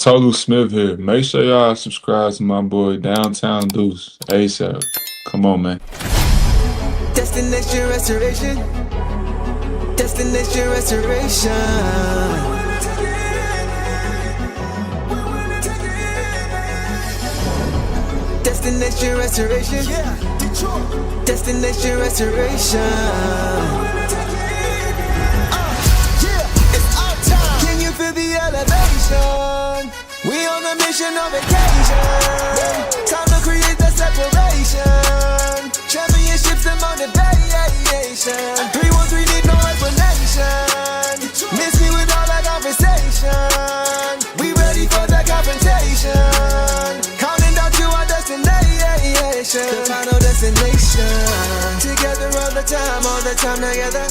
Total Smith here. Make sure y'all subscribe to my boy Downtown Deuce ASAP. Come on, man. Destination restoration. Destination restoration. Destination restoration. Destination restoration. It's our time. Can you feel the elevation? We on a mission on vacation. Time to create the separation. Championships and motivation. 313 need no explanation. Miss me with all that conversation. We ready for the confrontation. Counting down to our destination. The final destination. Together all the time together.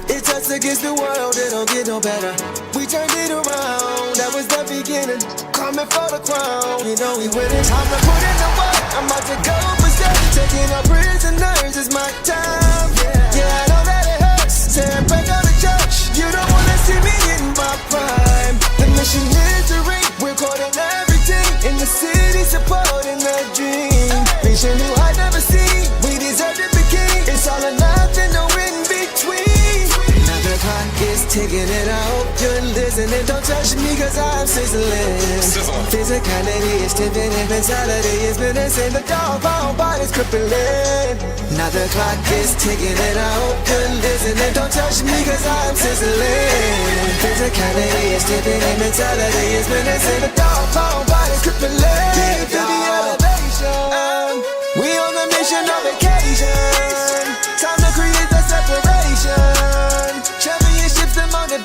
It's us against the world, it don't get no better. We turned it around, that was the beginning. Coming for the crown, you know we winning. Time to put in the work, I'm about to go berserk. Taking our prisoners, it's my time. Yeah, I know that it hurts. Tearing back out the church, you don't wanna see me in my prime. The mission is to reach, we're caught in everything. In the city, supporting the dream. Vision new I never seen, we deserve to be king. It's all or nothing, no in between. The clock is ticking and I hope you're listening. Don't touch me cause I'm sizzling. Physicality is tipping and mentality is menacing. The dog pound body's crippling. Now the clock is ticking and I hope you're listening. Don't touch me cause I'm sizzling. Physicality is tipping and mentality is menacing. The dog pound body's crippling. Feel the elevation. We on a mission on vacation. Time to create the separation. Championships and motivation.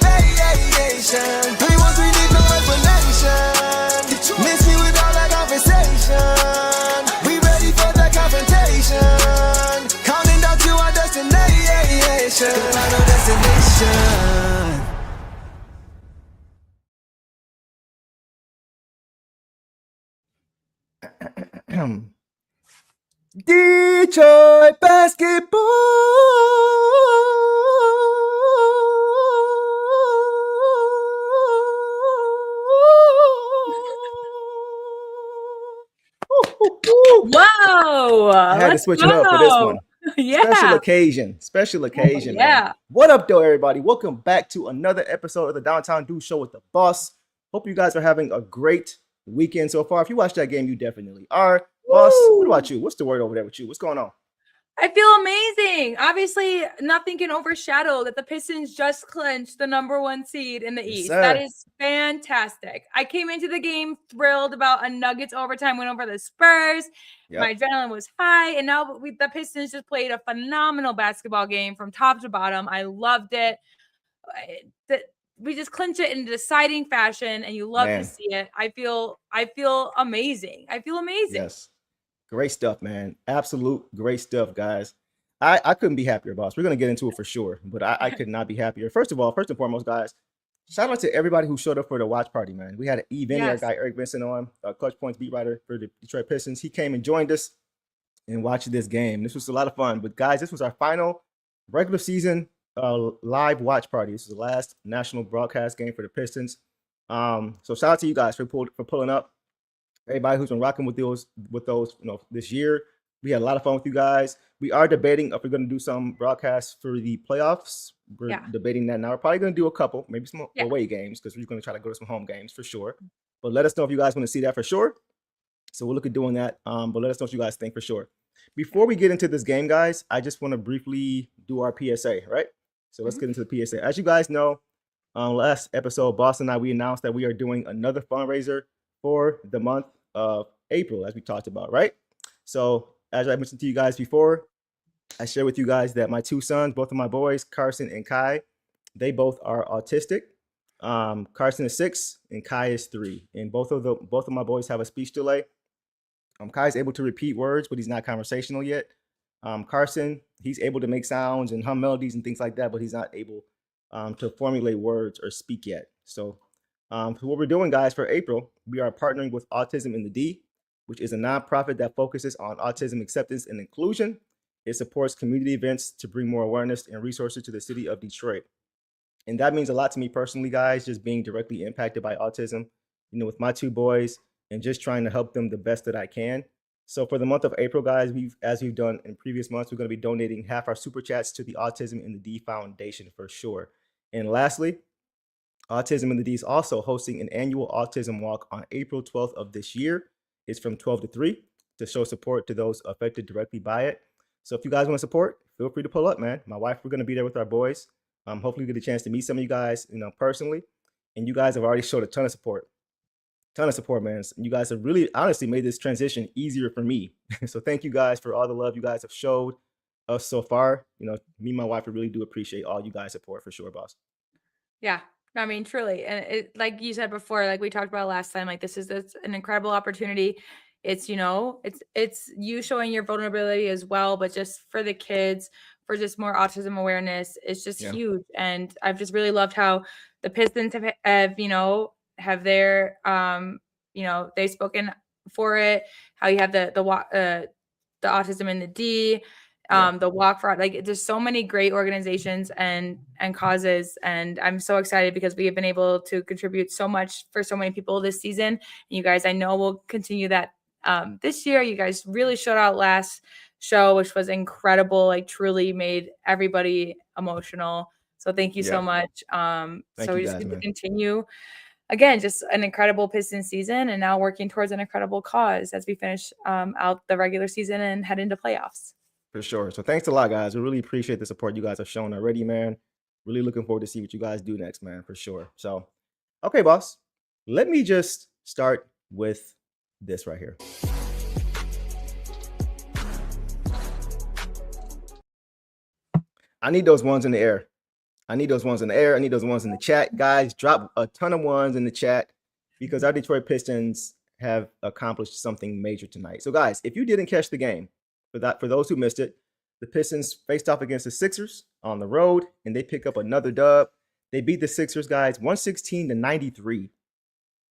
313 need no explanation. Miss me with all that conversation. We ready for the confrontation. Counting down to our destination. The final destination. Detroit basketball. Whoa! I had to switch it up for this one. Yeah. Special occasion. Yeah. Man. What up, though, everybody? Welcome back to another episode of the Downtown Dude Show with the Boss. Hope you guys are having a great weekend so far. If you watched that game, you definitely are. Boss, what about you? What's the word over there with you? What's going on? I feel amazing. Obviously, nothing can overshadow that the Pistons just clinched the #1 seed in the East. Sir. That is fantastic. I came into the game thrilled about a Nuggets overtime win over the Spurs. Yep. My adrenaline was high, and now the Pistons just played a phenomenal basketball game from top to bottom. I loved it. We just clinched it in a deciding fashion, and you love to see it. I feel amazing. I feel amazing. Yes. Great stuff, man. Absolute great stuff, guys. I couldn't be happier, boss. We're going to get into it for sure, but I could not be happier. First and foremost, guys, shout out to everybody who showed up for the watch party, man. We had an event, our guy Eric Vincent on, Clutch Points beat writer for the Detroit Pistons. He came and joined us and watched this game. This was a lot of fun. But, guys, this was our final regular season live watch party. This is the last national broadcast game for the Pistons. So shout out to you guys for pulling up. Everybody who's been rocking with those, this year. We had a lot of fun with you guys. We are debating if we're going to do some broadcasts for the playoffs. We're debating that now. We're probably going to do a couple, maybe some away games, because we're going to try to go to some home games for sure. But let us know if you guys want to see that for sure. So we'll look at doing that. But let us know what you guys think for sure. Before we get into this game, guys, I just want to briefly do our PSA, right? So let's get into the PSA. As you guys know, last episode, Boss and I, we announced that we are doing another fundraiser for the month of April, as we talked about, right? So as I mentioned to you guys before, I shared with you guys that my two sons, both of my boys, Carson and Kai, they both are autistic. Carson is 6 and Kai is 3, and both of my boys have a speech delay. Kai is able to repeat words, but he's not conversational yet. Carson, he's able to make sounds and hum melodies and things like that, but he's not able to formulate words or speak yet. So what we're doing, guys, for April, we are partnering with Autism in the D, which is a nonprofit that focuses on autism acceptance and inclusion. It supports community events to bring more awareness and resources to the city of Detroit. And that means a lot to me personally, guys, just being directly impacted by autism. with my two boys and just trying to help them the best that I can. So for the month of April, guys, as we've done in previous months, we're going to be donating half our super chats to the Autism in the D Foundation for sure. And lastly, Autism in the D is also hosting an annual autism walk on April 12th of this year. It's from 12 to 3 to show support to those affected directly by it. So if you guys want to support, feel free to pull up, man. My wife, we're going to be there with our boys. Hopefully we get a chance to meet some of you guys, personally. And you guys have already showed a ton of support. Man. You guys have really honestly made this transition easier for me. So thank you guys for all the love you guys have showed us so far. Me and my wife, we really do appreciate all you guys' support for sure, boss. Yeah. I mean, truly. And it, like you said before, like we talked about last time, like this is an incredible opportunity. It's, it's you showing your vulnerability as well, but just for the kids, for just more autism awareness, it's just huge. And I've just really loved how the Pistons have their, they've spoken for it, how you have the autism in the D, the walk for, like, there's so many great organizations and causes, and I'm so excited because we have been able to contribute so much for so many people this season. And you guys, I know we'll continue that this year. You guys really showed out last show, which was incredible, like truly made everybody emotional. So thank you so much. So we just get to continue. Again, just an incredible Pistons season, and now working towards an incredible cause as we finish out the regular season and head into playoffs. For sure. So thanks a lot, guys. We really appreciate the support you guys have shown already, man. Really looking forward to see what you guys do next, man, for sure. So, okay, boss. Let me just start with this right here. I need those ones in the air. I need those ones in the air. I need those ones in the chat. Guys, drop a ton of ones in the chat because our Detroit Pistons have accomplished something major tonight. So, guys, if you didn't catch the game, for those who missed it, the Pistons faced off against the Sixers on the road, and they pick up another dub. They beat the Sixers, guys, 116-93,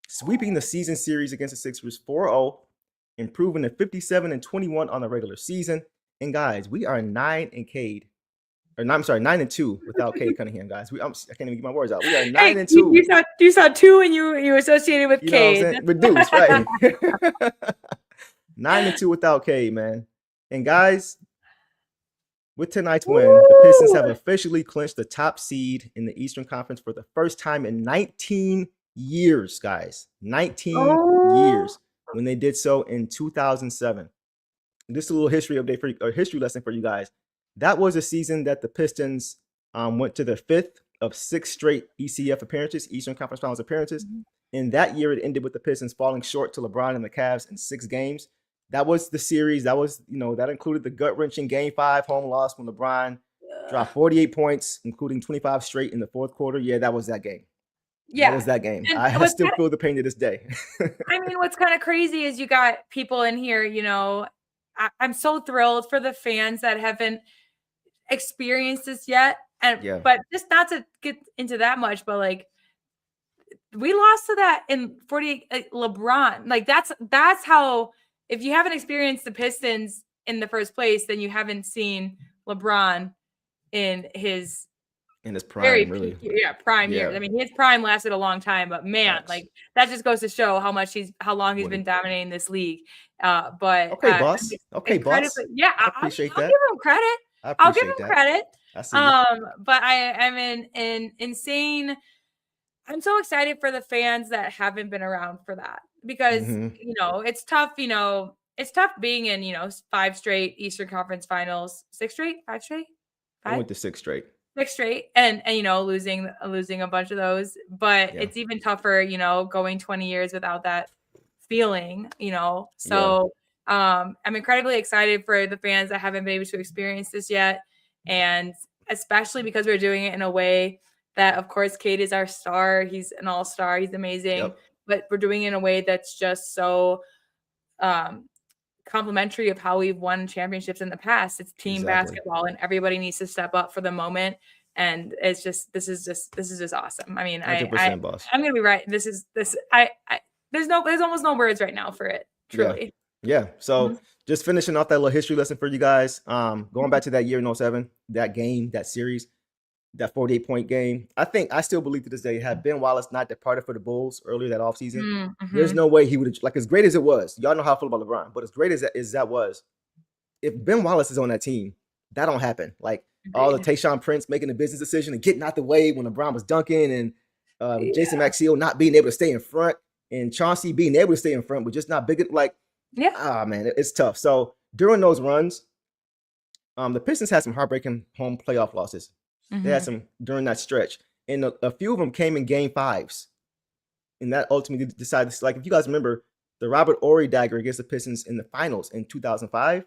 sweeping the season series against the Sixers 4-0, improving to 57-21 on the regular season. And, guys, we are 9-2 without Cade Cunningham, guys. I can't even get my words out. We are 9-2. You saw two and you associated with Cade. Reduced, right? 9-2 without Cade, man. And guys, with tonight's win, the Pistons have officially clinched the top seed in the Eastern Conference for the first time in 19 years, guys. 19 years, when they did so in 2007. Just a little history lesson for you guys. That was a season that the Pistons went to their 5th of 6 straight ECF appearances, Eastern Conference Finals appearances. In that year, it ended with the Pistons falling short to LeBron and the Cavs in 6 games. That was the series. That was, that included the gut-wrenching Game 5 home loss when LeBron dropped 48 points, including 25 straight in the fourth quarter. Yeah, that was that game. Yeah, that was that game. I still feel the pain to this day. I mean, what's kind of crazy is you got people in here, I'm so thrilled for the fans that haven't experienced this yet. But just not to get into that much, but like, we lost to that in 48, LeBron. Like, that's how. If you haven't experienced the Pistons in the first place, then you haven't seen LeBron in his prime, really. Prime years. I mean, his prime lasted a long time, but man, like that just goes to show how long he's been dominating this league. But okay, boss. Yeah, I appreciate that. I'll give him credit. I'll give him credit. But I'm in insane. I'm so excited for the fans that haven't been around for that. Because, it's tough, it's tough being in, 5 straight Eastern Conference Finals, 6 straight, 5 straight. I went to 6 straight. 6 straight, and losing a bunch of those. But it's even tougher, going 20 years without that feeling, So I'm incredibly excited for the fans that haven't been able to experience this yet, and especially because we're doing it in a way that, of course, Cade is our star. He's an all-star. He's amazing. Yep. But we're doing it in a way that's just so complimentary of how we've won championships in the past. It's team basketball, and everybody needs to step up for the moment. And it's just this is just awesome. I mean, 100%, boss. I'm gonna be right. There's almost no words right now for it. Truly. Yeah. So just finishing off that little history lesson for you guys. Going back to that year in 2007, that game, that series. that 48-point game. I still believe to this day, had Ben Wallace not departed for the Bulls earlier that offseason, there's no way he would have, like, as great as it was. Y'all know how I feel about LeBron, but as great as that was, if Ben Wallace is on that team, that don't happen. Like all the Tayshaun Prince making a business decision and getting out the way when LeBron was dunking, and Jason Maxiell not being able to stay in front, and Chauncey being able to stay in front, but just not big. Like, man, it's tough. So during those runs, the Pistons had some heartbreaking home playoff losses. They had some during that stretch, and a few of them came in game fives, and that ultimately decided. Like, if you guys remember the Robert Horry dagger against the Pistons in the finals in 2005,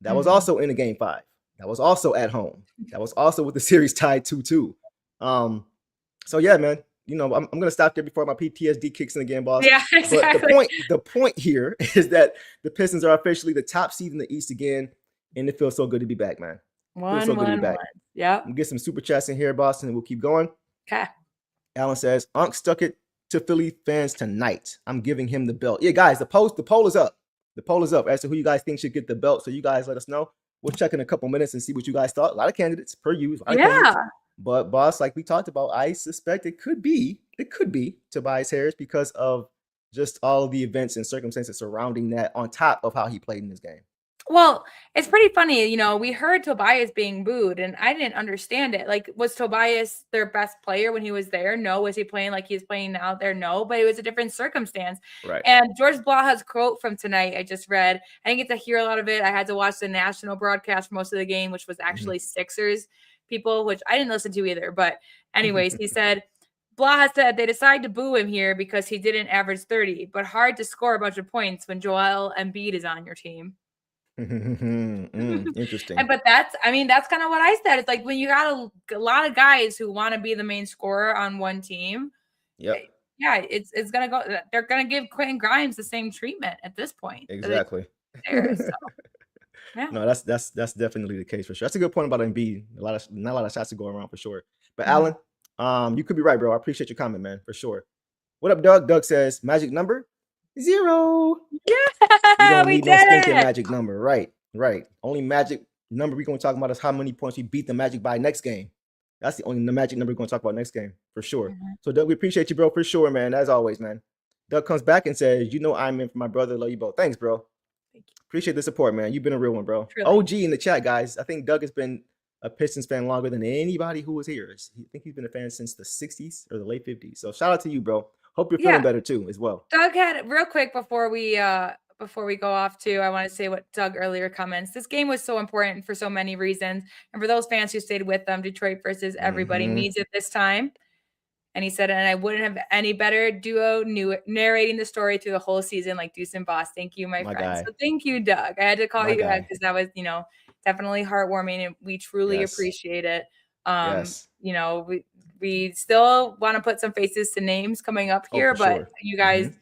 that was also in a game five. That was also at home. That was also with the series tied 2-2. So yeah, man. You know, I'm gonna stop there before my PTSD kicks in again, boss. Yeah, exactly. But the point here is that the Pistons are officially the top seed in the East again, and it feels so good to be back, man. Good to be back. Yep. We'll get some super chats in here, Boston, and we'll keep going. Okay. Alan says, Unc stuck it to Philly fans tonight. I'm giving him the belt. Yeah, guys, the poll is up. The poll is up as to who you guys think should get the belt. So you guys let us know. We'll check in a couple minutes and see what you guys thought. A lot of candidates per use. But boss, like we talked about, I suspect it could be Tobias Harris because of just all the events and circumstances surrounding that, on top of how he played in this game. Well, it's pretty funny. You know, we heard Tobias being booed, and I didn't understand it. Like, was Tobias their best player when he was there? No. Was he playing like he's playing now there? No. But it was a different circumstance. Right. And George Blaha's quote from tonight, I just read. I didn't get to hear a lot of it. I had to watch the national broadcast for most of the game, which was actually Sixers people, which I didn't listen to either. But anyways, he said, Blaha said they decided to boo him here because he didn't average 30, but hard to score a bunch of points when Joel Embiid is on your team. Interesting. But that's kind of what I said. It's like when you got a lot of guys who want to be the main scorer on one team. Yeah, it's gonna go. They're gonna give Quentin Grimes the same treatment at this point. Exactly. So, yeah. No, that's definitely the case for sure. That's a good point about Embiid. Not a lot of shots to go around for sure. But Alan, you could be right, bro. I appreciate your comment, man, for sure. What up, Doug? Doug says magic number 0. Yeah, we don't need no stinking magic number. Right. Only magic number we're going to talk about is how many points we beat the Magic by next game. That's the magic number we're going to talk about next game, for sure. So, Doug, we appreciate you, bro, for sure, man, as always, man. Doug comes back and says, I'm in for my brother. Love you both. Thanks, bro. Thank you. Appreciate the support, man. You've been a real one, bro. Truly. OG in the chat, guys. I think Doug has been a Pistons fan longer than anybody who was here. I think he's been a fan since the 60s or the late 50s. So, shout out to you, bro. Hope you're feeling better too, as well. Doug had, real quick before we go off too, I want to say what Doug earlier comments. This game was so important for so many reasons, and for those fans who stayed with them, Detroit versus everybody needs it this time. And he said, and I wouldn't have any better duo narrating the story through the whole season like Deuce and Boss. Thank you, my friend. Guy. So thank you, Doug. I had to call you out because that was, definitely heartwarming, and we truly appreciate it. We still want to put some faces to names coming up here, but you guys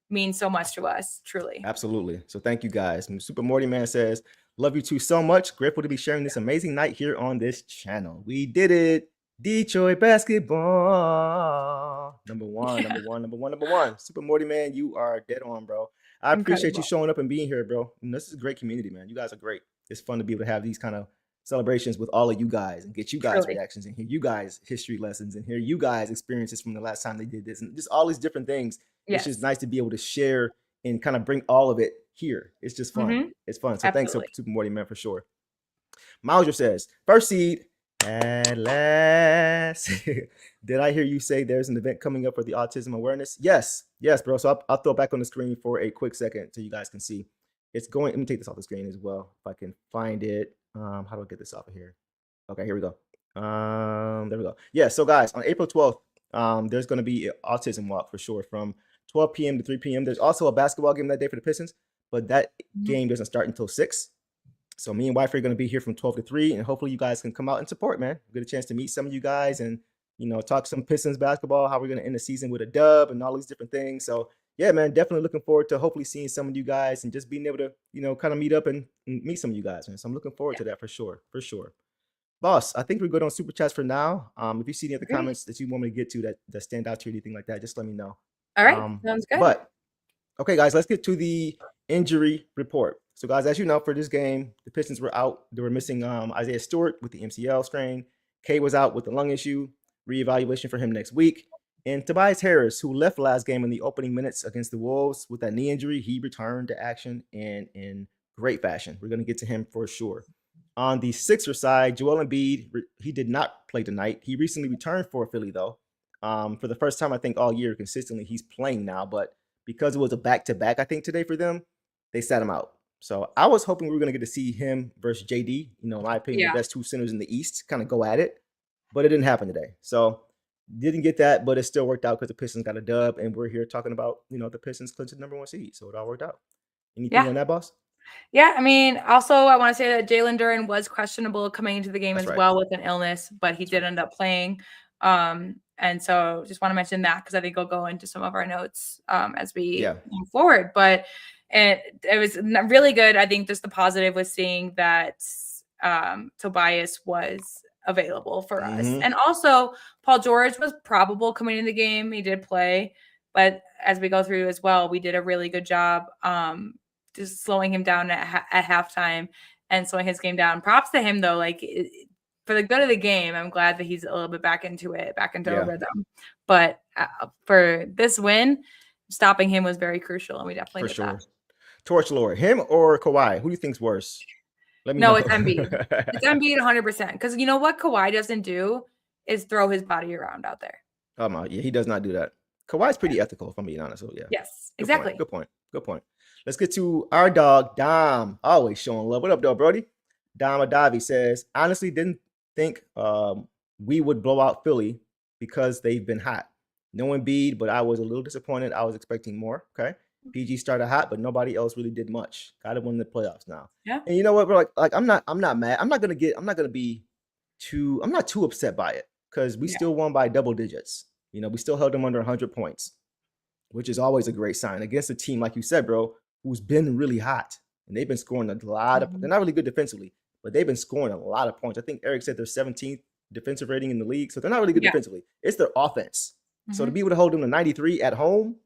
mean so much to us, truly. Absolutely. So thank you guys. And Super Morty Man says, love you two so much. Grateful to be sharing this amazing night here on this channel. We did it. Detroit basketball. Number one. Super Morty Man, you are dead on, bro. I appreciate you showing up and being here, bro. And this is a great community, man. You guys are great. It's fun to be able to have these kind of celebrations with all of you guys and get you guys reactions and hear you guys history lessons and hear you guys experiences from the last time they did this and just all these different things. It's just nice to be able to share and kind of bring all of it here. It's just fun. It's fun. So thanks, Super Morty Man, for sure. Mauser says, first seed at last. Did I hear you say there's an event coming up for the autism awareness? Yes, bro. So I'll throw it back on the screen for a quick second so you guys can see. It's going. Let me take this off the screen as well if I can find it. How do I get this off of here? Okay, here we go. There we go. Yeah, so guys, on April 12th, there's going to be an autism walk for sure from 12 p.m. to 3 p.m. There's also a basketball game that day for the Pistons, but that game doesn't start until 6. So me and wife are going to be here from 12 to 3, and hopefully you guys can come out and support, man. Get a chance to meet some of you guys and, talk some Pistons basketball, how we're going to end the season with a dub and all these different things. So yeah, man, definitely looking forward to hopefully seeing some of you guys and just being able to, kind of meet up and meet some of you guys, man. So I'm looking forward to that for sure. Boss, I think we're good on Super Chats for now. If you see any other comments that you want me to get to that stand out to you, anything like that, just let me know. All right, sounds good. But, okay, guys, let's get to the injury report. So, guys, as you know, for this game, the Pistons were out. They were missing Isaiah Stewart with the MCL strain, K was out with a lung issue. Reevaluation for him next week. And Tobias Harris, who left last game in the opening minutes against the Wolves with that knee injury, he returned to action and in great fashion. We're going to get to him for sure. On the Sixers side, Joel Embiid, he did not play tonight. He recently returned for Philly, though. For the first time, I think, all year consistently, he's playing now. But because it was a back-to-back, I think, today for them, they sat him out. So I was hoping we were going to get to see him versus JD. In my opinion, the best two centers in the East kind of go at it. But it didn't happen today. So didn't get that, but it still worked out because the Pistons got a dub. And we're here talking about, the Pistons clinched the #1 seed. So it all worked out. Anything on that, boss? Yeah, I mean, also I want to say that Jalen Duren was questionable coming into the game well with an illness, but he did end up playing. And so just want to mention that because I think it'll go into some of our notes as we move forward. But it was really good. I think just the positive was seeing that Tobias was available for us. And also Paul George was probable coming in the game. He did play, but as we go through as well, we did a really good job just slowing him down at halftime and slowing his game down. Props to him, though. Like, for the good of the game, I'm glad that he's a little bit back into a rhythm. But for this win, stopping him was very crucial, and we definitely did that. Torch Lord, him or Kawhi? Who do you think's worse? Let me know. It's Embiid. It's Embiid 100%. Because you know what Kawhi doesn't do is throw his body around out there. Oh, my. Yeah, he does not do that. Kawhi's pretty ethical, if I'm being honest. So, yeah. Yes, exactly. Good point. Let's get to our dog, Dom. Always showing love. What up, dog, Brody? Dom Adavi says, honestly, didn't think we would blow out Philly because they've been hot. No Embiid, but I was a little disappointed. I was expecting more. Okay. PG started hot, but nobody else really did much. Got to win the playoffs now. Yeah. And you know what, bro? Like I'm not mad. I'm not too upset by it because we still won by double digits. We still held them under 100 points, which is always a great sign against a team, like you said, bro, who's been really hot. And they've been scoring a lot of, they're not really good defensively, but they've been scoring a lot of points. I think Eric said they're 17th defensive rating in the league. So they're not really good defensively. It's their offense. So to be able to hold them to 93 at home,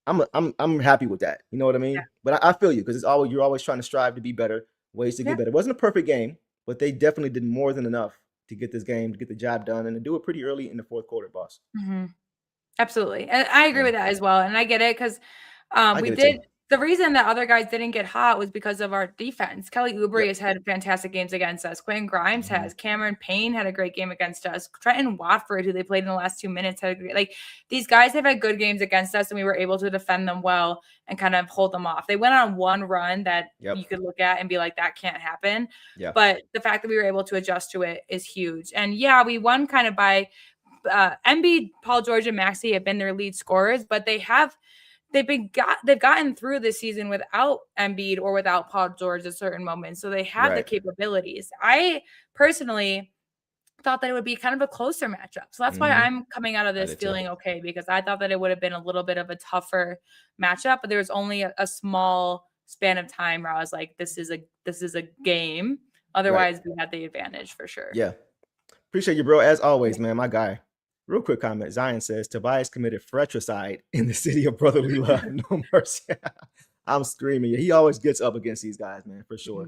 I'm happy with that. You know what I mean? Yeah. But I feel you because you're always trying to strive to be better, ways to get better. It wasn't a perfect game, but they definitely did more than enough to get this game, to get the job done, and to do it pretty early in the fourth quarter, boss. Absolutely. And I agree with that as well. And I get it because the reason that other guys didn't get hot was because of our defense. Kelly Oubre has had fantastic games against us. Quentin Grimes has. Cameron Payne had a great game against us. Trenton Watford, who they played in the last 2 minutes, had a great, these guys have had good games against us, and we were able to defend them well and kind of hold them off. They went on one run that you could look at and be like, that can't happen. But the fact that we were able to adjust to it is huge. And we won kind of by Embiid, Paul George, and Maxey have been their lead scorers, but they've gotten through this season without Embiid or without Paul George at certain moments. So they have the capabilities. I personally thought that it would be kind of a closer matchup. So that's why I'm coming out of this feeling okay, because I thought that it would have been a little bit of a tougher matchup, but there was only a small span of time where I was like, this is a game. Otherwise we had the advantage for sure. Yeah. Appreciate you, bro. As always, man, my guy. Real quick comment. Zion says, Tobias committed fratricide in the city of brotherly love. No mercy. I'm screaming. He always gets up against these guys, man, for sure.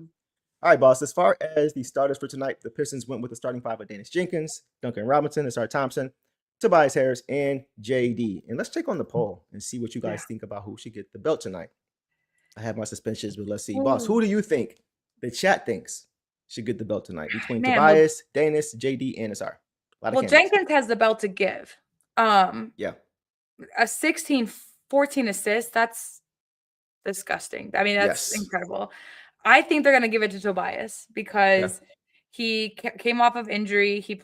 All right, boss. As far as the starters for tonight, the Pistons went with the starting five of Dennis Jenkins, Duncan Robinson, Asar Thompson, Tobias Harris, and JD. And let's check on the poll and see what you guys think about who should get the belt tonight. I have my suspicions, but let's see. Boss, who do you think the chat thinks should get the belt tonight between Tobias, Dennis, JD, and Asar? Jenkins has the belt to give. A 16, 14 assists, that's disgusting. I mean, that's incredible. I think they're going to give it to Tobias because he came off of injury. He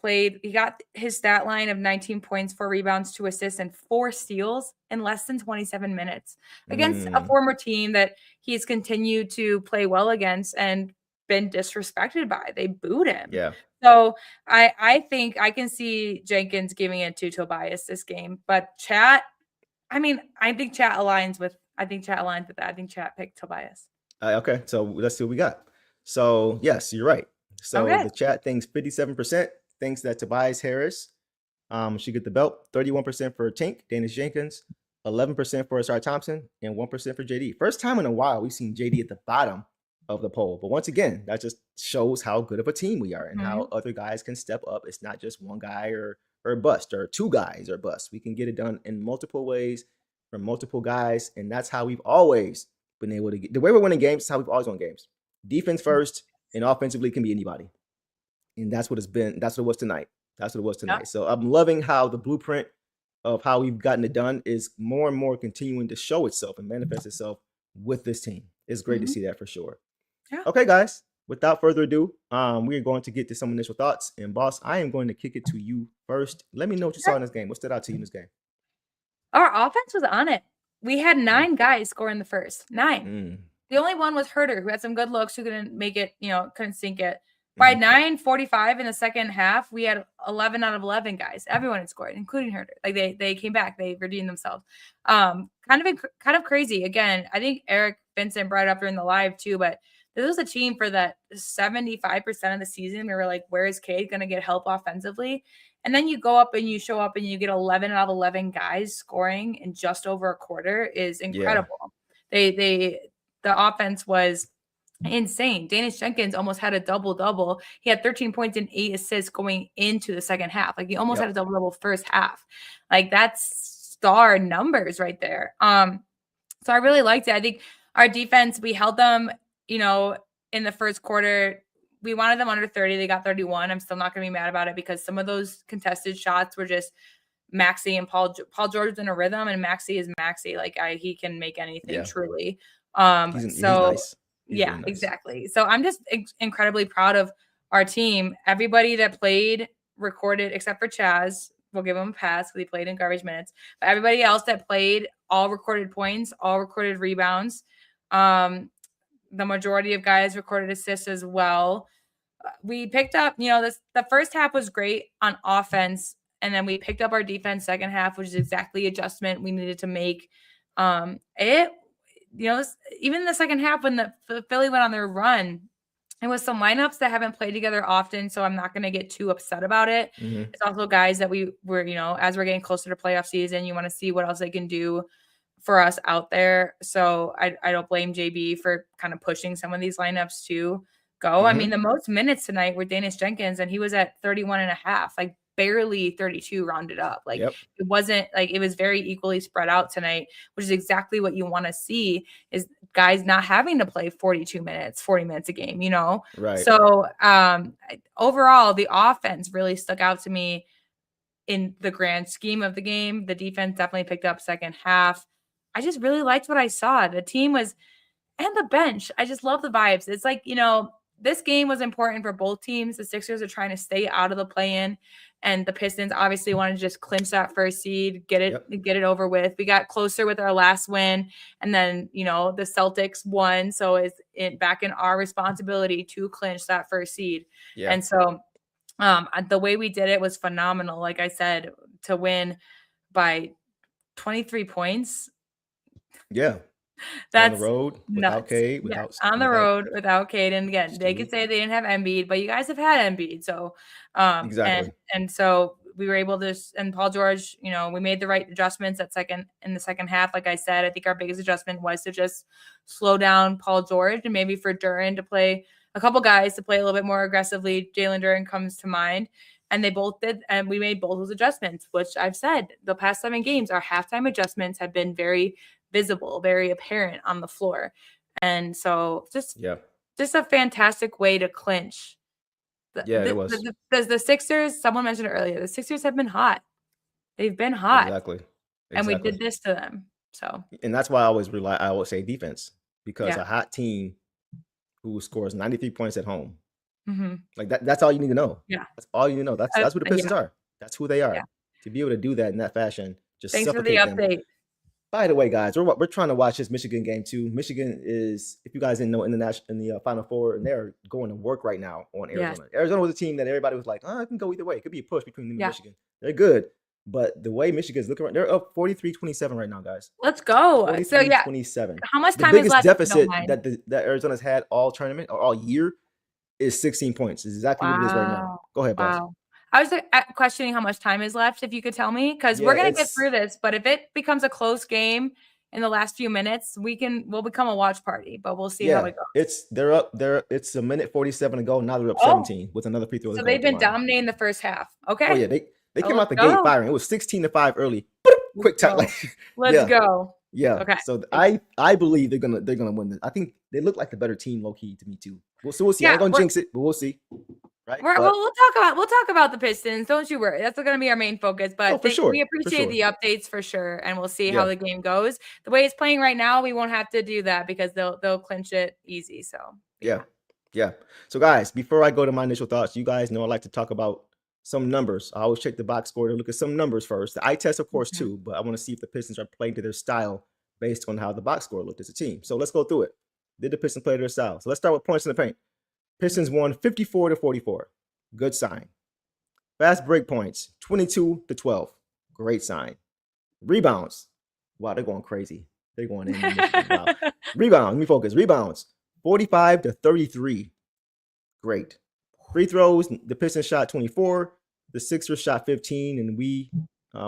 got his stat line of 19 points, 4 rebounds, 2 assists, and 4 steals in less than 27 minutes against a former team that he's continued to play well against and been disrespected by. They booed him. Yeah. So I think I can see Jenkins giving it to Tobias this game, but chat, I think chat aligns with that. I think chat picked Tobias. Okay. So let's see what we got. So yes, you're right. So the chat thinks 57% thinks that Tobias Harris should get the belt, 31% for Tink, Dennis Jenkins, 11% for Asar Thompson, and 1% for JD. First time in a while we've seen JD at the bottom of the poll. But once again, that just shows how good of a team we are and how Mhm. other guys can step up. It's not just one guy or bust, or two guys or bust. We can get it done in multiple ways from multiple guys, and that's how we've always been able to get the way we're winning games. Is how we've always won games. Defense first, and offensively can be anybody, and that's what it's been. That's what it was tonight. That's what it was tonight. So I'm loving how the blueprint of how we've gotten it done is more and more continuing to show itself and manifest itself with this team. It's great to see that for sure. Yeah. Okay, guys, without further ado, we are going to get to some initial thoughts. And boss, I am going to kick it to you first. Let me know what you saw in this game. What stood out to you in this game? Our offense was on it. We had 9 guys score in the first. 9. The only one was Herter, who had some good looks, who couldn't make it, couldn't sink it. By 9:45 in the second half, we had 11 out of 11 guys. Everyone had scored, including Herter. Like they came back, they redeemed themselves. Kind of crazy. Again, I think Eric Vincent brought it up during the live too, but this was a team for that 75% of the season. We were like, where is Cade going to get help offensively? And then you go up and you show up and you get 11 out of 11 guys scoring in just over a quarter is incredible. The offense was insane. Danish Jenkins almost had a double-double. He had 13 points and 8 assists going into the second half. Like he almost had a double-double first half. Like that's star numbers right there. So I really liked it. I think our defense, we held them, in the first quarter. We wanted them under 30. They got 31. I'm still not going to be mad about it because some of those contested shots were just Maxey and Paul George was in a rhythm, and Maxey is Maxey. Like he can make anything truly. He's nice. He's really nice. Exactly. So I'm just incredibly proud of our team. Everybody that played recorded, except for Chaz. We'll give him a pass because he played in garbage minutes. But everybody else that played all recorded points, all recorded rebounds. The majority of guys recorded assists as well. We picked up, the first half was great on offense, and then we picked up our defense second half, which is exactly the adjustment we needed to make. Even the second half when the Philly went on their run, it was some lineups that haven't played together often, so I'm not going to get too upset about it. It's also guys that we were, as we're getting closer to playoff season, you want to see what else they can do for us out there. So I don't blame JB for kind of pushing some of these lineups to go. I mean, the most minutes tonight were Danish Jenkins, and he was at 31 and a half, like barely 32 rounded up. Like it wasn't like it was very equally spread out tonight, which is exactly what you want to see is guys not having to play 42 minutes, 40 minutes a game, Right. So overall, the offense really stuck out to me in the grand scheme of the game. The defense definitely picked up second half. I just really liked what I saw. The team was, and the bench. I just love the vibes. It's like, this game was important for both teams. The Sixers are trying to stay out of the play-in, and the Pistons obviously wanted to just clinch that first seed, get it over with. We got closer with our last win, and then, the Celtics won. So it's back in our responsibility to clinch that first seed. Yeah. And so the way we did it was phenomenal. Like I said, to win by 23 points. Yeah. That's on the road without Cade. On the road without Cade. And again, they could say they didn't have Embiid, but you guys have had Embiid. So exactly. And so we were able to, and Paul George, we made the right adjustments in the second half. Like I said, I think our biggest adjustment was to just slow down Paul George, and maybe for Duren to play a couple guys to play a little bit more aggressively. Jalen Duren comes to mind. And they both did, and we made both those adjustments, which I've said the past 7 games, our halftime adjustments have been very visible, very apparent on the floor. And so just a fantastic way to clinch. It was. The Sixers, someone mentioned it earlier, the Sixers have been hot. They've been hot. Exactly. And we did this to them. So. And that's why I always say defense, because a hot team who scores 93 points at home, like that's all you need to know. Yeah. That's all you need to know. That's who the Pistons are. That's who they are. Yeah. To be able to do that in that fashion, just thanks for the update. Them. By the way, guys, we're trying to watch this Michigan game too. Michigan is, if you guys didn't know, in the Final Four, and they're going to work right now on Arizona. Yes. Arizona was a team that everybody was like, it can go either way. It could be a push between them and Michigan. They're good. But the way Michigan's looking right, they're up 43-27 right now, guys. Let's go. 43-27. How much time is left? The biggest deficit that Arizona's had all tournament or all year is 16 points. Is exactly what it is right now. Go ahead, boss. I was questioning how much time is left, if you could tell me, because we're going to get through this. But if it becomes a close game, in the last few minutes, we'll become a watch party, but we'll see how it goes. It's a minute 47 to go. Now they're up 17 with another free throw. So they've been dominating the first half. Okay. Oh yeah, they came out the gate firing. It was 16-5 early. Quick time. Let's go. Yeah. Okay. So I believe they're gonna win this. I think they look like the better team, low key to me too. We'll see. Yeah, I ain't gonna jinx it, but we'll see. Right. We'll talk about the Pistons. Don't you worry. That's going to be our main focus. But we appreciate the updates for sure, and we'll see how the game goes. The way it's playing right now, we won't have to do that because they'll clinch it easy. So yeah. So guys, before I go to my initial thoughts, you guys know I like to talk about some numbers. I always check the box score to look at some numbers first. The eye test, of course, too, but I want to see if the Pistons are playing to their style based on how the box score looked as a team. So let's go through it. Did the Pistons play to their style? So let's start with points in the paint. Pistons won 54-44. Good sign. Fast break points, 22-12. Great sign. Rebounds. Wow, they're going crazy. They're going in. Wow. Rebounds. Let me focus. Rebounds, 45-33. Great. Free throws, the Pistons shot 24. The Sixers shot 15, and we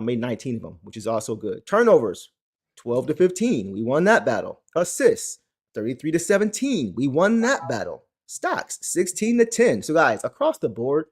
made 19 of them, which is also good. Turnovers, 12-15. We won that battle. Assists, 33-17. We won that battle. Stocks, 16-10. So guys, across the board,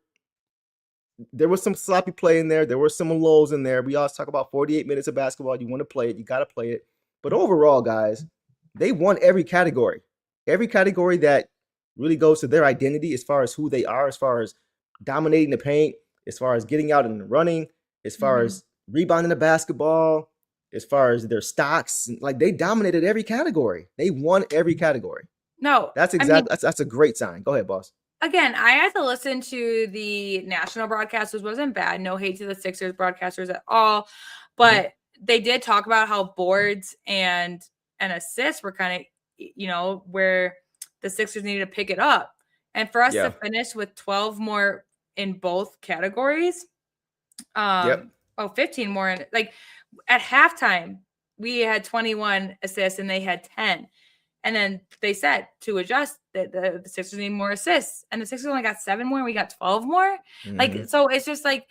there was some sloppy play in there. There were some lulls in there. We always talk about 48 minutes of basketball. You want to play it. You got to play it. But overall, guys, they won every category. Every category that really goes to their identity as far as who they are, as far as dominating the paint, as far as getting out and running, as far as rebounding the basketball, as far as their stocks. Like, they dominated every category. They won every category. No, that's exactly that's a great sign. Go ahead, boss. Again, I had to listen to the national broadcast, which wasn't bad. No hate to the Sixers broadcasters at all, but they did talk about how boards and assists were kind of, where the Sixers needed to pick it up, and for us to finish with 12 more in both categories, 15 more in like at halftime we had 21 assists and they had 10. And then they said to adjust that the Sixers need more assists. And the Sixers only got 7 more. And we got 12 more. Like, so it's just like,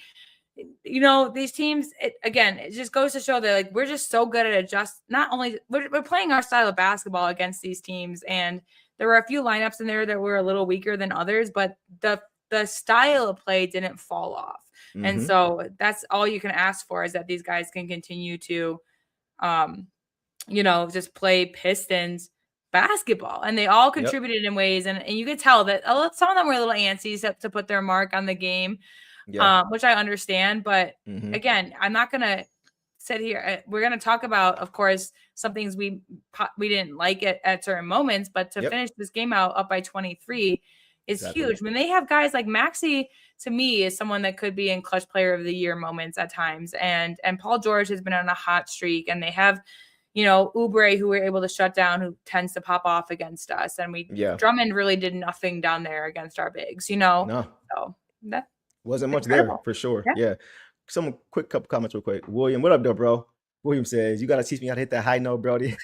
these teams, it just goes to show that like we're just so good at not only we're playing our style of basketball against these teams. And there were a few lineups in there that were a little weaker than others, but the style of play didn't fall off. And so that's all you can ask for, is that these guys can continue to, just play Pistons basketball, and they all contributed in ways, and you could tell that some of them were a little antsy to put their mark on the game, which I understand. But again, I'm not gonna sit here. We're gonna talk about, of course, some things we didn't like at certain moments, but to finish this game out up by 23 is huge. I mean, they have guys like Maxey. To me, is someone that could be in clutch player of the year moments at times, and Paul George has been on a hot streak, and they have Oubre, who we're able to shut down, who tends to pop off against us. And Drummond really did nothing down there against our bigs, No. So that wasn't much there for sure. Yeah. Some quick couple comments real quick. William, what up, though, bro? William says, you got to teach me how to hit that high note, Brody.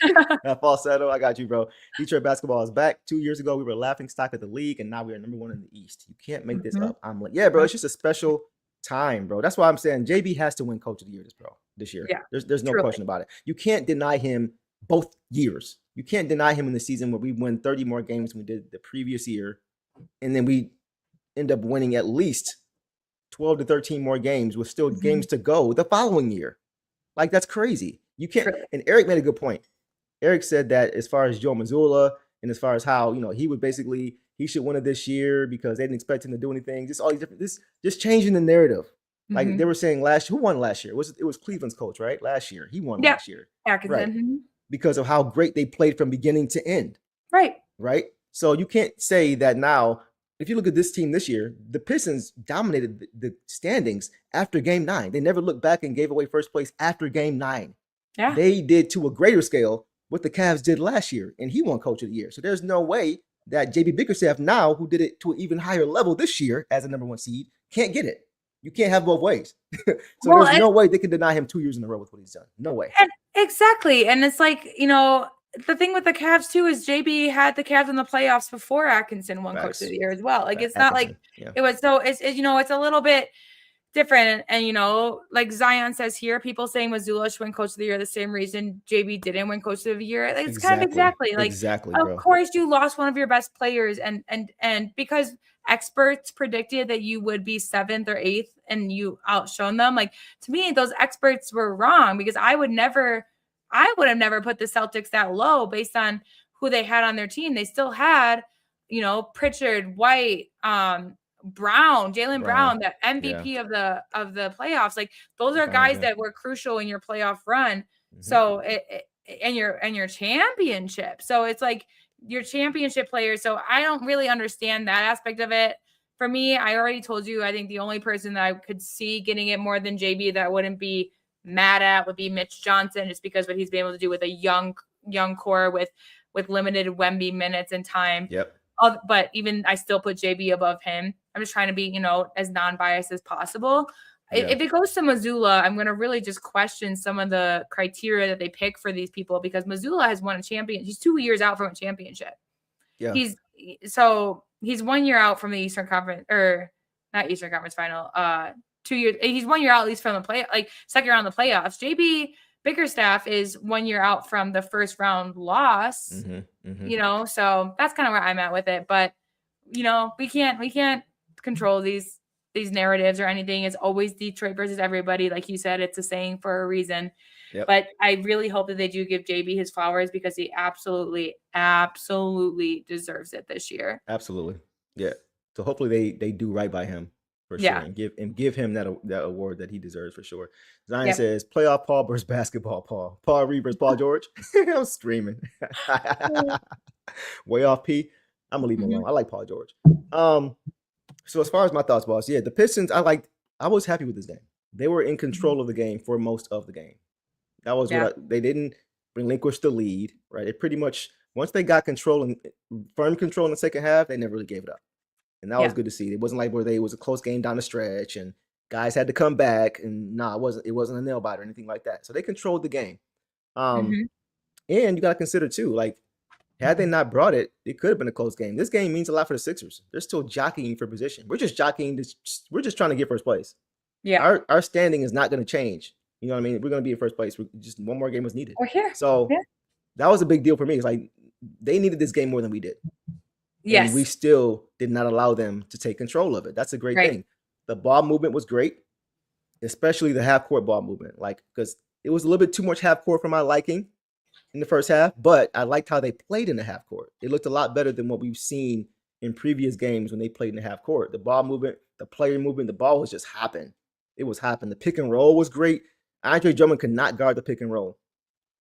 That falsetto. I got you, bro. Detroit basketball is back. 2 years ago, we were laughing stock of the league, and now we are number 1 in the East. You can't make this up. I'm like, yeah, bro, it's just a special time, bro. That's why I'm saying JB has to win Coach of the Year this year. Yeah, there's no question about it. You can't deny him both years. You can't deny him in the season where we win 30 more games than we did the previous year, and then we end up winning at least 12 to 13 more games with still games to go the following year. Like, that's crazy. You can't. And Eric made a good point. Eric said that as far as Joe Mazzulla and as far as how he should win it this year because they didn't expect him to do anything. Just all these different, just changing the narrative. Like they were saying who won last year? It was Cleveland's coach, right? Last year. He won last year. Right. Because of how great they played from beginning to end. Right. So you can't say that now. If you look at this team this year, the Pistons dominated the standings after game 9. They never looked back and gave away first place after game 9. Yeah. They did to a greater scale what the Cavs did last year, and he won Coach of the Year. So there's no way that JB Bickerstaff now, who did it to an even higher level this year as a number 1 seed, can't get it. You can't have both ways. There's no way they can deny him 2 years in a row with what he's done. No way. Exactly. And it's like, the thing with the Cavs too is JB had the Cavs in the playoffs before Atkinson won Coach of the Year as well. Like, it's not like it was. So it's a little bit different. And, like Zion says here, people saying Mazzulla should win Coach of the Year, the same reason JB didn't win Coach of the Year. Like, it's kind of exactly like, bro. Of course you lost one of your best players, and because experts predicted that you would be 7th or 8th and you outshone them. Like, to me, those experts were wrong, because I would have never put the Celtics that low based on who they had on their team. They still had, Pritchard, White, Jaylen Brown, the MVP of the playoffs. Like, those are guys that were crucial in your playoff run. Mm-hmm. So and your championship. So it's like your championship players. So I don't really understand that aspect of it. For me, I already told you, I think the only person that I could see getting it more than JB that I wouldn't be mad at would be Mitch Johnson, just because what he's been able to do with a young core with limited Wemby minutes and time. Yep. But even I still put JB above him. I'm just trying to be, as non-biased as possible. Yeah. If it goes to Mazzulla, I'm going to really just question some of the criteria that they pick for these people, because Mazzulla has won a championship. He's 2 years out from a championship. Yeah. He's 1 year out from the Eastern Conference, or not Eastern Conference final. 2 years. He's 1 year out at least from the second round of the playoffs. JB Bickerstaff is 1 year out from the first round loss. So that's kind of where I'm at with it. But we can't control these narratives or anything. It's always Detroit versus everybody. Like you said, it's a saying for a reason. Yep. But I really hope that they do give JB his flowers, because he absolutely deserves it this year. Absolutely. Yeah. So hopefully they do right by him for sure, and give him that award that he deserves for sure. Zion says playoff Paul versus basketball Paul. Paul Reed versus Paul George. I'm screaming. Way off P. I'm gonna leave him alone. I like Paul George. So as far as my thoughts, boss, the Pistons, I was happy with this game. They were in control of the game for most of the game. That was they didn't relinquish the lead, right? It pretty much, once they got firm control in the second half, they never really gave it up. And that was good to see. It wasn't like where it was a close game down the stretch and guys had to come back, and it wasn't a nail biter or anything like that. So they controlled the game. And you got to consider too, like, had they not brought it, it could have been a close game. This game means a lot for the Sixers. They're still jockeying for position. We're just jockeying. We're just trying to get first place. Yeah. Our standing is not going to change. You know what I mean? We're going to be in first place. Just one more game was needed. So that was a big deal for me. It's like they needed this game more than we did. Yes. And we still did not allow them to take control of it. That's a great thing. The ball movement was great, especially the half-court ball movement. Like, because it was a little bit too much half-court for my liking in the first half, but I liked how they played in the half court. It looked a lot better than what we've seen in previous games when they played in the half court. The ball movement, the player movement, the ball was just hopping. It was hopping. The pick and roll was great. Andre Drummond could not guard the pick and roll.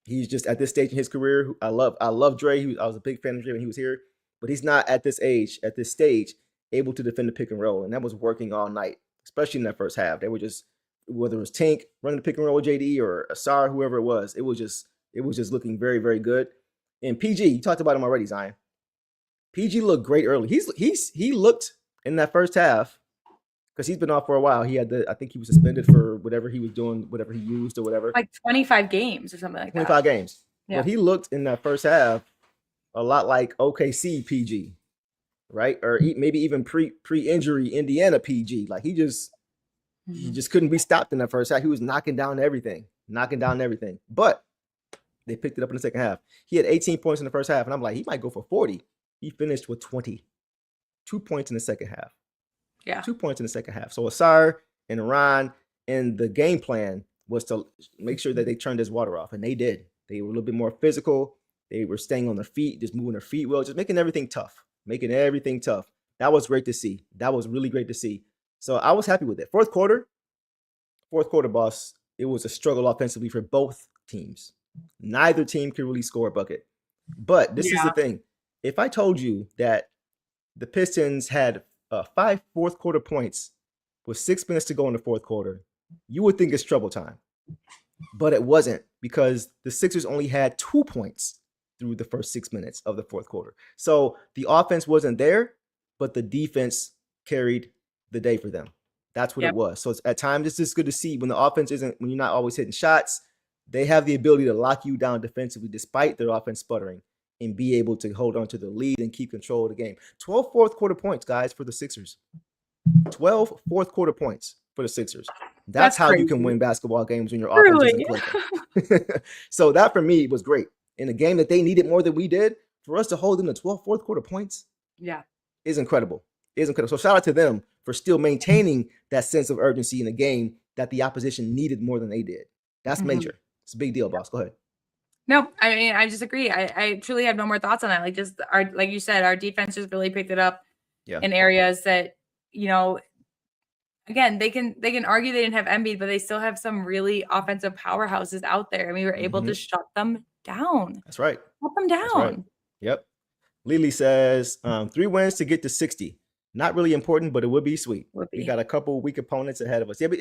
He's just at this stage in his career. I love Dre. I was a big fan of Dre when he was here, but he's not at this stage, able to defend the pick and roll. And that was working all night, especially in that first half. They were just, whether it was Tank running the pick and roll with JD or Asar, whoever it was just looking very, very good. And PG, you talked about him already, Zion. PG looked great early. He looked in that first half, because he's been off for a while. I think he was suspended for whatever he was doing, whatever he used or whatever. Like 25 games or something like 25 games. Yeah. But he looked in that first half a lot like OKC PG, right? Or maybe even pre-injury Indiana PG. Like he just couldn't be stopped in that first half. He was knocking down everything. But they picked it up in the second half. He had 18 points in the first half, and I'm like, he might go for 40. He finished with 20. 2 points in the second half. Yeah. 2 points in the second half. So Asar and Ron, and the game plan was to make sure that they turned his water off, and they did. They were a little bit more physical. They were staying on their feet, just moving their feet well, just making everything tough. That was great to see. That was really great to see. So I was happy with it. Fourth quarter, boss, it was a struggle offensively for both teams. Neither team could really score a bucket. But this is the thing. If I told you that the Pistons had 5 fourth quarter points with 6 minutes to go in the fourth quarter, you would think it's trouble time. But it wasn't, because the Sixers only had 2 points through the first 6 minutes of the fourth quarter. So the offense wasn't there, but the defense carried the day for them. That's what it was. So at times, it's just good to see when the offense when you're not always hitting shots, they have the ability to lock you down defensively despite their offense sputtering, and be able to hold on to the lead and keep control of the game. 12 fourth quarter points, guys, for the Sixers. 12 fourth quarter points. for the Sixers. That's how crazy. you can win basketball games when your offense isn't clicking. So that for me was great. In a game that they needed more than we did, for us to hold them to 12 fourth quarter points is incredible. Is incredible. So shout out to them for still maintaining that sense of urgency in a game that the opposition needed more than they did. That's major. It's a big deal, boss. Go ahead. No, I mean, I just agree. I truly have no more thoughts on that. Like, just like you said, our defense just really picked it up in areas that, you know, again, they can argue they didn't have Embiid, but they still have some really offensive powerhouses out there, and we were able to shut them down. That's right. Shut them down. That's right. Yep. Lily says 3 wins to get to 60. Not really important, but it would be sweet. We got a couple weak opponents ahead of us. Yeah, but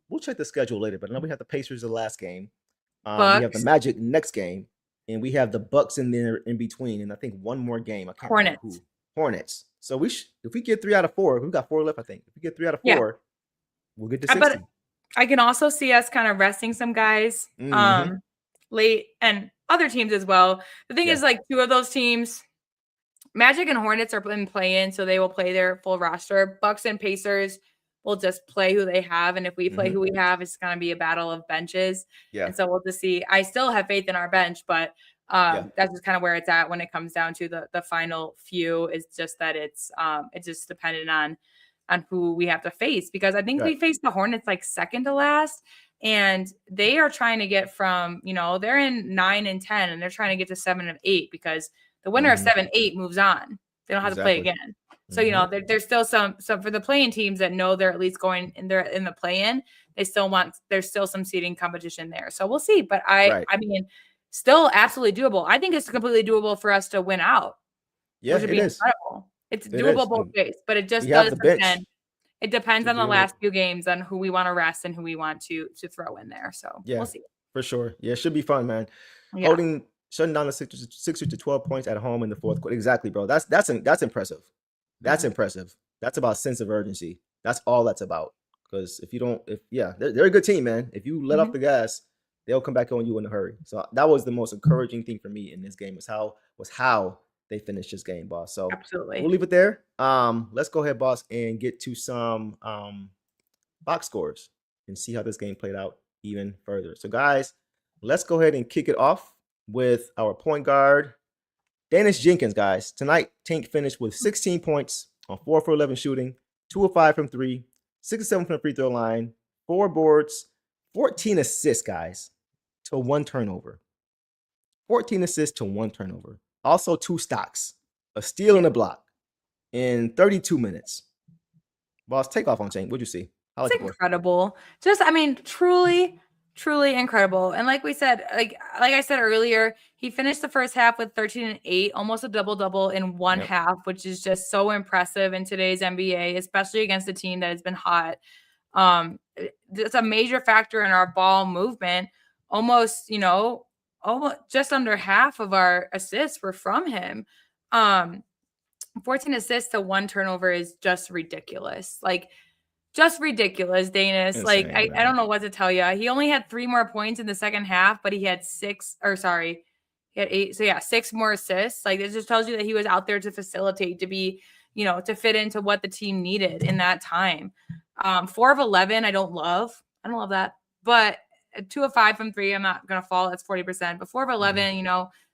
we'll check the schedule later. But I know we have the Pacers the last game. We have the Magic next game, and we have the Bucks in there in between, and I think one more game. I can't remember who. Hornets. So if we get 3 out of 4, we've got 4 left, I think. If we get 3 out of 4, we'll get to 60. But I can also see us kind of resting some guys late, and other teams as well. The thing is, like, 2 of those teams, Magic and Hornets, are in play-in, so they will play their full roster. Bucks and Pacers will just play who they have, and if we play who we have, it's going to be a battle of benches. And so we'll just see. I still have faith in our bench, but that's just kind of where it's at when it comes down to the final few. Is just that it's just dependent on who we have to face, because I think we faced the Hornets like second to last, and they are trying to get from, you know, they're in 9 and 10, and they're trying to get to 7 and 8, because the winner of 7-8 moves on. They don't have to play again. So, you know, there's still some for the play-in teams that know they're at least going in there in the play-in. There's still some seeding competition there. So we'll see. But I mean, still absolutely doable. I think it's completely doable for us to win out. Yeah, which would be incredible. It's doable both ways, but it just does depend. It depends on the last few games on who we want to rest and who we want to throw in there. So we'll see. For sure. Yeah, it should be fun, man. Shutting down the Sixers to 12 points at home in the fourth quarter. Exactly, bro. That's impressive. That's impressive. That's about sense of urgency. That's all that's about. Because they're a good team, man. If you let off the gas, they'll come back on you in a hurry. So that was the most encouraging thing for me in this game, was how they finished this game, boss. So absolutely, we'll leave it there. Let's go ahead, boss, and get to some box scores and see how this game played out even further. So, guys, let's go ahead and kick it off with our point guard, Dennis Jenkins, guys. Tonight, Tank finished with 16 points on 4 for 11 shooting, 2 of 5 from 3, 6 of 7 from the free throw line, 4 boards, 14 assists, guys, to 1 turnover. 14 assists to 1 turnover. Also 2 stocks, a steal and a block in 32 minutes. Boss, take off on Tank. What'd you see? It's incredible. Just, I mean, truly incredible. And like we said, like I said earlier, he finished the first half with 13 and 8, almost a double-double in one half, which is just so impressive in today's NBA, especially against a team that has been hot. It's a major factor in our ball movement. Almost just under half of our assists were from him. 14 assists to 1 turnover is just ridiculous. Just ridiculous, Danis. Insane, I don't know what to tell you. He only had 3 more points in the second half, but he had 8. So 6 more assists. Like, it just tells you that he was out there to facilitate, to be, to fit into what the team needed in that time. 4 of 11, I don't love that. But 2 of 5 from 3, I'm not gonna fall. That's 40%. But 4 of 11,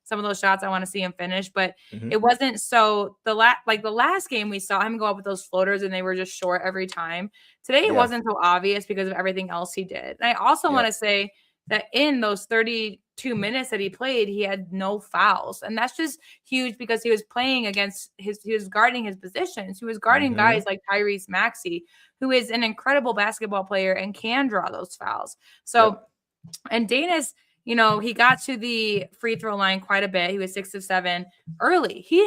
some of those shots I want to see him finish, but it wasn't so. The last game we saw him go up with those floaters and they were just short every time. Today it wasn't so obvious because of everything else he did. And I also want to say that in those 32 minutes that he played, he had no fouls, and that's just huge because he was playing against he was guarding his positions. He was guarding guys like Tyrese Maxey, who is an incredible basketball player and can draw those fouls. So, and Danis, he got to the free throw line quite a bit. He was 6 of 7 early. He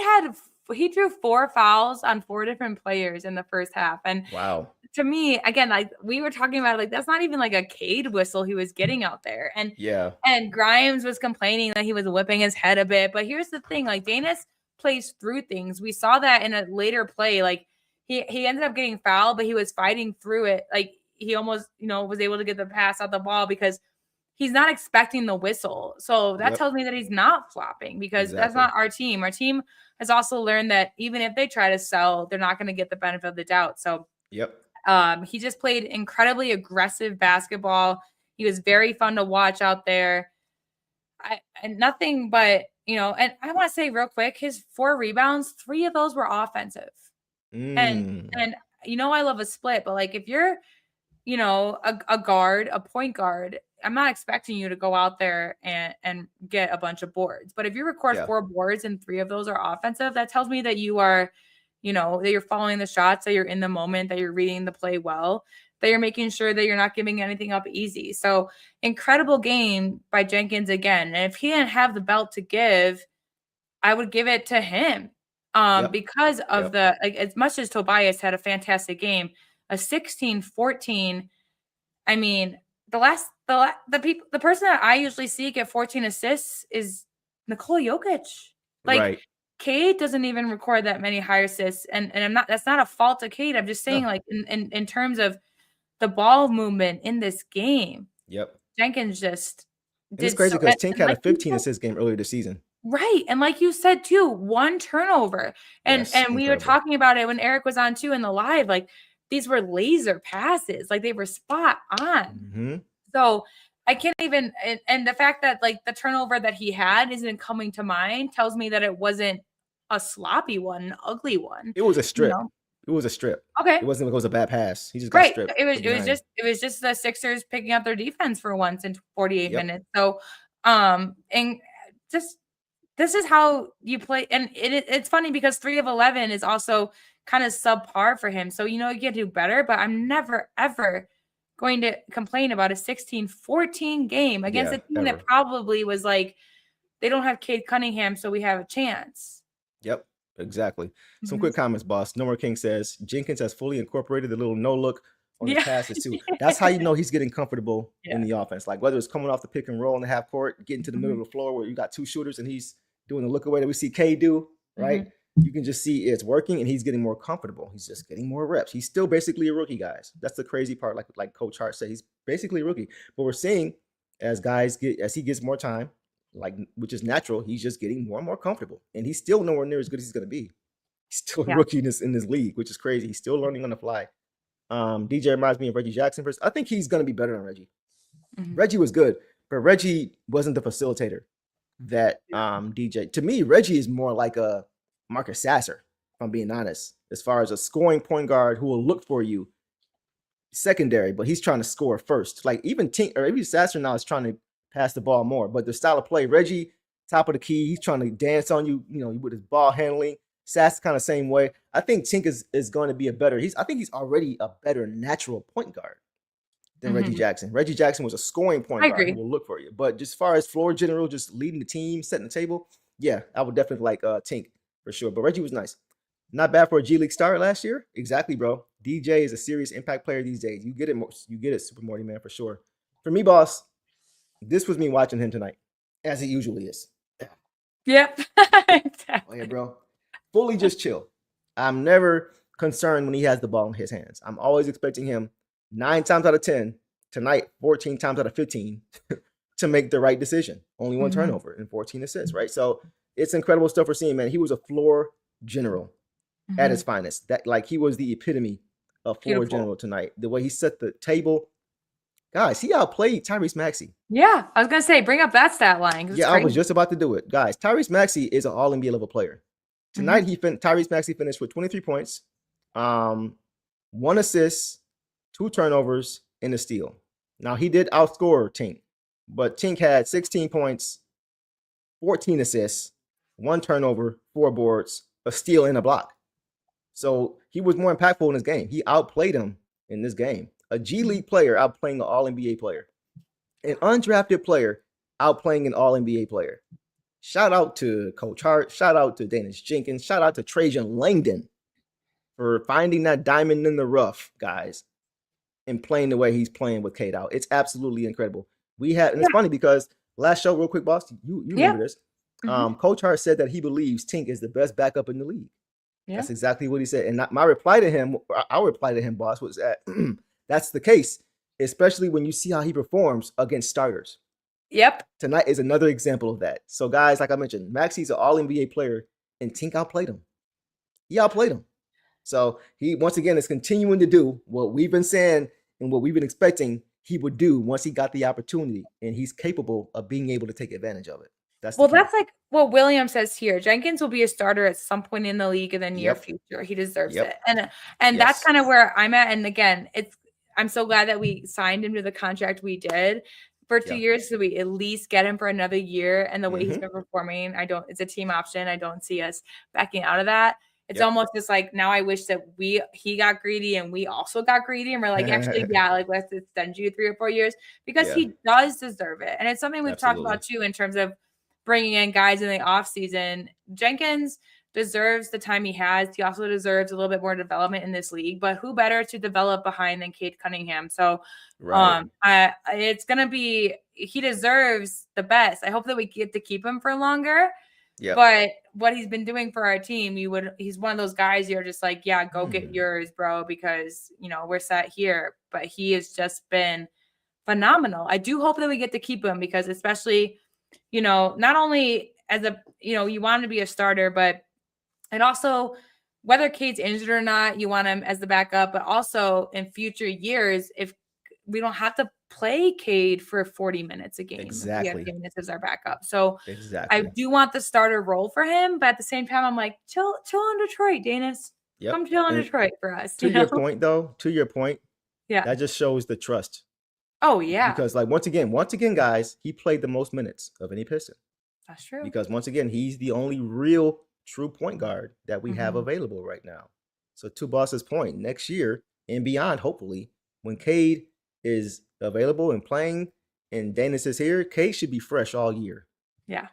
drew 4 fouls on 4 different players in the first half. And wow, to me, again, like we were talking about, that's not even like a Cade whistle he was getting out there. And and Grimes was complaining that he was whipping his head a bit. But here's the thing, like Danis plays through things. We saw that in a later play. Like he ended up getting fouled, but he was fighting through it. Like he almost, was able to get the pass out the ball because he's not expecting the whistle. So that tells me that he's not flopping, because that's not our team. Our team has also learned that even if they try to sell, they're not going to get the benefit of the doubt. So He just played incredibly aggressive basketball. He was very fun to watch out there. And nothing but, and I want to say real quick, his 4 rebounds, 3 of those were offensive. And I love a split, but like if you're, a guard, a point guard, I'm not expecting you to go out there and get a bunch of boards. But if you record 4 boards and 3 of those are offensive, that tells me that you are, that you're following the shots, that you're in the moment, that you're reading the play well, that you're making sure that you're not giving anything up easy. So incredible game by Jenkins again. And if he didn't have the belt to give, I would give it to him because of as much as Tobias had a fantastic game, a 16-14. I mean, the person that I usually see get 14 assists is Nikola Jokic. Like Cade doesn't even record that many high assists, and that's not a fault of Cade. I'm just saying, like in terms of the ball movement in this game. Yep. Jenkins just did. It's crazy because Tink had a 15 assist game earlier this season. Right. And like you said too, 1 turnover. And we were talking about it when Eric was on too in the live. Like these were laser passes, like they were spot on. So I can't even, and the fact that like the turnover that he had isn't coming to mind tells me that it wasn't a sloppy one, an ugly one. It was a strip. It was a strip. Okay. It wasn't like it was a bad pass. He just got stripped. It was just the Sixers picking up their defense for once in 48 minutes. So and just this is how you play. And it's funny because 3 of 11 is also kind of subpar for him. So, you can do better, but I'm never, ever going to complain about a 16-14 game against a team that probably was like, they don't have Cade Cunningham, so we have a chance. Yep, exactly. Some quick comments, boss. No More King says, Jenkins has fully incorporated the little no-look on the passes, too. That's how you know he's getting comfortable in the offense. Like, whether it's coming off the pick and roll in the half court, getting to the middle of the floor where you got 2 shooters and he's doing the look away that we see Cade do, right? You can just see it's working and he's getting more comfortable. He's just getting more reps. He's still basically a rookie, guys. That's the crazy part. Like Coach Hart said, he's basically a rookie. But we're seeing as he gets more time, which is natural, he's just getting more and more comfortable. And he's still nowhere near as good as he's going to be. He's still a rookie in this league, which is crazy. He's still learning on the fly. DJ reminds me of Reggie Jackson. I think he's going to be better than Reggie. Reggie was good, but Reggie wasn't the facilitator that DJ. To me, Reggie is more like a Marcus Sasser, if I'm being honest, as far as a scoring point guard who will look for you secondary, but he's trying to score first. Like even Sasser now is trying to pass the ball more, but the style of play, Reggie, top of the key, he's trying to dance on you, with his ball handling. Sasser kind of same way. I think Tink is going to be I think he's already a better natural point guard than Reggie Jackson. Reggie Jackson was a scoring point guard who will look for you. But just as far as floor general, just leading the team, setting the table, I would definitely like Tink. For sure. But Reggie was nice. Not bad for a G League start last year. Exactly, bro. DJ is a serious impact player these days. You get it, Super Morty, man, for sure. For me, boss, this was me watching him tonight, as it usually is. Yep. Exactly. Oh, yeah, bro. Fully just chill. I'm never concerned when he has the ball in his hands. I'm always expecting him 9 times out of 10, tonight 14 times out of 15, to make the right decision. Only 1 turnover and 14 assists, right? So it's incredible stuff we're seeing, man. He was a floor general at his finest. He was the epitome of floor general tonight. The way he set the table. Guys, he outplayed Tyrese Maxey. Yeah, I was going to say, bring up that stat line. Yeah, I was just about to do it. Guys, Tyrese Maxey is an all-NBA level player. Tonight, Tyrese Maxey finished with 23 points, 1 assist, 2 turnovers, and a steal. Now, he did outscore Tink, but Tink had 16 points, 14 assists, 1 turnover, 4 boards, a steal, and a block. So he was more impactful in this game. He outplayed him in this game. A G League player outplaying an All-NBA player. An undrafted player outplaying an All-NBA player. Shout out to Coach Hart. Shout out to Dennis Jenkins. Shout out to Trajan Langdon for finding that diamond in the rough, guys, and playing the way he's playing with Cade out. It's absolutely incredible. And it's funny because last show, real quick, boss, you remember this. Coach Hart said that he believes Tink is the best backup in the league. Yeah. That's exactly what he said. And our reply to him, boss, was that that's the case, especially when you see how he performs against starters. Yep. Tonight is another example of that. So, guys, like I mentioned, Maxey's an all-NBA player, and Tink outplayed him. He outplayed him. So he once again is continuing to do what we've been saying and what we've been expecting he would do once he got the opportunity, and he's capable of being able to take advantage of it. That's that's like what William says here. Jenkins will be a starter at some point in the league in the near Yep. future. He deserves Yep. it. And that's Yes. kind of where I'm at. And again, I'm so glad that we signed him to the contract we did for 2 Yeah. years, so we at least get him for another year. And the way he's Mhm. been performing, it's a team option. I don't see us backing out of that. It's Yep. almost just like now I wish that he got greedy and we also got greedy, and we're like, actually, yeah, like let's extend you 3 or 4 years because Yeah. he does deserve it. And it's something we've talked Absolutely. about too in terms of bringing in guys in the offseason. Jenkins deserves the time he has. He also deserves a little bit more development in this league, but who better to develop behind than Cade Cunningham? So Right. it's going to be, he deserves the best. I hope that we get to keep him for longer. Yep. But what he's been doing for our team, he's one of those guys you're just like, yeah, go get yours, bro, because, we're set here. But he has just been phenomenal. I do hope that we get to keep him because especially, not only as you want him to be a starter, but and also whether Cade's injured or not, you want him as the backup, but also in future years, if we don't have to play Cade for 40 minutes a game, Exactly. if we have Danis as our backup. So Exactly. I do want the starter role for him, but at the same time, I'm like, chill in Detroit, Danis. Yep. Come chill in And Detroit for us. To your point, though, Yeah. that just shows the trust. Oh, yeah. Because, like, once again, guys, he played the most minutes of any Piston. That's true. Because once again, he's the only real true point guard that we have Mhm. available right now. So to Boss's point, next year and beyond, hopefully, when Cade is available and playing and Danis is here, Cade should be fresh all year. Yeah.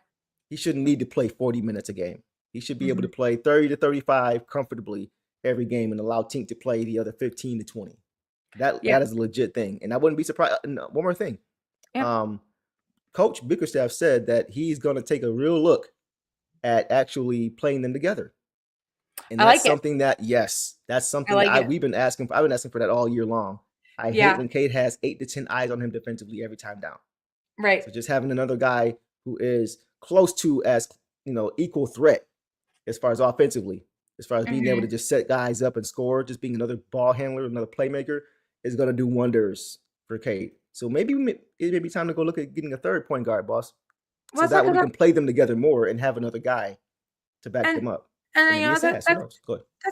He shouldn't need to play 40 minutes a game. He should be able to play 30 to 35 comfortably every game and allow Tink to play the other 15 to 20. That is a legit thing. And I wouldn't be surprised. No, one more thing. Yeah. Coach Bickerstaff said that he's going to take a real look at actually playing them together. And that's something that, that's something we've been asking for. I've been asking for that all year long. I hate when Cade has 8 to 10 eyes on him defensively every time down. Right. So just having another guy who is close to as, equal threat as far as offensively, as far as being able to just set guys up and score, just being another ball handler, another playmaker is going to do wonders for Cade. So maybe it may be time to go look at getting a third point guard, boss. So that way we can play them together more and have another guy to back them up. And that's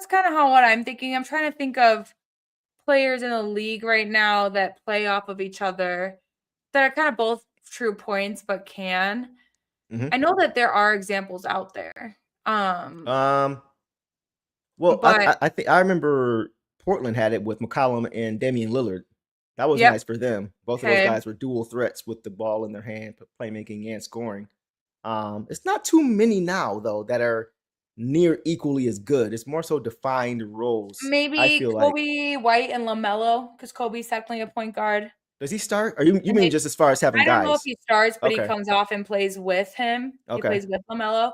kind of what I'm thinking. I'm trying to think of players in the league right now that play off of each other that are kind of both true points, but can. I know that there are examples out there. Well, I think I remember Portland had it with McCollum and Damian Lillard. That was nice for them. Both of those guys were dual threats with the ball in their hand, playmaking and scoring. It's not too many now, though, that are near equally as good. It's more so defined roles. Maybe I feel Kobe White and LaMelo, because Kobe's technically a point guard. Does he start? Or you mean just as far as having guys? I don't know if he starts, but he comes off and plays with him. Okay. He plays with LaMelo.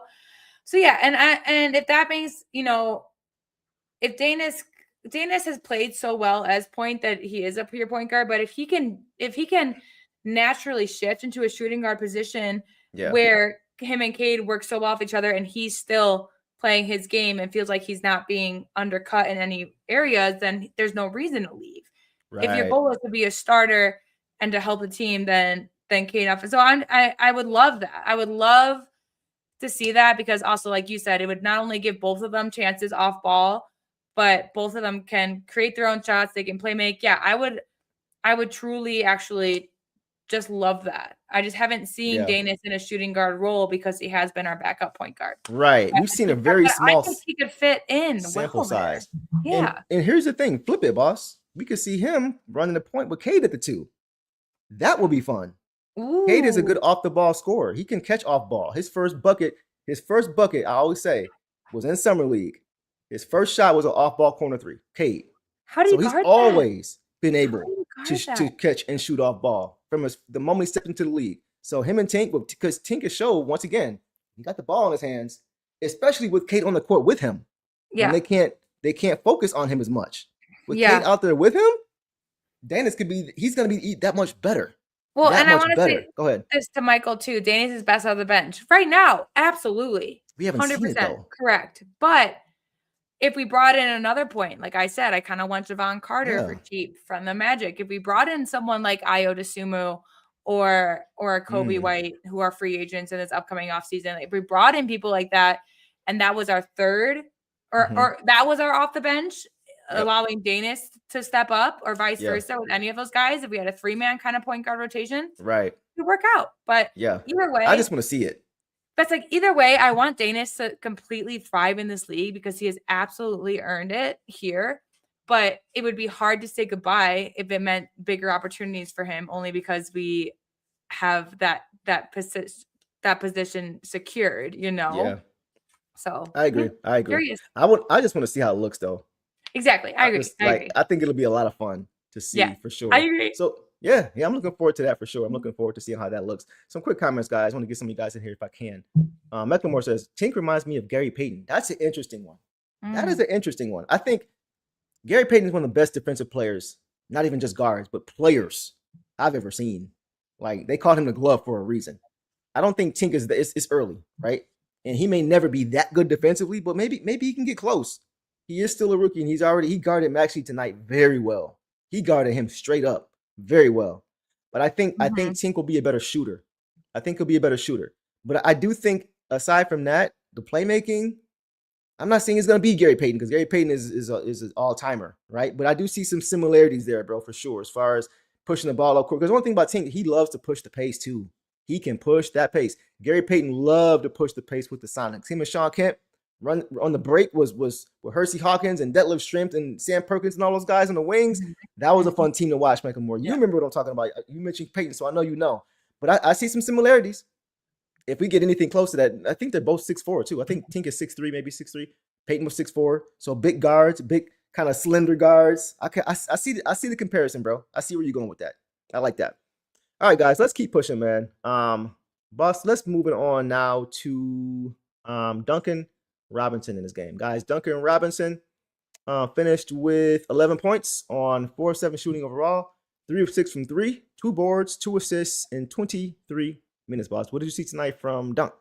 So yeah, and if that means, if Danis has played so well as point that he is a pure point guard, but if he can naturally shift into a shooting guard position where him and Cade work so well with each other and he's still playing his game and feels like he's not being undercut in any areas, then there's no reason to leave. Right. If your goal is to be a starter and to help the team, then Cade off. So I would love that. I would love to see that because also, like you said, it would not only give both of them chances off ball, but both of them can create their own shots. They can play make. Yeah, I would truly actually just love that. I just haven't seen Danis in a shooting guard role because he has been our backup point guard. Right. We've seen a very small I think he could fit in sample size. Yeah. And here's the thing. Flip it, boss. We could see him running the point with Cade at the 2. That would be fun. Ooh. Cade is a good off the ball scorer. He can catch off ball. His first bucket, I always say, was in Summer League. His first shot was an off ball corner 3. Cade. How do you guard that? He's always been able to catch and shoot off ball from the moment he stepped into the league. So him and Tink, because Tink has showed once again, he got the ball in his hands, especially with Cade on the court with him. Yeah. And they can't focus on him as much. With Cade out there with him, Danis he's going to be that much better. Well, and I want to say go ahead. This to Michael too. Danis is best out of the bench right now. Absolutely. We haven't 100% seen it, though. Correct. But if we brought in another point, like I said, I kind of want Javon Carter for cheap from the Magic. If we brought in someone like Ayo DeSumo or Kobe White, who are free agents in this upcoming offseason, if we brought in people like that, and that was our third, or that was our off the bench, allowing Danis to step up, or vice versa with any of those guys, if we had a 3-man kind of point guard rotation, right, it would work out. But either way, I just want to see it. That's like, either way, I want Danis to completely thrive in this league because he has absolutely earned it here. But it would be hard to say goodbye if it meant bigger opportunities for him, only because we have that position secured, you know? Yeah. So I agree. I agree. Curious. I just want to see how it looks, though. Exactly. I agree. I think it'll be a lot of fun to see for sure. I agree. So yeah, I'm looking forward to that for sure. I'm looking forward to seeing how that looks. Some quick comments, guys. I want to get some of you guys in here if I can. Mecklemore says, Tink reminds me of Gary Payton. That's an interesting one. That is an interesting one. I think Gary Payton is one of the best defensive players, not even just guards, but players I've ever seen. Like, they called him the glove for a reason. I don't think Tink is it's early, right? And he may never be that good defensively, but maybe he can get close. He is still a rookie, and he guarded Maxey tonight very well. He guarded him straight up very well. But I think Tink will be a better shooter. I think he'll be a better shooter. But I do think, aside from that, the playmaking, I'm not saying it's going to be Gary Payton, because Gary Payton is an all-timer, right? But I do see some similarities there, bro, for sure, as far as pushing the ball up court. Because one thing about Tink, he loves to push the pace too. He can push that pace. Gary Payton loved to push the pace with the Sonics. Him and Sean Kemp run on the break was with Hersey Hawkins and Detlef Schrempf and Sam Perkins and all those guys on the wings. That was a fun team to watch, Michael Moore. You remember what I'm talking about. You mentioned Payton, so I know you know. But I see some similarities. If we get anything close to that, I think they're both 6'4", too. I think Tink is 6'3", maybe 6'3". Payton was 6'4". So big guards, big kind of slender guards. I see the comparison, bro. I see where you're going with that. I like that. All right, guys, let's keep pushing, man. Boss, let's move it on now to Duncan Robinson in this game. Guys, Duncan Robinson finished with 11 points on 4 of 7 shooting overall, 3 of 6 from 3, 2 boards, 2 assists in 23 minutes, boss. What did you see tonight from Dunk?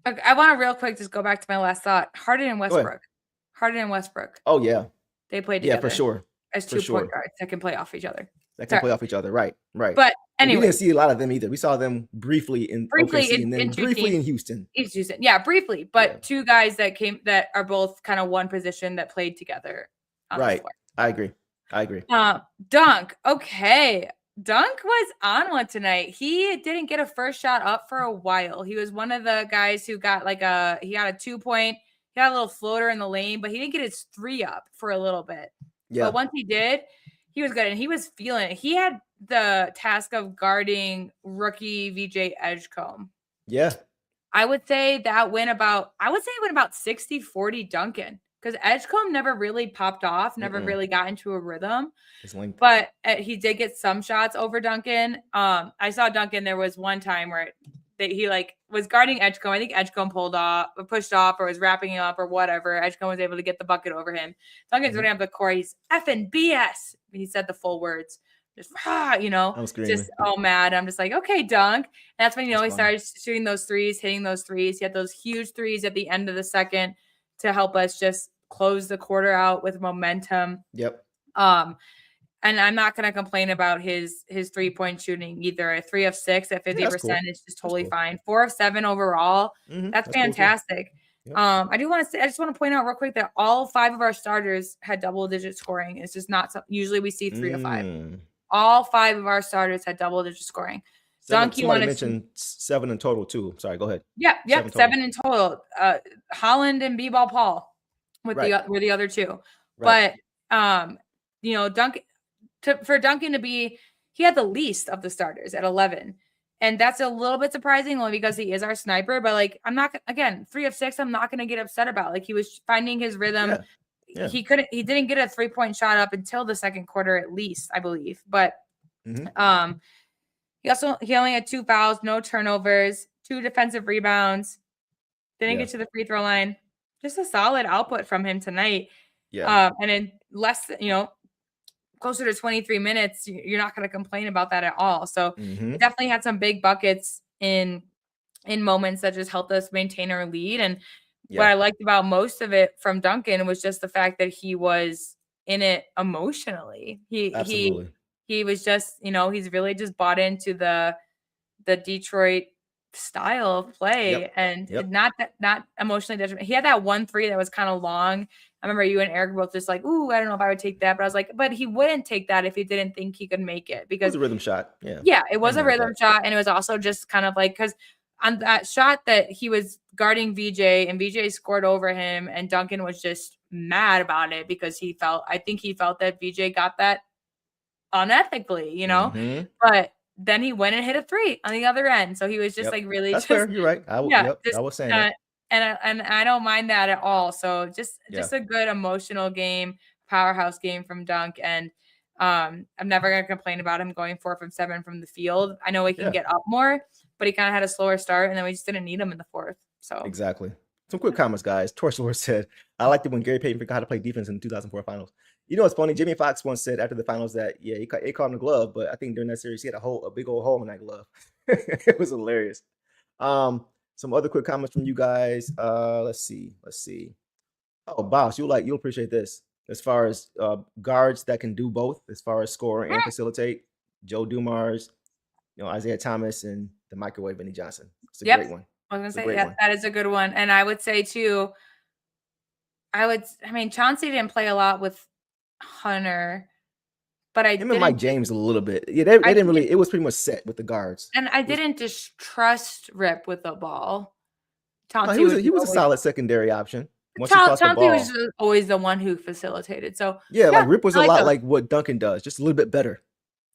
Okay, I want to real quick just go back to my last thought. Harden and Westbrook. Oh, yeah. They played together. Yeah, for sure. As two point guards that can play off each other. Play off each other, right. But anyway, we didn't see a lot of them either. We saw them briefly in OKC and then briefly in Houston. Yeah, briefly. But two guys that are both kind of one position that played together on the floor. I agree. Dunk. Okay. Dunk was on one tonight. He didn't get a first shot up for a while. He was one of the guys who got he got a 2-point, he got a little floater in the lane, but he didn't get his 3 up for a little bit. Yeah. But once he did, he was good, and he was feeling it. He had the task of guarding rookie VJ Edgecombe. Yeah. I would say it went about 60-40 Duncan, because Edgecombe never really popped off, never really got into a rhythm. But he did get some shots over Duncan. I saw Duncan, there was one time where he was guarding Edgecombe. I think Edgecombe pushed off, or was wrapping him up or whatever. Edgecombe was able to get the bucket over him. Duncan's running up the court. He's effing BS. He said the full words. Just, just all mad. I'm just like, okay, Dunk. And that's when, he started shooting those threes, hitting those threes. He had those huge threes at the end of the second to help us just close the quarter out with momentum. Yep. And I'm not going to complain about his 3-point shooting either. A 3 of 6 at 50% is just totally fine. 4 of 7 overall. That's fantastic. Cool. Yep. I just want to point out real quick that all 5 of our starters had double-digit scoring. It's just not usually we see 3 of 5. All 5 of our starters had double-digit scoring. Dunk, you want to mention 7 in total too. Sorry, go ahead. Yep, 7 in total. Holland and B-Ball Paul were the other 2. Right. But Duncan. For Duncan to be, he had the least of the starters at 11. And that's a little bit surprising only because he is our sniper. But I'm not, again, 3 of 6, I'm not going to get upset about. He was finding his rhythm. Yeah. He didn't get a 3-point shot up until the second quarter, at least, I believe. But he only had 2 fouls, no turnovers, 2 defensive rebounds, didn't get to the free throw line. Just a solid output from him tonight. Yeah. And in less, closer to 23 minutes, you're not going to complain about that at all. So he definitely had some big buckets in moments that just helped us maintain our lead. And what I liked about most of it from Duncan was just the fact that he was in it emotionally. He was just, he's really just bought into the Detroit style of play and not emotionally detrimental. He had that 1-3 that was kind of long. I remember you and Eric both just like, ooh, I don't know if I would take that. But I was like, but he wouldn't take that if he didn't think he could make it, because it was a rhythm shot. Yeah. Yeah, it was a rhythm shot. And it was also just kind of like, because on that shot that he was guarding VJ and VJ scored over him, and Duncan was just mad about it because I think he felt that VJ got that unethically, but then he went and hit a 3 on the other end. So he was just like really That's fair. You're right. I was saying that. And I don't mind that at all. So just a good emotional game, powerhouse game from Dunk. And I'm never going to complain about him going 4 from 7 from the field. I know he can get up more, but he kind of had a slower start, and then we just didn't need him in the 4th. So exactly. Some quick comments, guys. Torslor said, I liked it when Gary Payton forgot how to play defense in the 2004 finals. You know what's funny? Jimmy Fox once said after the finals that, he caught him the glove, but I think during that series, he had a big old hole in that glove. It was hilarious. Some other quick comments from you guys. Let's see. Oh, Boss, you'll appreciate this. As far as guards that can do both, as far as score and facilitate, Joe Dumars, Isaiah Thomas, and the microwave Vinny Johnson. It's a great one. I was gonna say that is a good one. And I would say too, Chauncey didn't play a lot with Hunter, but him and Mike James a little bit. Yeah, they didn't really. It was pretty much set with the guards. And I didn't distrust Rip with the ball. Chauncey he was a solid secondary option. Chauncey was always the one who facilitated. So like Rip was a lot like what Duncan does, just a little bit better.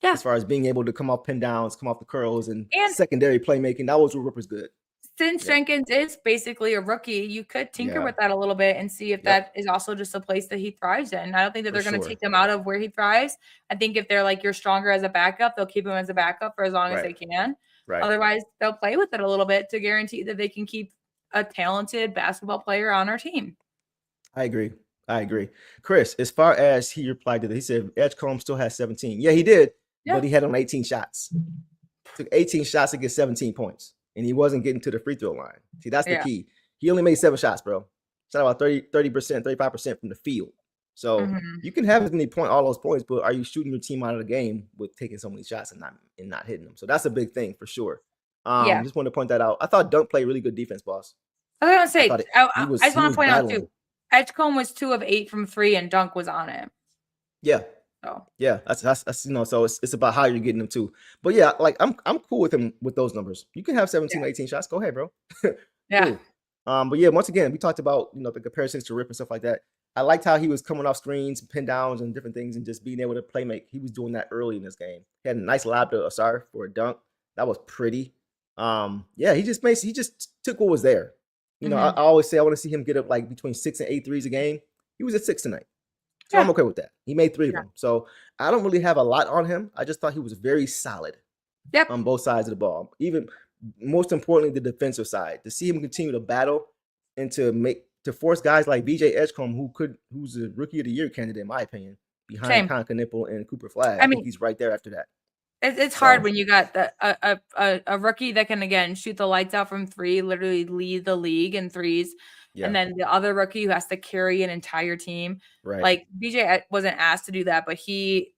Yeah, as far as being able to come off pin downs, come off the curls, and secondary playmaking, that was where Rip was good. Since Jenkins is basically a rookie, you could tinker with that a little bit and see if that is also just a place that he thrives in. I don't think that they're going to take him out of where he thrives. I think if they're like, you're stronger as a backup, they'll keep him as a backup for as long as they can. Right. Otherwise, they'll play with it a little bit to guarantee that they can keep a talented basketball player on our team. I agree. Chris, as far as he replied to that, he said Edgecombe still has 17. Yeah, he did, but he had on 18 shots. Took 18 shots to get 17 points. And he wasn't getting to the free throw line. See, that's the key. He only made 7 shots, bro. Shot about 30%, 35% from the field. So you can have as many all those points, but are you shooting your team out of the game with taking so many shots and not hitting them? So that's a big thing for sure. Just want to point that out. I thought Dunk played really good defense, boss. I was going to say, I just want to point out too, Edgecombe was 2 of 8 from 3 and Dunk was on it. Yeah. Yeah, that's so it's about how you're getting them too. But yeah, like I'm cool with him with those numbers. You can have 17 or 18 shots. Go ahead, bro. Yeah. Cool. But yeah, once again, we talked about the comparisons to Rip and stuff like that. I liked how he was coming off screens, pin downs, and different things, and just being able to play make. He was doing that early in this game. He had a nice lob to Asar for a dunk. That was pretty. He just took what was there. I always say I want to see him get up like between 6 and 8 threes a game. He was at 6 tonight. So I'm okay with that. He made 3 of them. So I don't really have a lot on him. I just thought he was very solid on both sides of the ball. Even most importantly, the defensive side. To see him continue to battle and to force guys like VJ Edgecombe, who's a rookie of the year candidate, in my opinion, behind Con Knipple and Cooper Flagg. I think he's right there after that. It's hard when you got a rookie that can, again, shoot the lights out from 3, literally lead the league in threes. Yeah. And then the other rookie who has to carry an entire team. Right. Like BJ wasn't asked to do that, but he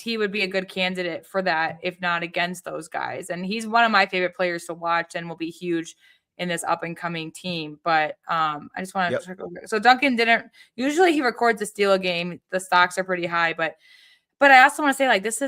would be a good candidate for that, if not against those guys. And he's one of my favorite players to watch and will be huge in this up and coming team. But I just want to check over. So Duncan didn't usually he records a steal a game. The stocks are pretty high, but I also want to say, like, this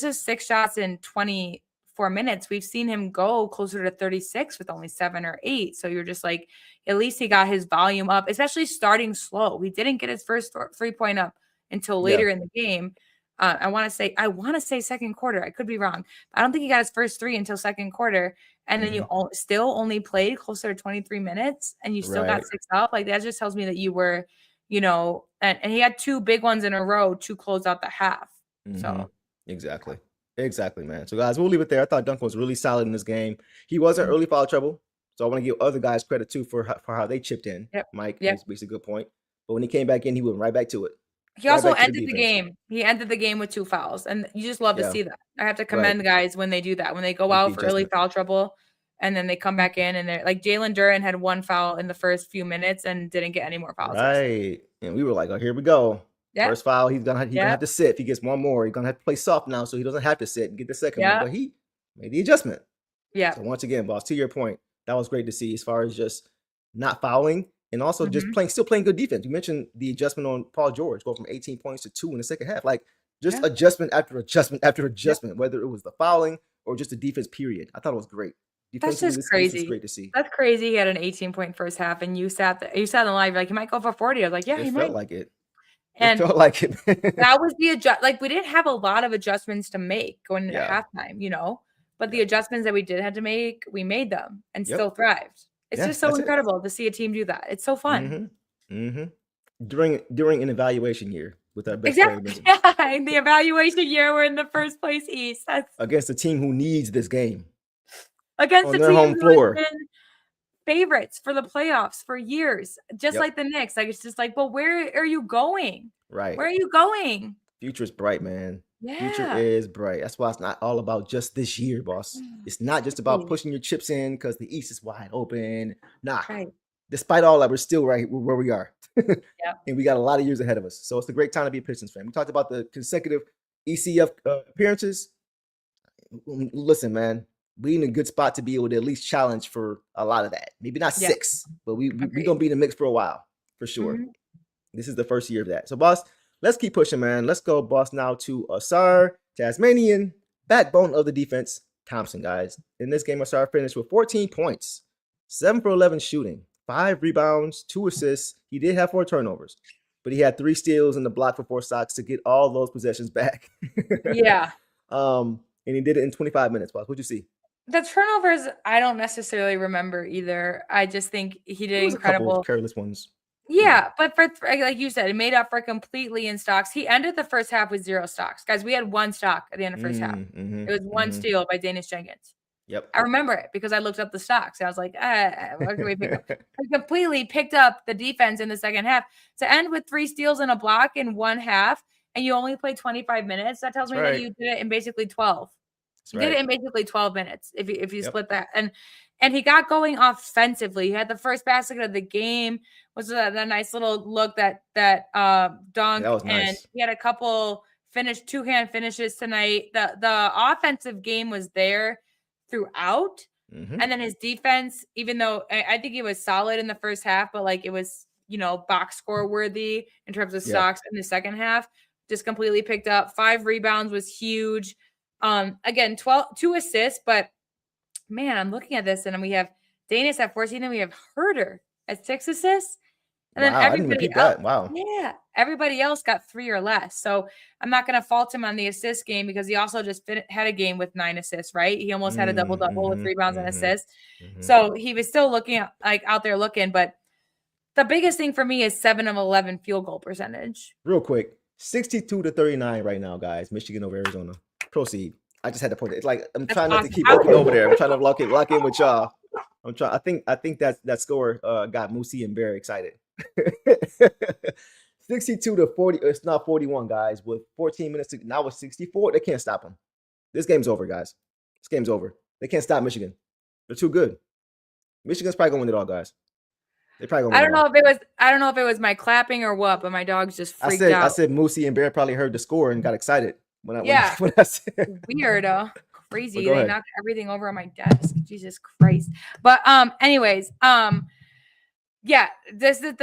is 6 shots in 24 minutes. We've seen him go closer to 36 with only 7 or 8. So you're just like, at least he got his volume up, especially starting slow. He didn't get his first 3-point up until later in the game. I want to say second quarter. I could be wrong. I don't think he got his first 3 until second quarter. And then you still only played closer to 23 minutes and you still got 6 up. Like, that just tells me that you were, and he had 2 big ones in a row to close out the half. So exactly, man. So guys, we'll leave it there. I thought Duncan was really solid in this game. He was in early foul trouble. So I want to give other guys credit too for how they chipped in. Mike makes a good point. But when he came back in, he went right back to it. He also ended the game. He ended the game with 2 fouls. And you just love to see that. I have to commend guys when they do that. When they go out for early foul trouble, and then they come back in, and they're like Jalen Duren had one foul in the first few minutes and didn't get any more fouls. Right. And we were like, oh, here we go. Yeah. First foul, he's gonna have to sit. If he gets one more, he's gonna have to play soft now, so he doesn't have to sit and get the second one. But he made the adjustment. Yeah. So once again, boss, to your point, that was great to see as far as just not fouling and also just still playing good defense. You mentioned the adjustment on Paul George, go from 18 points to 2 in the second half. Like just adjustment after adjustment after adjustment, whether it was the fouling or just the defense period. I thought it was great. That's just crazy. Great to see. That's crazy. He had an 18-point first half, and you sat in the live, like, he might go for 40. I was like, yeah, he might. Felt like it. And it felt like it. That was the like, we didn't have a lot of adjustments to make going into halftime, but the adjustments that we did have to make, we made them and still thrived. It's just so incredible to see a team do that. It's so fun. During an evaluation year with our best player. Yeah, in the evaluation year, we're in the first place East. That's against a team who needs this game. Against the team home floor. Who has been favorites for the playoffs for years, just like the Knicks. Like, it's just like, well, where are you going? Right. Where are you going? Future's bright, man. Yeah. Future is bright. That's why it's not all about just this year, boss. It's not just about pushing your chips in because the East is wide open. Nah. Right. Despite all that, we're still right where we are. And we got a lot of years ahead of us. So it's a great time to be a Pistons fan. We talked about the consecutive ECF appearances. Listen, man, we in a good spot to be able to at least challenge for a lot of that. Maybe not 6, but we're going to be in the mix for a while, for sure. This is the first year of that. So, boss, let's keep pushing, man. Let's go, boss, now to Asar Tasmanian, backbone of the defense, Thompson, guys. In this game, Asar finished with 14 points, 7 for 11 shooting, 5 rebounds, 2 assists. He did have 4 turnovers, but he had 3 steals and the block for 4 stocks to get all those possessions back. Yeah. And he did it in 25 minutes, boss. What'd you see? The turnovers, I don't necessarily remember either. I just think he did incredible. A couple of careless ones. Yeah, but for like you said, it made up for completely in stocks. He ended the first half with 0 stocks. Guys, we had 1 stock at the end of first half. It was 1 steal by Danish Jenkins. Yep. I remember it because I looked up the stocks. I was like, what can we pick up? I completely picked up the defense in the second half. To end with 3 steals and a block in 1 half, and you only played 25 minutes, that tells me that you did it in basically 12. He did it in basically 12 minutes if you split that. And he got going offensively. He had the first basket of the game, was the nice little look that dunk. That was nice. And he had a couple 2-hand finishes tonight. The offensive game was there throughout. And then his defense, even though I think he was solid in the first half, but like it was, box score worthy in terms of stocks in the second half, just completely picked up. 5 rebounds was huge. Again, 2 assists, but man, I'm looking at this and then we have Danis at 14 and we have Herder at 6 assists. And then everybody else, everybody else got 3 or less. So I'm not going to fault him on the assist game because he also just had a game with 9 assists, right? He almost had a double-double with 3 rebounds and assists. So he was still looking out there looking, but the biggest thing for me is 7 of 11 field goal percentage. Real quick, 62-39 right now, guys. Michigan over Arizona. Proceed. I just had to put it. It's like I'm trying not to keep looking over there. I'm trying to lock in with y'all. I think that score got Moosey and Bear excited. 62-40. It's not 41, guys. With 14 minutes to now, it's 64. They can't stop them. This game's over, guys. This game's over. They can't stop Michigan. They're too good. Michigan's probably gonna win it all, guys. They probably gonna win I don't know if it was my clapping or what, but my dog's just freaked out. I said Moosey and Bear probably heard the score and got excited. When I said weird, crazy. They knocked everything over on my desk. Jesus Christ. But anyways, the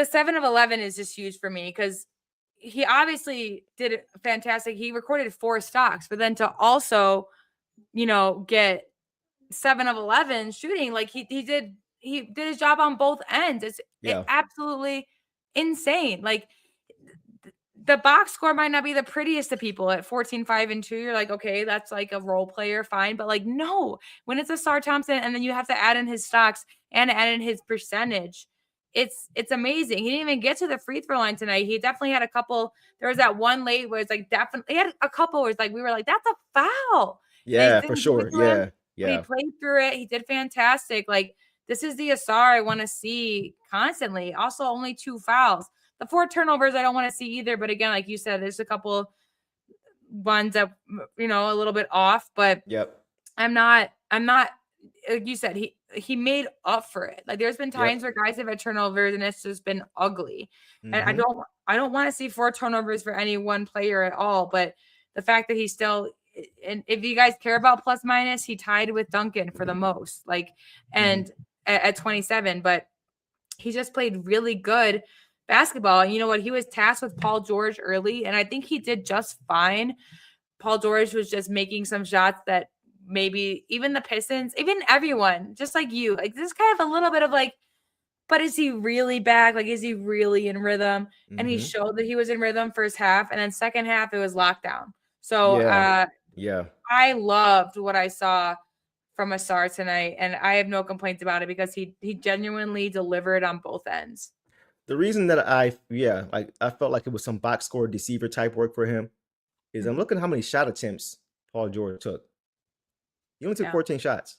7 of 11 is just huge for me because he obviously did it fantastic. He recorded 4 stocks, but then to also, get 7 of 11 shooting, like he did his job on both ends. It's absolutely insane. Like, the box score might not be the prettiest to people at 14-5-2. You're like, okay, that's like a role player, fine. But like, no, when it's Asar Thompson and then you have to add in his stocks and add in his percentage, it's amazing. He didn't even get to the free throw line tonight. He definitely had a couple. There was that one late where it's like definitely he had a couple where it's like we were like, that's a foul. Yeah, for sure. Yeah. He played through it. He did fantastic. Like, this is the Asar I want to see constantly. Also, only 2 fouls. The 4 turnovers I don't want to see either. But again, like you said, there's a couple ones that, a little bit off. But I'm not, like you said, he made up for it. Like there's been times where guys have had turnovers and it's just been ugly. And I don't want to see 4 turnovers for any one player at all. But the fact that he still, and if you guys care about plus minus, he tied with Duncan for the most, like, and at 27. But he just played really good basketball. And you know what? He was tasked with Paul George early, and I think he did just fine. Paul George was just making some shots that maybe even the Pistons, even everyone, just like you, like this kind of a little bit of like, but is he really back? Like, is he really in rhythm? And he showed that he was in rhythm first half, and then second half it was lockdown. So I loved what I saw from Ausar tonight, and I have no complaints about it because he genuinely delivered on both ends. The reason that I felt like it was some box score deceiver type work for him is I'm looking at how many shot attempts Paul George took. He only took 14 shots.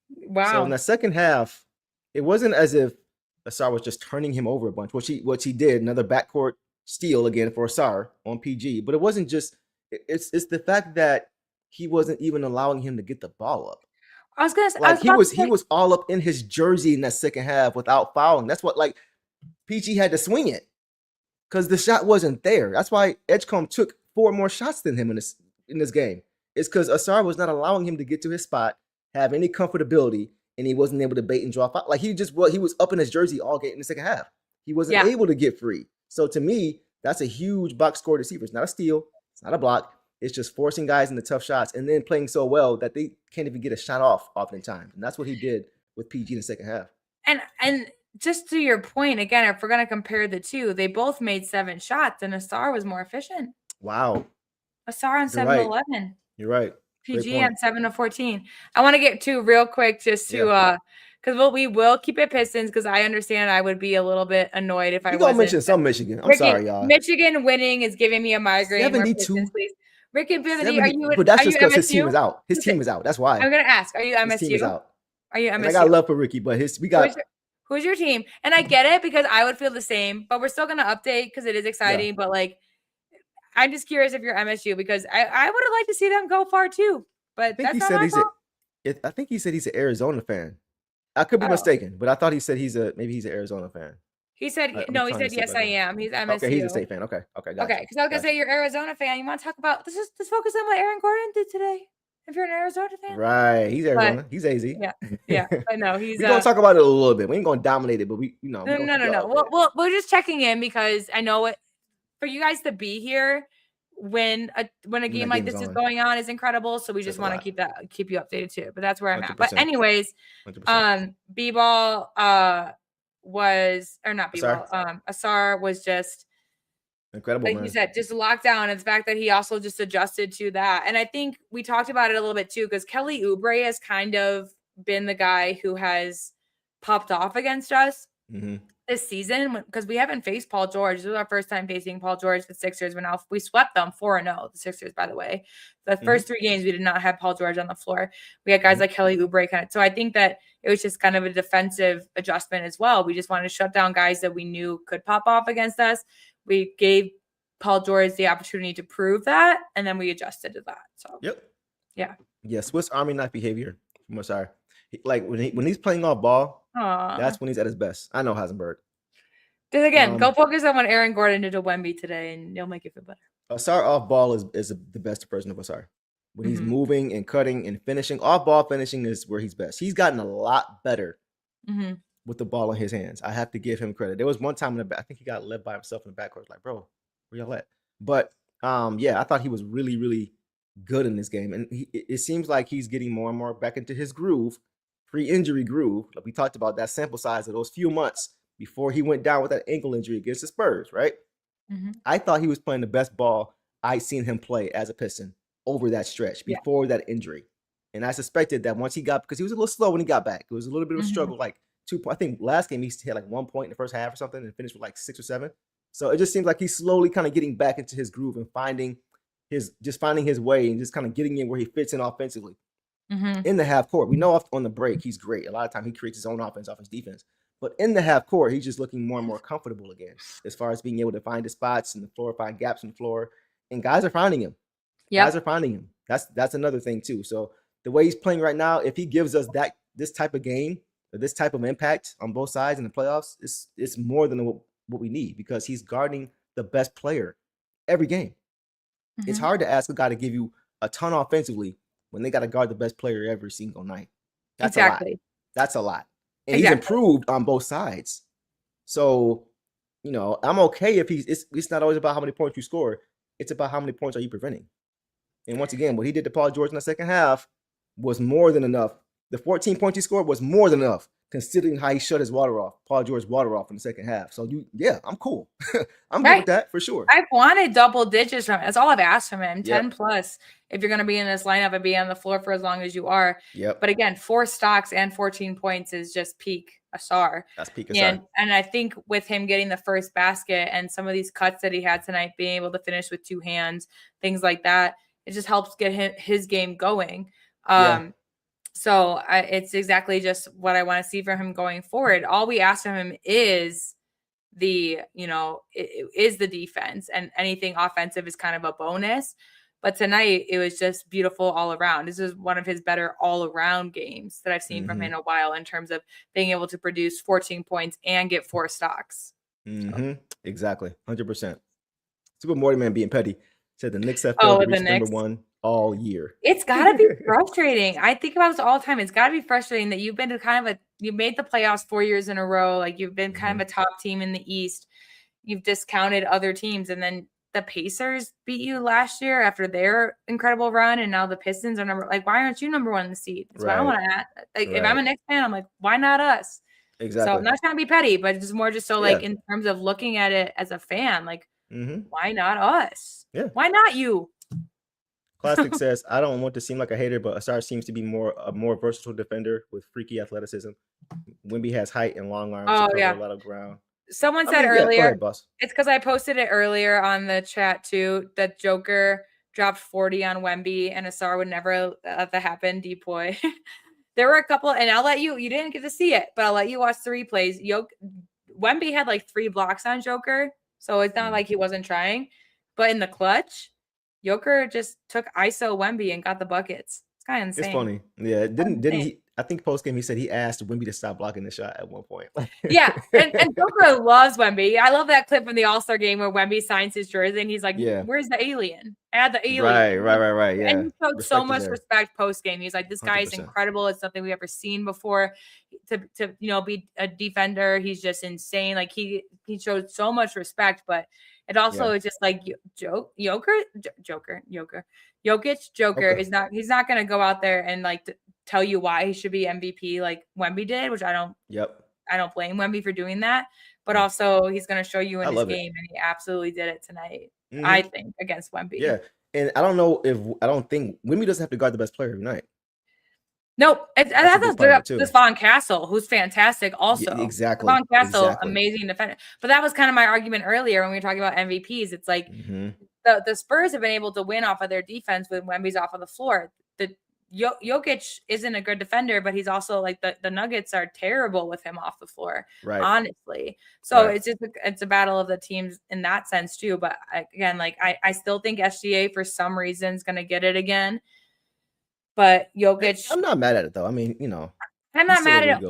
Wow. So in the second half, it wasn't as if Ausar was just turning him over a bunch, which he did, another backcourt steal again for Ausar on PG. But it wasn't just, it's the fact that he wasn't even allowing him to get the ball up. I was gonna say, like he was all up in his jersey in that second half without fouling. That's what, like, PG had to swing it because the shot wasn't there. That's why Edgecombe took 4 more shots than him in this game. It's because Ausar was not allowing him to get to his spot, have any comfortability, and he wasn't able to bait and draw foul. Like he was up in his jersey all game in the second half. He wasn't able to get free. So to me, that's a huge box score deceiver. It's not a steal. It's not a block. It's just forcing guys into tough shots and then playing so well that they can't even get a shot off oftentimes. And that's what he did with PG in the second half. And just to your point, again, if we're going to compare the two, they both made 7 shots and Ausar was more efficient. Wow. Ausar on 7 of 11. You're right. PG on 7 of 14. I want to get to real quick just to because we will keep it Pistons because I understand I would be a little bit annoyed if I wasn't. Mention some Michigan. I'm sorry, y'all. Michigan winning is giving me a migraine. 72. Rick and Bimini, are you? But that's just because his team is out. His team is out. That's why. I'm gonna ask. Are you MSU? His team is out. Are you MSU? And I got love for Ricky, but who's your team? And I get it because I would feel the same, but we're still gonna update because it is exciting. Yeah. But like, I'm just curious if you're MSU because I would have liked to see them go far too. But that's not my fault. I think he said he's an Arizona fan. I could be mistaken, but I thought he said maybe he's an Arizona fan. He said no. He said yes, I am. He's MSU. Okay, he's a state fan. Okay, gotcha. Okay, because I was gonna say you're Arizona fan. You want to talk about let's focus on what Aaron Gordon did today. If you're an Arizona fan, right? He's Arizona. He's AZ. Yeah. I know. He's. We're gonna talk about it a little bit. We ain't gonna dominate it, but No. We're just checking in because I know for you guys to be here when a game like this is going on is incredible. So we just want to keep you updated too. But that's where I'm 100%. At. But anyways, 100%. B-ball was or not B-ball. Ausar was just incredible. Like you said, just lockdown, and the fact that he also just adjusted to that. And I think we talked about it a little bit too, because Kelly Oubre has kind of been the guy who has popped off against us this season because we haven't faced Paul George. This was our first time facing Paul George, the Sixers. We swept them 4-0, the Sixers, by the way. The first 3 games, we did not have Paul George on the floor. We had guys like Kelly Oubre kind of. So I think that it was just kind of a defensive adjustment as well. We just wanted to shut down guys that we knew could pop off against us. We gave Paul George the opportunity to prove that, and then we adjusted to that. So yeah, Swiss Army knife behavior from Ausar. Like when he's playing off ball, that's when he's at his best. I know Heisenberg. Just again, go focus on what Aaron Gordon did to Wemby today, and you'll make it feel better. Ausar off ball is the best version of Ausar. When he's moving and cutting and finishing, off ball finishing is where he's best. He's gotten a lot better with the ball in his hands. I have to give him credit. There was one time I think he got left by himself in the backcourt. Like, bro, where y'all at? But I thought he was really, really good in this game, and it seems like he's getting more and more back into his groove, pre-injury groove. Like we talked about that sample size of those few months before he went down with that ankle injury against the Spurs, right? I thought he was playing the best ball I'd seen him play as a Piston over that stretch before that injury. And I suspected that once he got, because he was a little slow when he got back. It was a little bit of a struggle, like 2 points. I think last game he had like 1 point in the first half or something and finished with like 6 or 7. So it just seems like he's slowly kind of getting back into his groove and finding his way and just kind of getting in where he fits in offensively. In the half court. We know on the break, he's great. A lot of time he creates his own offense off his defense. But in the half court, he's just looking more and more comfortable again as far as being able to find his spots in the floor, find gaps in the floor. And guys are finding him. Guys are finding him. That's another thing too. So the way he's playing right now, if he gives us this type of game, or this type of impact on both sides in the playoffs, it's more than what we need, because he's guarding the best player every game. It's hard to ask a guy to give you a ton offensively when they got to guard the best player every single night. That's a lot. That's a lot. And he's improved on both sides. So, I'm okay if it's not always about how many points you score. It's about how many points are you preventing. And once again, what he did to Paul George in the second half was more than enough. The 14 points he scored was more than enough, considering how he shut his water off, Paul George's water off in the second half. So, I'm cool. I'm good with that for sure. I've wanted double digits from him. That's all I've asked from him. 10 plus. If you're going to be in this lineup and be on the floor for as long as you are. Yep. But again, 4 stocks and 14 points is just peak Asar. That's peak Asar. And I think with him getting the first basket and some of these cuts that he had tonight, being able to finish with 2 hands, things like that, it just helps get his game going. So it's exactly just what I want to see from him going forward. All we ask from him is the defense, and anything offensive is kind of a bonus. But tonight it was just beautiful all around. This is one of his better all around games that I've seen from him in a while, in terms of being able to produce 14 points and get 4 stocks. Exactly. 100%. Super Morty Man being petty said the Knicks have failed to reach number 1 all year. It's got to be frustrating. I think about this all the time. It's got to be frustrating that you've been to you made the playoffs 4 years in a row. Like, you've been kind of a top team in the East. You've discounted other teams, and then the Pacers beat you last year after their incredible run, and now the Pistons are why aren't you number 1 in the seed? That's what I want to ask. If I'm a Knicks fan, I'm like, why not us? Exactly. So I'm not trying to be petty, but it's more just so in terms of looking at it as a fan, why not us? Yeah. Why not you? Classic says, I don't want to seem like a hater, but Asar seems to be a more versatile defender with freaky athleticism. Wemby has height and long arms to cover a lot of ground. Someone said earlier, go ahead, boss. It's because I posted it earlier on the chat too, that Joker dropped 40 on Wemby and Asar would never let that happen. Depoy. There were a couple, and I'll let you didn't get to see it, but I'll let you watch the replays. Wemby had 3 blocks on Joker, so it's not like he wasn't trying. But in the clutch, Joker just took ISO Wemby and got the buckets. It's kind of insane. It's funny. Yeah, didn't he? I think post-game he said he asked Wemby to stop blocking the shot at one point. Yeah, and Joker loves Wemby. I love that clip from the All-Star game where Wemby signs his jersey and he's like, where's the alien? Add the alien. Right. Yeah. And he showed so much respect post-game. He's like, this guy is incredible. It's something we've ever seen before. To be a defender, he's just insane. Like, he showed so much respect, but it also is just like Jokic is not, he's not going to go out there and tell you why he should be MVP like Wemby did, which I don't blame Wemby for doing that, but also he's going to show you in his game, and he absolutely did it tonight. I think against Wemby. Yeah. And I don't think Wemby doesn't have to guard the best player every night. Nope. That's Von Castle, who's fantastic also. Yeah, exactly. Von Castle, amazing defender. But that was kind of my argument earlier when we were talking about MVPs. It's like the Spurs have been able to win off of their defense when Wemby's off of the floor. Jokic isn't a good defender, but he's also the Nuggets are terrible with him off the floor, honestly. So it's a battle of the teams in that sense too. But again, I still think SGA for some reason is going to get it again. But Jokic, I'm not mad at it though. I mean, I'm not mad at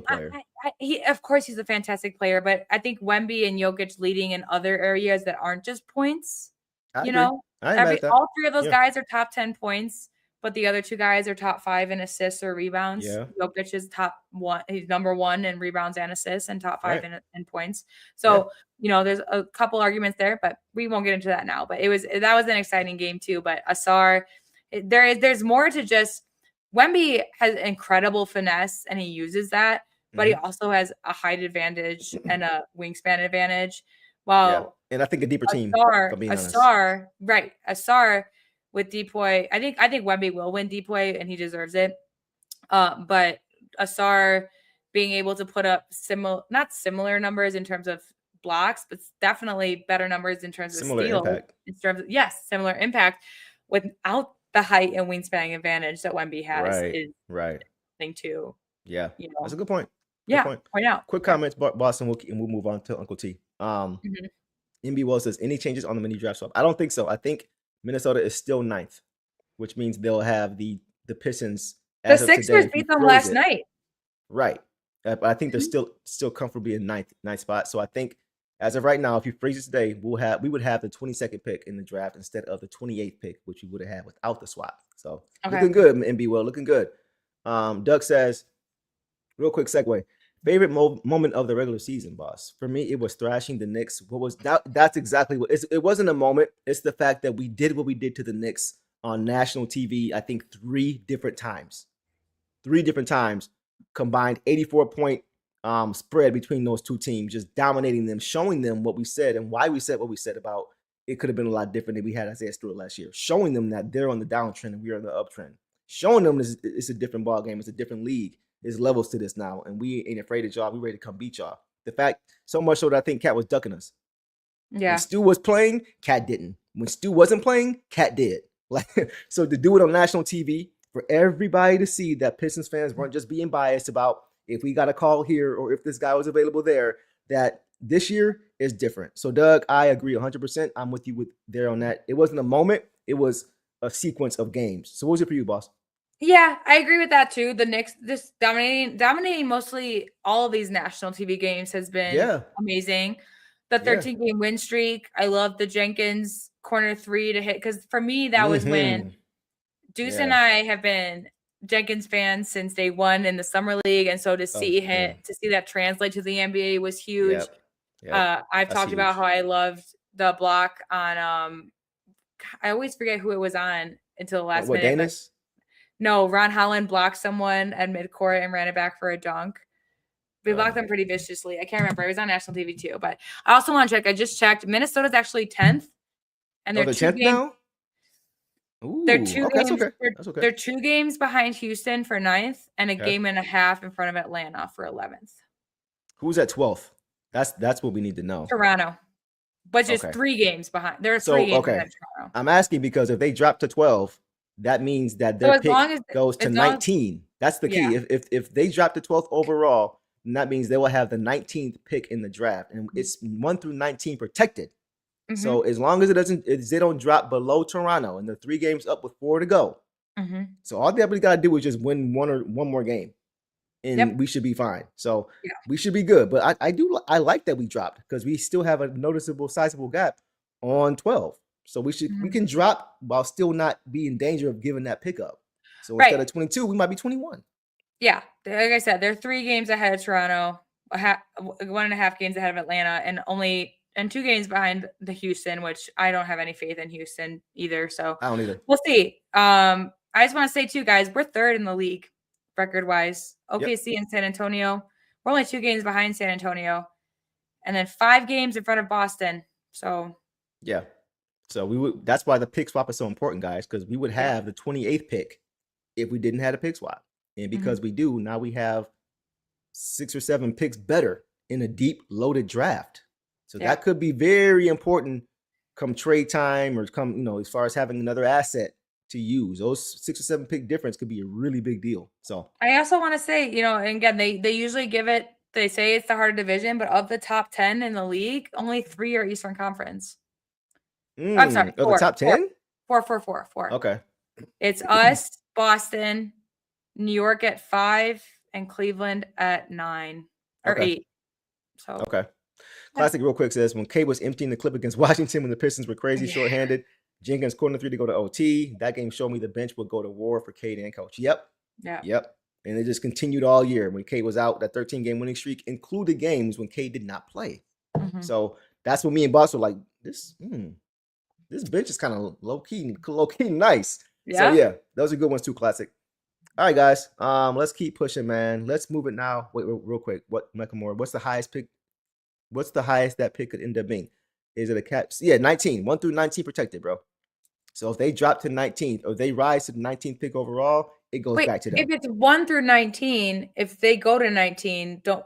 it. Of course, he's a fantastic player, but I think Wemby and Jokic leading in other areas that aren't just points. All 3 of those guys are top 10 points, but the other 2 guys are top 5 in assists or rebounds. Yeah. Jokic is top 1. He's number 1 in rebounds and assists, and top 5 in points. So there's a couple arguments there, but we won't get into that now. But that was an exciting game too. But Asar, there's more to just. Wemby has incredible finesse, and he uses that, but he also has a height advantage and a wingspan advantage. And I think a deeper team. Asar with Depoy. I think Wemby will win Depoy, and he deserves it. But Asar being able to put up not similar numbers in terms of blocks, but definitely better numbers in terms of steals. Similar impact without the height and wingspan advantage that Wemby has is thing too. Yeah, that's a good point. Point out. Quick comments, Boston. We'll move on to Uncle T. MB Wells says, any changes on the mini draft swap? I don't think so. I think Minnesota is still 9th, which means they'll have the Pistons The As of Sixers today, if you beat them froze last it, night. right. But I think they're Mhm. still comfortably in ninth spot. So I think as of right now, if you freeze it today, we would have the 22nd pick in the draft instead of the 28th pick, which we would have had without the swap. So Okay. looking good, MB Will, looking good. Doug says, real quick segue. Favorite moment of the regular season, boss. For me, it was thrashing the Knicks. What was that? That's exactly what it wasn't a moment. It's the fact that we did what we did to the Knicks on national TV. I think three different times, combined 84-point spread between those two teams, just dominating them, showing them what we said and why we said what we said about it could have been a lot different if we had Isaiah Stewart last year, showing them that they're on the downtrend and we are on the uptrend, showing them it's a different ball game, it's a different league. There's levels to this now, and we ain't afraid of y'all. We ready to come beat y'all. The fact, so much so that I think Cat was ducking us. Yeah. When Stu was playing, Cat didn't. When Stu wasn't playing, Cat did. Like, so to do it on national TV for everybody to see that Pistons fans weren't just being biased about if we got a call here or if this guy was available there, that this year is different. So Doug, I agree 100%. I'm with you there on that. It wasn't a moment. It was a sequence of games. So what was it for you, boss? Yeah, I agree with that too. The Knicks, this dominating mostly all of these national TV games has been amazing. The 13-game win streak. I love the Jenkins corner three to hit because for me that was when Deuce and I have been Jenkins fans since day one in the summer league, and so to see that translate to the NBA was huge. I've talked about how I loved the block on. I always forget who it was on until the last minute. Danis? No, Ron Holland blocked someone at midcourt and ran it back for a dunk. We blocked them pretty viciously. I can't remember. It was on national TV too. But I also want to check. I just checked. Minnesota's actually 10th. And they're 10th now? Ooh, they're two games. That's okay. They're 2 games behind Houston for 9th and a game and a half in front of Atlanta for 11th. Who's at 12th? That's what we need to know. Toronto. But just 3 games behind. There are 3 games behind Toronto. I'm asking because if they drop to 12, that means that their pick goes to 19. That's the key. If they drop to 12th overall, then that means they will have the 19th pick in the draft, and it's 1 through 19 protected. Mm-hmm. So as long as they don't drop below Toronto, and they're 3 games up with 4 to go. Mm-hmm. So all they got to do is just win one more game, and we should be fine. So we should be good. But I like that we dropped because we still have a noticeable, sizable gap on 12. So we can drop while still not be in danger of giving that pickup. So instead of 22, we might be 21. Yeah, like I said, they're 3 games ahead of Toronto, 1.5 games ahead of Atlanta, and 2 games behind the Houston, which I don't have any faith in Houston either. So I don't either. We'll see. I just want to say too, guys, we're 3rd in the league record wise. OKC and San Antonio. We're only 2 games behind San Antonio, and then 5 games in front of Boston. So yeah. So that's why the pick swap is so important, guys, because we would have the 28th pick if we didn't have a pick swap. And because we do, now we have 6 or 7 picks better in a deep loaded draft. So that could be very important come trade time or come, as far as having another asset to use. Those 6 or 7 pick difference could be a really big deal. So I also want to say, and again, they usually they say it's the harder division, but of the top 10 in the league, only 3 are Eastern Conference. I'm sorry. 4, the top 10? 4. Okay. It's us, Boston, New York at 5, and Cleveland at 9 or 8. So okay. Classic real quick says when K was emptying the clip against Washington when the Pistons were crazy shorthanded, Jenkins corner 3 to go to OT. That game showed me the bench would go to war for Cade and coach. Yep. And it just continued all year when Cade was out. That 13-game winning streak included games when Cade did not play. Mm-hmm. So that's what me and Boss were like, this bench is kind of low-key nice. Yeah. So those are good ones too, classic. All right, guys. Let's keep pushing, man. Let's move it now. Wait, real quick. What's the highest pick? What's the highest that pick could end up being? Is it a cap? Yeah, 19. 1 through 19 protected, bro. So if they drop to 19th or they rise to the 19th pick overall, it goes back to them. If it's 1 through 19, if they go to 19, so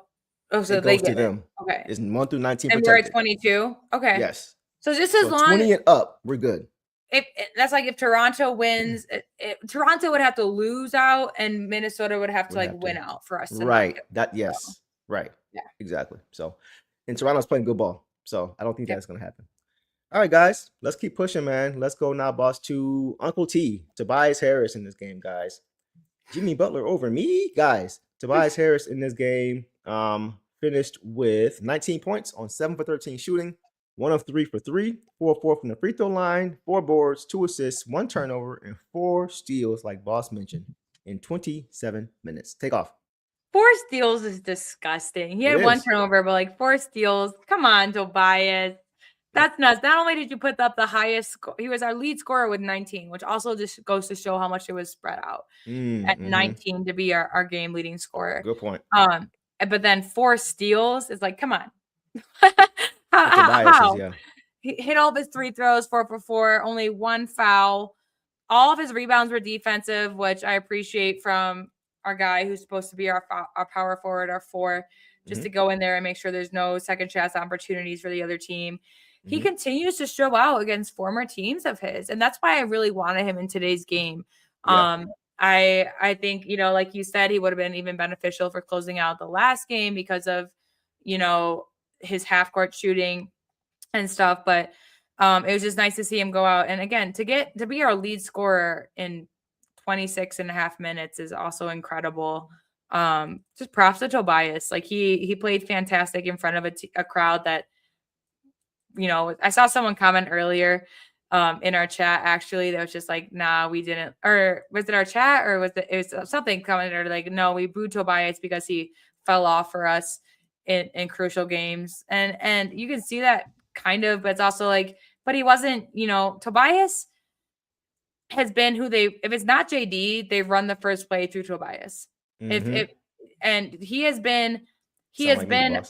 they get to them. Okay. It's 1 through 19 and protected. we're at 22? Okay. Yes. So just as long 20 and up, we're good. That's like if Toronto wins, Toronto would have to lose out and Minnesota would have to win out for us. Right. Right. Yeah. Exactly. So, and Toronto's playing good ball. So I don't think that's going to happen. All right, guys, let's keep pushing, man. Let's go now, boss, to Uncle T, Tobias Harris in this game, guys. Jimmy Butler over me, guys. Tobias Harris in this game finished with 19 points on 7 for 13 shooting, 1 of 3 for 3, 4 of 4 from the free throw line, 4 boards, 2 assists, 1 turnover, and 4 steals, like Boss mentioned, in 27 minutes. Take off. 4 steals is disgusting. He had 1 turnover, but like 4 steals. Come on, Tobias. That's nuts. Not only did you put up the highest score, he was our lead scorer with 19, which also just goes to show how much it was spread out at 19 to be our game leading scorer. Good point. But then 4 steals is like, come on. How? Yeah. He hit all of his 3 throws, 4 for 4, only 1 foul. All of his rebounds were defensive, which I appreciate from our guy who's supposed to be our power forward, our 4, just to go in there and make sure there's no second chance opportunities for the other team. He continues to show out against former teams of his, and that's why I really wanted him in today's game. Yeah. I think, you know, like you said, he would have been even beneficial for closing out the last game because of, you know, his half court shooting and stuff. But it was just nice to see him go out. And again, to be our lead scorer in 26 and a half minutes is also incredible. Just props to Tobias. Like he played fantastic in front of a crowd that, you know, I saw someone comment earlier in our chat, actually, that was just like, nah, we didn't, or was it our chat or it was something commented like, no, we booed Tobias because he fell off for us in crucial games. And you can see that kind of, but it's also like, but he wasn't, you know, Tobias has been who if it's not JD, they've run the first play through Tobias. And he has been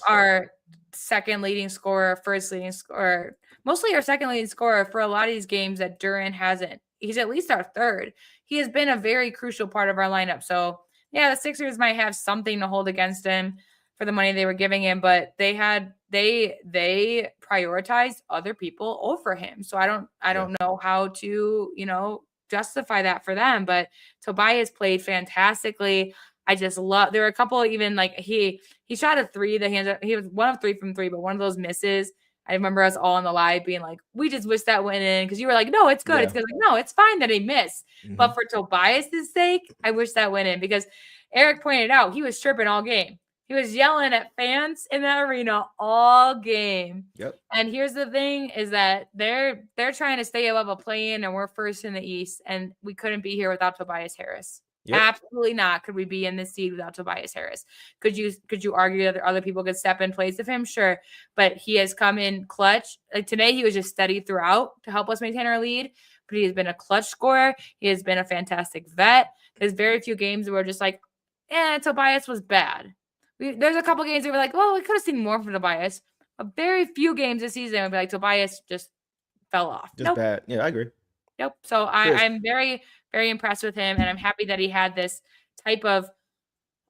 our second leading scorer, first leading scorer, mostly our second leading scorer for a lot of these games that Duran hasn't. He's at least our third. He has been a very crucial part of our lineup. So yeah, the Sixers might have something to hold against him for the money they were giving him, but they prioritized other people over him. So I don't know how to, you know, justify that for them, but Tobias played fantastically. I just love, there were a couple, even like he shot a 3 that he was 1 of 3 from 3, but one of those misses. I remember us all in the live being like, we just wish that went in, because you were like, no, it's good. Yeah. It's good. Like, no, it's fine that he missed. But for Tobias's sake, I wish that went in, because Eric pointed out he was tripping all game. He was yelling at fans in that arena all game. Yep. And here's the thing is that they're trying to stay above a play-in, and we're first in the East, and we couldn't be here without Tobias Harris. Yep. Absolutely not. Could we be in this seed without Tobias Harris? Could you argue that other people could step in place of him? Sure. But he has come in clutch. Like today, he was just steady throughout to help us maintain our lead. But he has been a clutch scorer. He has been a fantastic vet. There's very few games where we're just like, Tobias was bad. There's a couple games where we're like, well, we could have seen more from Tobias. But very few games this season would be like, Tobias just fell off. Just bad. Yeah, I agree. Nope. So I'm very, very impressed with him, and I'm happy that he had this type of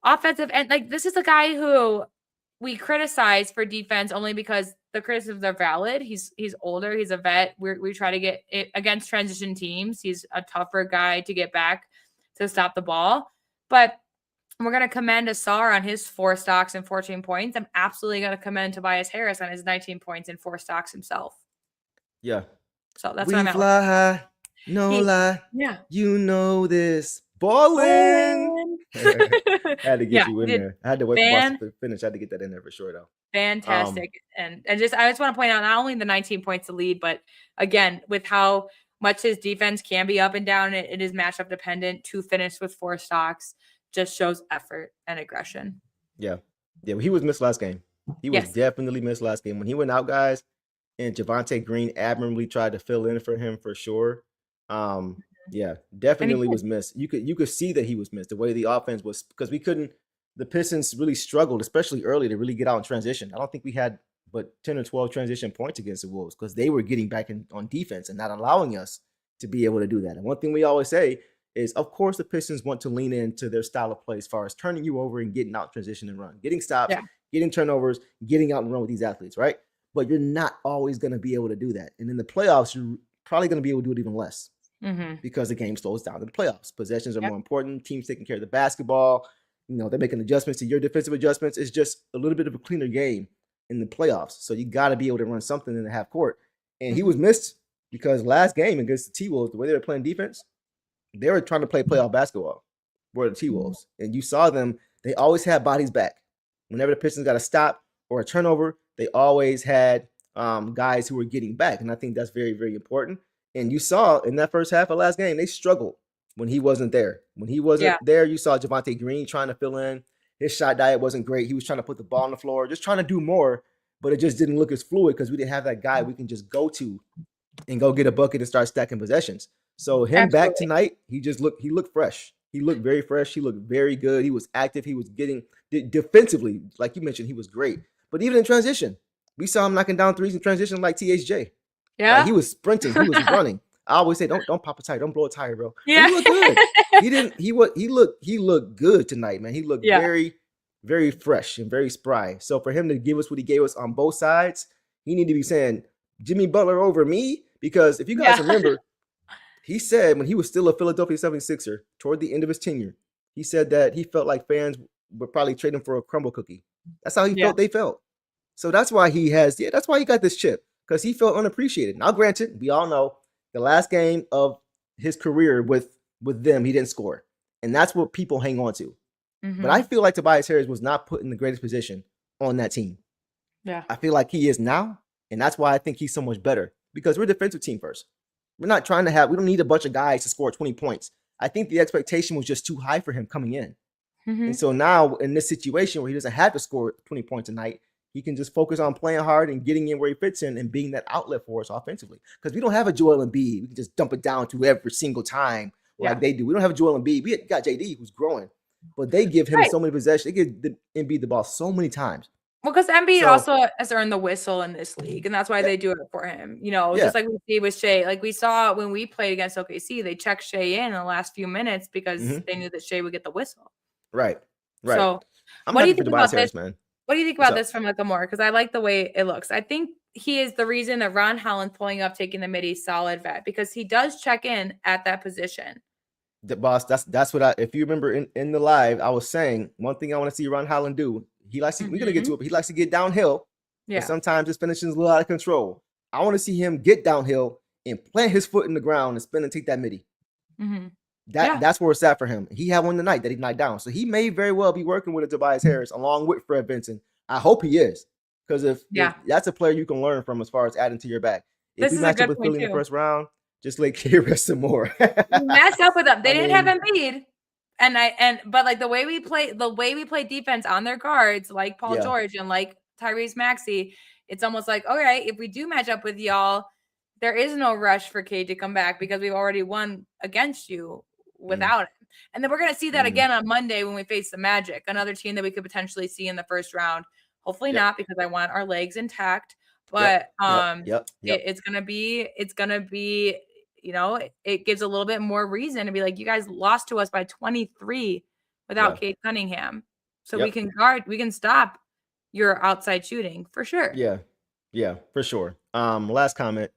offensive. And like, this is a guy who we criticize for defense only because the criticisms are valid. He's older. He's a vet. We try to get it against transition teams. He's a tougher guy to get back to stop the ball. But we're going to commend Asar on his 4 stocks and 14 points. I'm absolutely going to commend Tobias Harris on his 19 points and 4 stocks himself. Yeah. So that's what I'm at. Fly high, no lie. Yeah. You know this. Ballin'. I had to get you in there. I had to wait for Boston to finish. I had to get that in there for sure, though. Fantastic. And I just want to point out not only the 19 points to lead, but again, with how much his defense can be up and down, it is matchup dependent. To finish with 4 stocks just shows effort and aggression. Yeah. Yeah. He was missed last game. He was definitely missed last game. When he went out, guys, and Javonte Green admirably tried to fill in for him for sure. Yeah, definitely was missed. You could see that he was missed. The way the offense was, because the Pistons really struggled, especially early, to really get out in transition. I don't think we had but 10 or 12 transition points against the Wolves because they were getting back on defense and not allowing us to be able to do that. And one thing we always say is, of course, the Pistons want to lean into their style of play as far as turning you over and getting out transition and run, getting stops, getting turnovers, getting out and run with these athletes, right? But you're not always going to be able to do that. And in the playoffs, you're probably going to be able to do it even less because the game slows down in the playoffs. Possessions are more important. Teams taking care of the basketball. You know, they're making adjustments to your defensive adjustments. It's just a little bit of a cleaner game in the playoffs. So you got to be able to run something in the half court. And he was missed because last game against the T-Wolves, the way they were playing defense, they were trying to play playoff basketball. were the T-Wolves. And you saw them, they always had bodies back. Whenever the Pistons got a stop or a turnover, they always had guys who were getting back. And I think that's very, very important. And you saw in that first half of last game, they struggled when he wasn't there. When he wasn't there, you saw Javonte Green trying to fill in. His shot diet wasn't great. He was trying to put the ball on the floor, just trying to do more, but it just didn't look as fluid because we didn't have that guy we can just go to and go get a bucket and start stacking possessions. So him back tonight, he looked fresh. He looked very fresh. He looked very good. He was active. He was getting defensively, like you mentioned, he was great. But even in transition, we saw him knocking down threes in transition like THJ. Yeah, like he was sprinting. He was running. I always say, don't pop a tire, don't blow a tire, bro. Yeah, he looked good. He looked good tonight, man. He looked very, very fresh and very spry. So for him to give us what he gave us on both sides, he need to be saying Jimmy Butler over me, because if you guys remember, he said when he was still a Philadelphia 76er toward the end of his tenure, he said that he felt like fans would probably trade him for a crumble cookie. That's how he felt they felt. So that's why that's why he got this chip, because he felt unappreciated. Now, granted, we all know the last game of his career with them, he didn't score. And that's what people hang on to. Mm-hmm. But I feel like Tobias Harris was not put in the greatest position on that team. Yeah. I feel like he is now. And that's why I think he's so much better, because we're a defensive team first. We're not trying to we don't need a bunch of guys to score 20 points. I think the expectation was just too high for him coming in. Mm-hmm. And so now in this situation where he doesn't have to score 20 points a night, he can just focus on playing hard and getting in where he fits in and being that outlet for us offensively. Because we don't have a Joel Embiid. We can just dump it down to every single time like they do. We don't have a Joel Embiid. We got JD who's growing, but they give him so many possessions. They give Embiid the ball so many times. Well, because Embiid also has earned the whistle in this league, and that's why they do it for him. You know, just like we see with Shea. Like we saw when we played against OKC, they checked Shea in the last few minutes because they knew that Shea would get the whistle. Right. So what do you think about this, man? What do you think about this from like a more? Because I like the way it looks. I think he is the reason that Ron Holland's pulling up, taking the midi solid vet, because he does check in at that position. The boss, that's what if you remember in the live, I was saying one thing I want to see Ron Holland do. He likes to, we're gonna get to it, but he likes to get downhill. Yeah. But sometimes his finishing is a little out of control. I want to see him get downhill and plant his foot in the ground and spin and take that midi. Mm-hmm. That's where it's at for him. He had one tonight that he knocked down. So he may very well be working with a Tobias Harris along with Fred Vinson. I hope he is. Because if that's a player you can learn from as far as adding to your back. If you match up with Philly in the first round, just like rest some more. Matched up with them. They didn't have Embiid. But like the way we play defense on their guards, like Paul George and like Tyrese Maxey, it's almost like, okay, if we do match up with y'all, there is no rush for Cade to come back because we've already won against you without him. And then we're going to see that again on Monday when we face the Magic, another team that we could potentially see in the first round. Hopefully not, because I want our legs intact. But it's going to be, you know, it gives a little bit more reason to be like, you guys lost to us by 23 without Cade Cunningham. So we can stop your outside shooting for sure. Yeah, for sure. Last comment.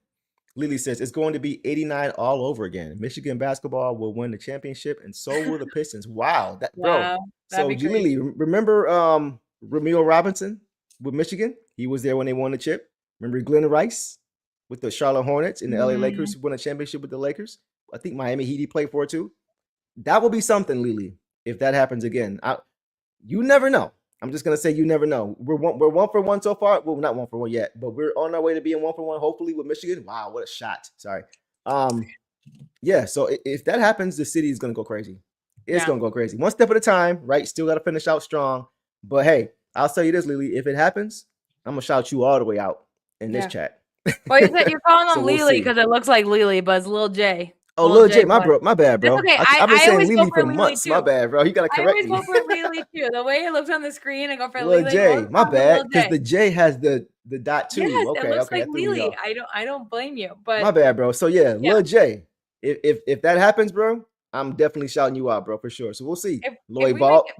Lily says it's going to be 89 all over again. Michigan basketball will win the championship, and so will the Pistons. Wow, bro. So Lily, remember Ramil Robinson with Michigan? He was there when they won the chip. Remember Glenn Rice with the Charlotte Hornets and the LA Lakers who won a championship with the Lakers? I think Miami Heat he played for too. That will be something, Lily, if that happens again. You never know. I'm just gonna say you never know. We're one for one so far. Well, not one for one yet, but we're on our way to being one for one. Hopefully with Michigan. Wow, what a shot! Sorry. Yeah. So if that happens, the city is gonna go crazy. It's gonna go crazy. One step at a time, right? Still got to finish out strong. But hey, I'll tell you this, Lily. If it happens, I'm gonna shout you all the way out in this chat. Well, you're calling him Lily because it looks like Lily, but it's Lil J. Oh, Lil J, my bad, bro. Okay. I've been saying Lily for months. My bad, bro. You gotta correct me. I always go for Lily too. The way it looks on the screen, I go for Lil Lily. J, my bad, because the J has the dot too. Yes, okay, it looks like Lily. I don't blame you, but my bad, bro. So Lil J, if that happens, bro, I'm definitely shouting you out, bro, for sure. So we'll see. Lloyd Vault,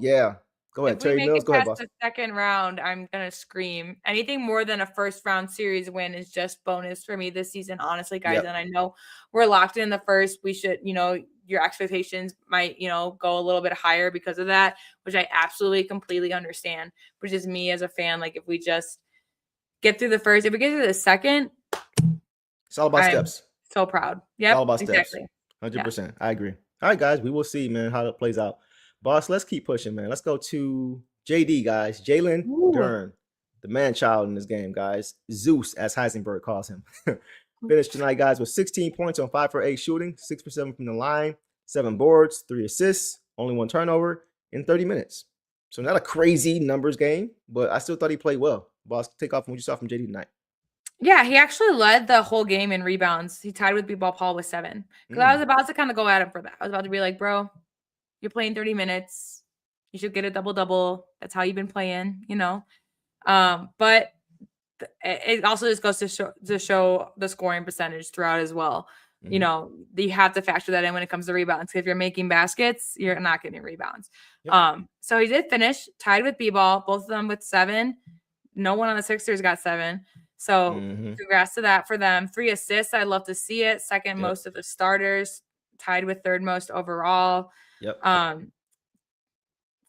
Go ahead, Terry Mills. Go ahead, boss. The second round, I'm gonna scream. Anything more than a first round series win is just bonus for me this season, honestly, guys. And I know we're locked in the first. We should, your expectations might, go a little bit higher because of that, which I absolutely completely understand. Which is me as a fan. Like if we just get through the first, if we get through the second, it's all about steps. So proud. Yeah, all about steps. 100%. I agree. All right, guys, we will see, man, how it plays out. Boss, let's keep pushing, man. Let's go to JD, guys. Jalen Ooh. Dern, the man child in this game, guys. Zeus, as Heisenberg calls him. Finished tonight, guys, with 16 points on 5 for 8 shooting, 6 for 7 from the line, 7 boards, 3 assists, only 1 turnover in 30 minutes. So not a crazy numbers game, but I still thought he played well. Boss, take off from what you saw from JD tonight. Yeah, he actually led the whole game in rebounds. He tied with B-Ball Paul with 7. Because I was about to kind of go at him for that. I was about to be like, bro, you're playing 30 minutes. You should get a double-double. That's how you've been playing, you know. But it also just goes to show the scoring percentage throughout as well. Mm-hmm. You know, you have to factor that in when it comes to rebounds. If you're making baskets, you're not getting rebounds. Yep. So he did finish tied with B-Ball, both of them with 7. No one on the Sixers got 7. So congrats to that for them. 3 assists. I'd love to see it. Second most of the starters, tied with third most overall. Yep.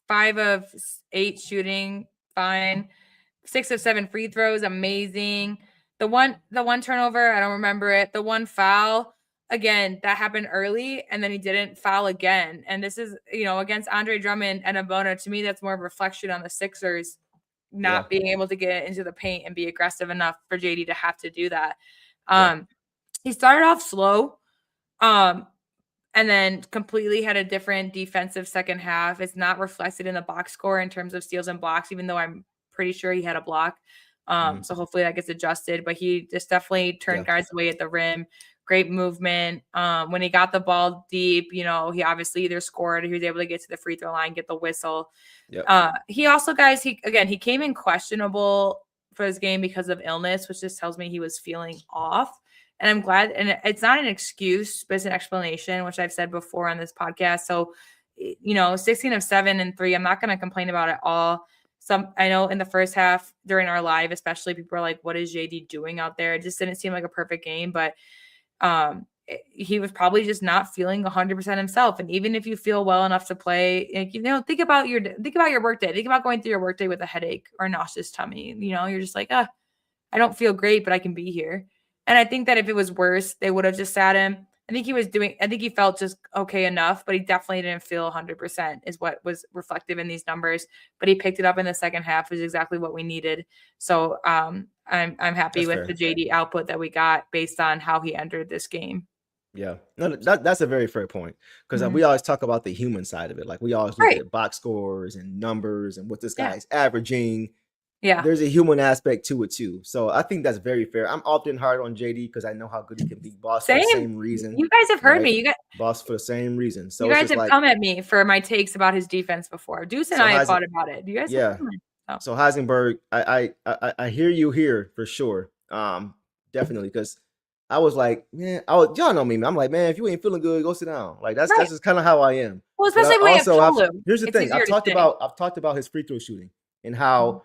5 of 8 shooting, fine. 6 of 7 free throws, amazing. The one turnover, I don't remember it. The one foul, again, that happened early, and then he didn't foul again. And this is, you know, against Andre Drummond and Abona. To me, that's more of a reflection on the Sixers not being able to get into the paint and be aggressive enough for JD to have to do that. He started off slow, and then completely had a different defensive second half. It's not reflected in the box score in terms of steals and blocks, even though I'm pretty sure he had a block. So hopefully that gets adjusted, but he just definitely turned guys away at the rim. Great movement. When he got the ball deep, you know, he obviously either scored or he was able to get to the free throw line, get the whistle. He also, guys, he came in questionable for this game because of illness, which just tells me he was feeling off. And I'm glad, and it's not an excuse, but it's an explanation, which I've said before on this podcast. So, you know, 16 of 7 and 3, I'm not going to complain about it all. I know in the first half during our live, especially, people are like, what is JD doing out there? It just didn't seem like a perfect game, but he was probably just not feeling 100% himself. And even if you feel well enough to play, like, you know, think about your work day. Think about going through your work day with a headache or a nauseous tummy. You know, you're just like, I don't feel great, but I can be here. And I think that if it was worse, they would have just sat him. I think he felt just okay enough, but he definitely didn't feel 100% is what was reflective in these numbers. But he picked it up in the second half, which is exactly what we needed. So I'm happy with the JD output that we got based on how he entered this game. Yeah, no, that's a very fair point, because we always talk about the human side of it. Like, we always look at box scores and numbers and what this guy's averaging. Yeah, there's a human aspect to it too. So I think that's very fair. I'm often hard on JD because I know how good he can be. Boss for the same reason. You guys have heard me. You guys boss for the same reason. So you guys have come at me for my takes about his defense before. Deuce and I have thought about it. You guys, So Heisenberg, I hear you here for sure. Definitely, because I was like, man, y'all know me, man. I'm like, man, if you ain't feeling good, go sit down. Like, that's just kind of how I am. Well, especially when you have here's the thing. I've talked about his free throw shooting and how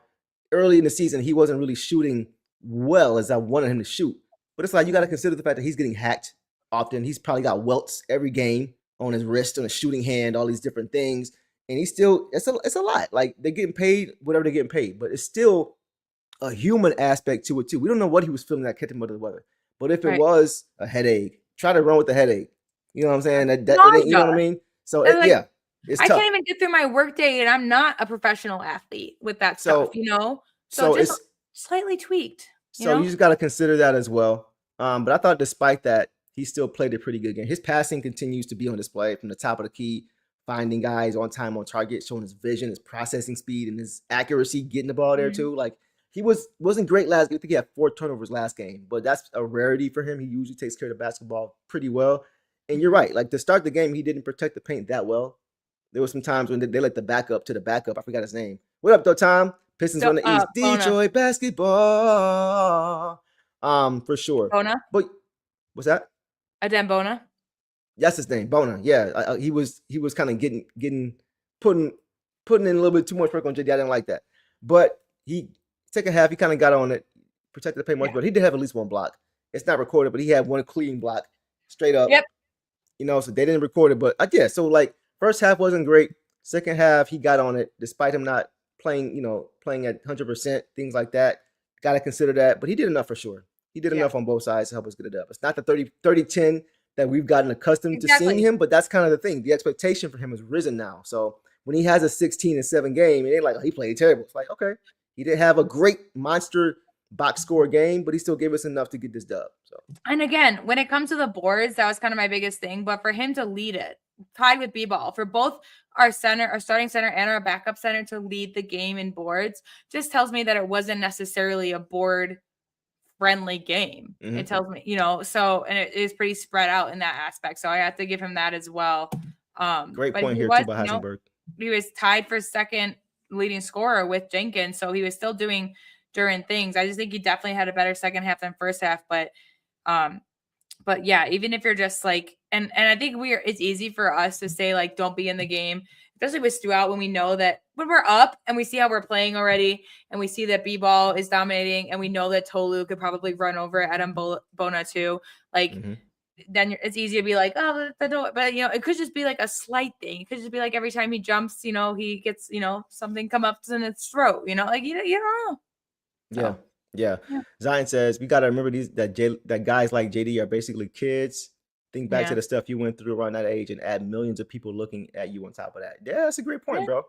early in the season he wasn't really shooting well as I wanted him to shoot. But it's like, you got to consider the fact that he's getting hacked often. He's probably got welts every game on his wrist, on his shooting hand, all these different things. And he's still, it's a lot. Like, they're getting paid whatever they're getting paid, but it's still a human aspect to it too. We don't know what he was feeling that kept him under the weather. But if it was a headache, try to run with the headache. You know what I'm saying? You know what I mean? So it's I tough. can't even get through my workday, and I'm not a professional athlete with that stuff, you know? So just it's slightly tweaked. You just got to consider that as well. But I thought despite that, he still played a pretty good game. His passing continues to be on display from the top of the key, finding guys on time, on target, showing his vision, his processing speed, and his accuracy, getting the ball there too. Like, he wasn't great last game. I think he had 4 turnovers last game, but that's a rarity for him. He usually takes care of the basketball pretty well. And you're right. Like, to start the game, he didn't protect the paint that well. There were some times when they let the backup to the backup. I forgot his name. What up, though, Tom? Pistons win the East. Detroit basketball. For sure. Bona? But what's that? Adem Bona? That's his name, Bona. Yeah, he was kind of putting in a little bit too much work on JD. I didn't like that. But second half, he kind of got on it, protected the paint much, but he did have at least 1 block. It's not recorded, but he had 1 clean block straight up. Yep. You know, so they didn't record it. But so like, first half wasn't great. Second half, he got on it, despite him not playing at 100%, things like that. Got to consider that. But he did enough for sure. He did enough on both sides to help us get it up. It's not the 30-10 that we've gotten accustomed to seeing him, but that's kind of the thing. The expectation for him has risen now. So when he has a 16-7 game, it ain't like he played terrible. It's like, okay, he didn't have a great monster box score game, but he still gave us enough to get this dub. So, and again, when it comes to the boards, that was kind of my biggest thing. But for him to lead it, tied with B-ball, for both our starting center and our backup center to lead the game in boards, just tells me that it wasn't necessarily a board friendly game. It tells me, so, and it is pretty spread out in that aspect. So I have to give him that as well. Great point here too by Heisenberg. He was tied for second leading scorer with Jenkins, so he was still doing things. I just think he definitely had a better second half than first half. But yeah, even if you're just like, and I think it's easy for us to say like, don't be in the game, especially with Stu out, when we know that when we're up and we see how we're playing already, and we see that B-ball is dominating, and we know that Tolu could probably run over Adam Bona too. Like, then it's easy to be like, oh, but it could just be like a slight thing. It could just be like every time he jumps, he gets, something come up in his throat, like, you don't know. Yeah. Zion says we got to remember that guys like JD are basically kids. Think back to the stuff you went through around that age and add millions of people looking at you on top of that. Yeah, that's a great point, bro.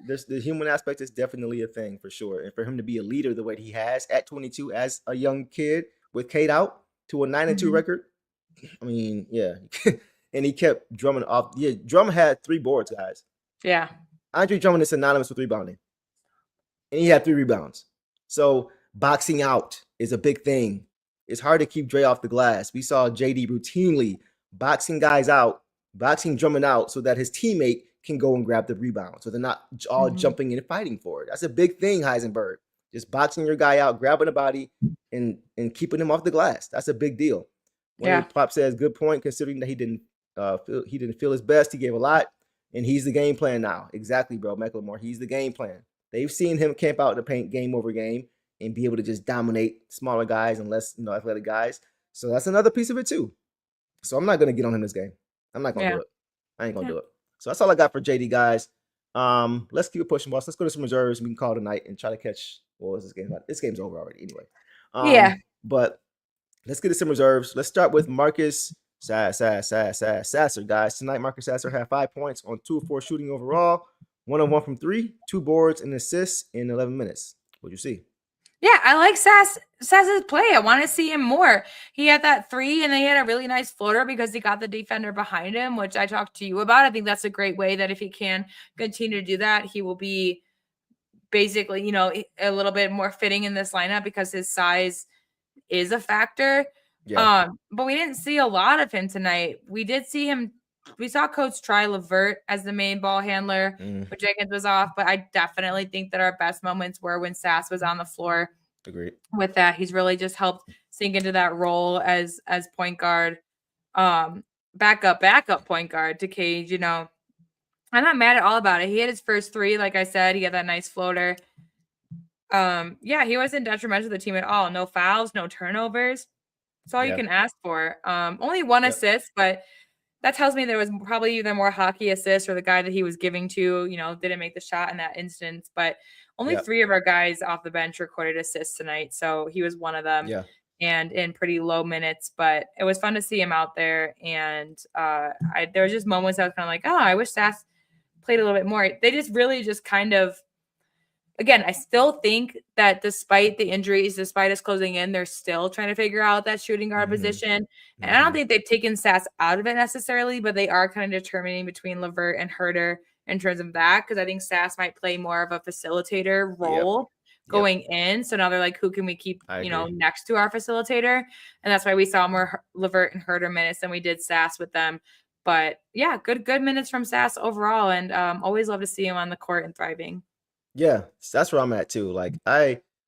The human aspect is definitely a thing for sure. And for him to be a leader the way he has at 22 as a young kid with Kate out to a 9-2 record. I mean, yeah. And he kept Drummond off. Yeah, Drummond had 3 boards, guys. Yeah. Andre Drummond is synonymous with rebounding. And he had 3 rebounds. So boxing out is a big thing. It's hard to keep Dre off the glass. We saw JD routinely boxing guys out, boxing Drummond out so that his teammate can go and grab the rebound. So they're not all jumping in and fighting for it. That's a big thing, Heisenberg. Just boxing your guy out, grabbing the body, and keeping him off the glass. That's a big deal. Pop says, good point, considering that he didn't feel his best. He gave a lot, and he's the game plan now. Exactly, bro, McLemore. He's the game plan. They've seen him camp out in the paint game over game and be able to just dominate smaller guys and less, athletic guys. So that's another piece of it too. So I'm not going to get on him this game. I'm not going to do it. I ain't going to do it. So that's all I got for JD, guys. Let's keep it pushing, boss. Let's go to some reserves. We can call tonight and try to catch. Well, this game? This game's over already anyway. But let's get to some reserves. Let's start with Marcus Sasser, guys. Tonight, Marcus Sasser had 5 points on 2 of 4 shooting overall, 1 of 1 from 3, 2 boards and assists in 11 minutes. What'd you see? Yeah, I like Sass's play. I want to see him more. He had that 3, and then he had a really nice floater because he got the defender behind him, which I talked to you about. I think that's a great way that if he can continue to do that, he will be basically, a little bit more fitting in this lineup because his size is a factor. Yeah. But we didn't see a lot of him tonight. We saw Coach try Levert as the main ball handler, but Jenkins was off. But I definitely think that our best moments were when Sass was on the floor. Agreed. With that, he's really just helped sink into that role as point guard, backup point guard to Cage. I'm not mad at all about it. He had his first 3, like I said. He had that nice floater. He wasn't detrimental to the team at all. No fouls, no turnovers. That's all you can ask for. Only 1 assist, but that tells me there was probably either more hockey assists or the guy that he was giving to, didn't make the shot in that instance. But only 3 of our guys off the bench recorded assists tonight. So he was one of them and in pretty low minutes. But it was fun to see him out there. And there was just moments I was kind of like, oh, I wish Sass played a little bit more. They just really just kind of, again, I still think that despite the injuries, despite us closing in, they're still trying to figure out that shooting guard position. And I don't think they've taken Sass out of it necessarily, but they are kind of determining between Levert and Herter in terms of that, because I think Sass might play more of a facilitator role going in. So now they're like, who can we keep, next to our facilitator? And that's why we saw more Levert and Herter minutes than we did Sass with them. But yeah, good minutes from Sass overall, and always love to see him on the court and thriving. Yeah, that's where I'm at too. Like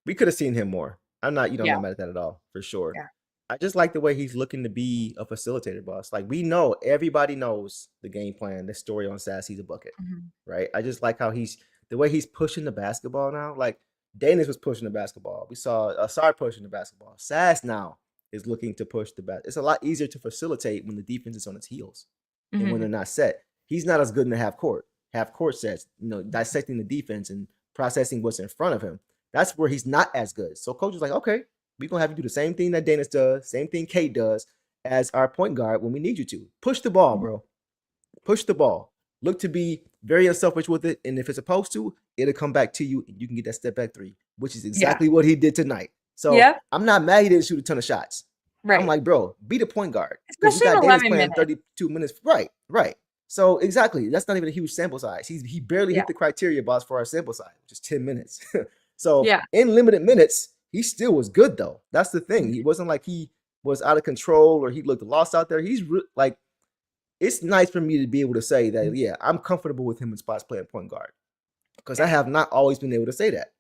we could have seen him more. I'm not, not mad at that at all, for sure. Yeah. I just like the way he's looking to be a facilitator, boss. Like everybody knows the game plan, the story on Sass, he's a bucket, right? I just like how the way he's pushing the basketball now. Like Danis was pushing the basketball. We saw Asar pushing the basketball. Sass now is looking to push the basketball. It's a lot easier to facilitate when the defense is on its heels and when they're not set. He's not as good in the half court sets, dissecting the defense and processing what's in front of him. That's where he's not as good. So coach is like, okay, we're going to have you do the same thing that Danis does, same thing Kate does as our point guard when we need you to. Push the ball, bro. Push the ball. Look to be very unselfish with it, and if it's supposed to, it'll come back to you, and you can get that step back three, which is exactly what he did tonight. So Yep. I'm not mad he didn't shoot a ton of shots. I'm Right. like, bro, be the point guard because we Especially in got Davis 11 playing minutes. 32 minutes. Right. So exactly, that's not even a huge sample size. He barely Yeah. hit the criteria, boss, for our sample size, which is 10 minutes. So Yeah. in limited minutes, he still was good though. That's the thing. He wasn't like he was out of control or he looked lost out there. He's like, it's nice for me to be able to say that, yeah, I'm comfortable with him in spots playing point guard because I have not always been able to say that.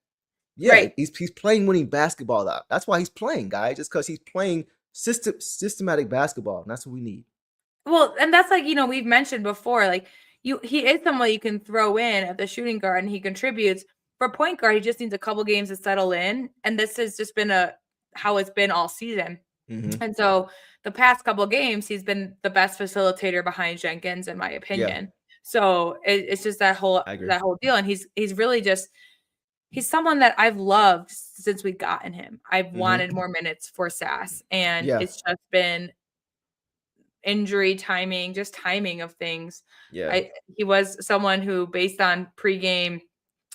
Yeah, Right. he's playing winning basketball out. That's why he's playing, guys. Just because he's playing systematic basketball, and that's what we need. Well, and that's like, we've mentioned before, like he is someone you can throw in at the shooting guard and he contributes. For point guard, he just needs a couple games to settle in. And this has just been how it's been all season. Mm-hmm. And so the past couple of games, he's been the best facilitator behind Jenkins, in my opinion. Yeah. So it's just that whole deal. And he's really just he's someone that I've loved since we've gotten him. I've wanted more minutes for Sass, and it's just been injury timing, just timing of things. Yeah, he was someone who, based on pregame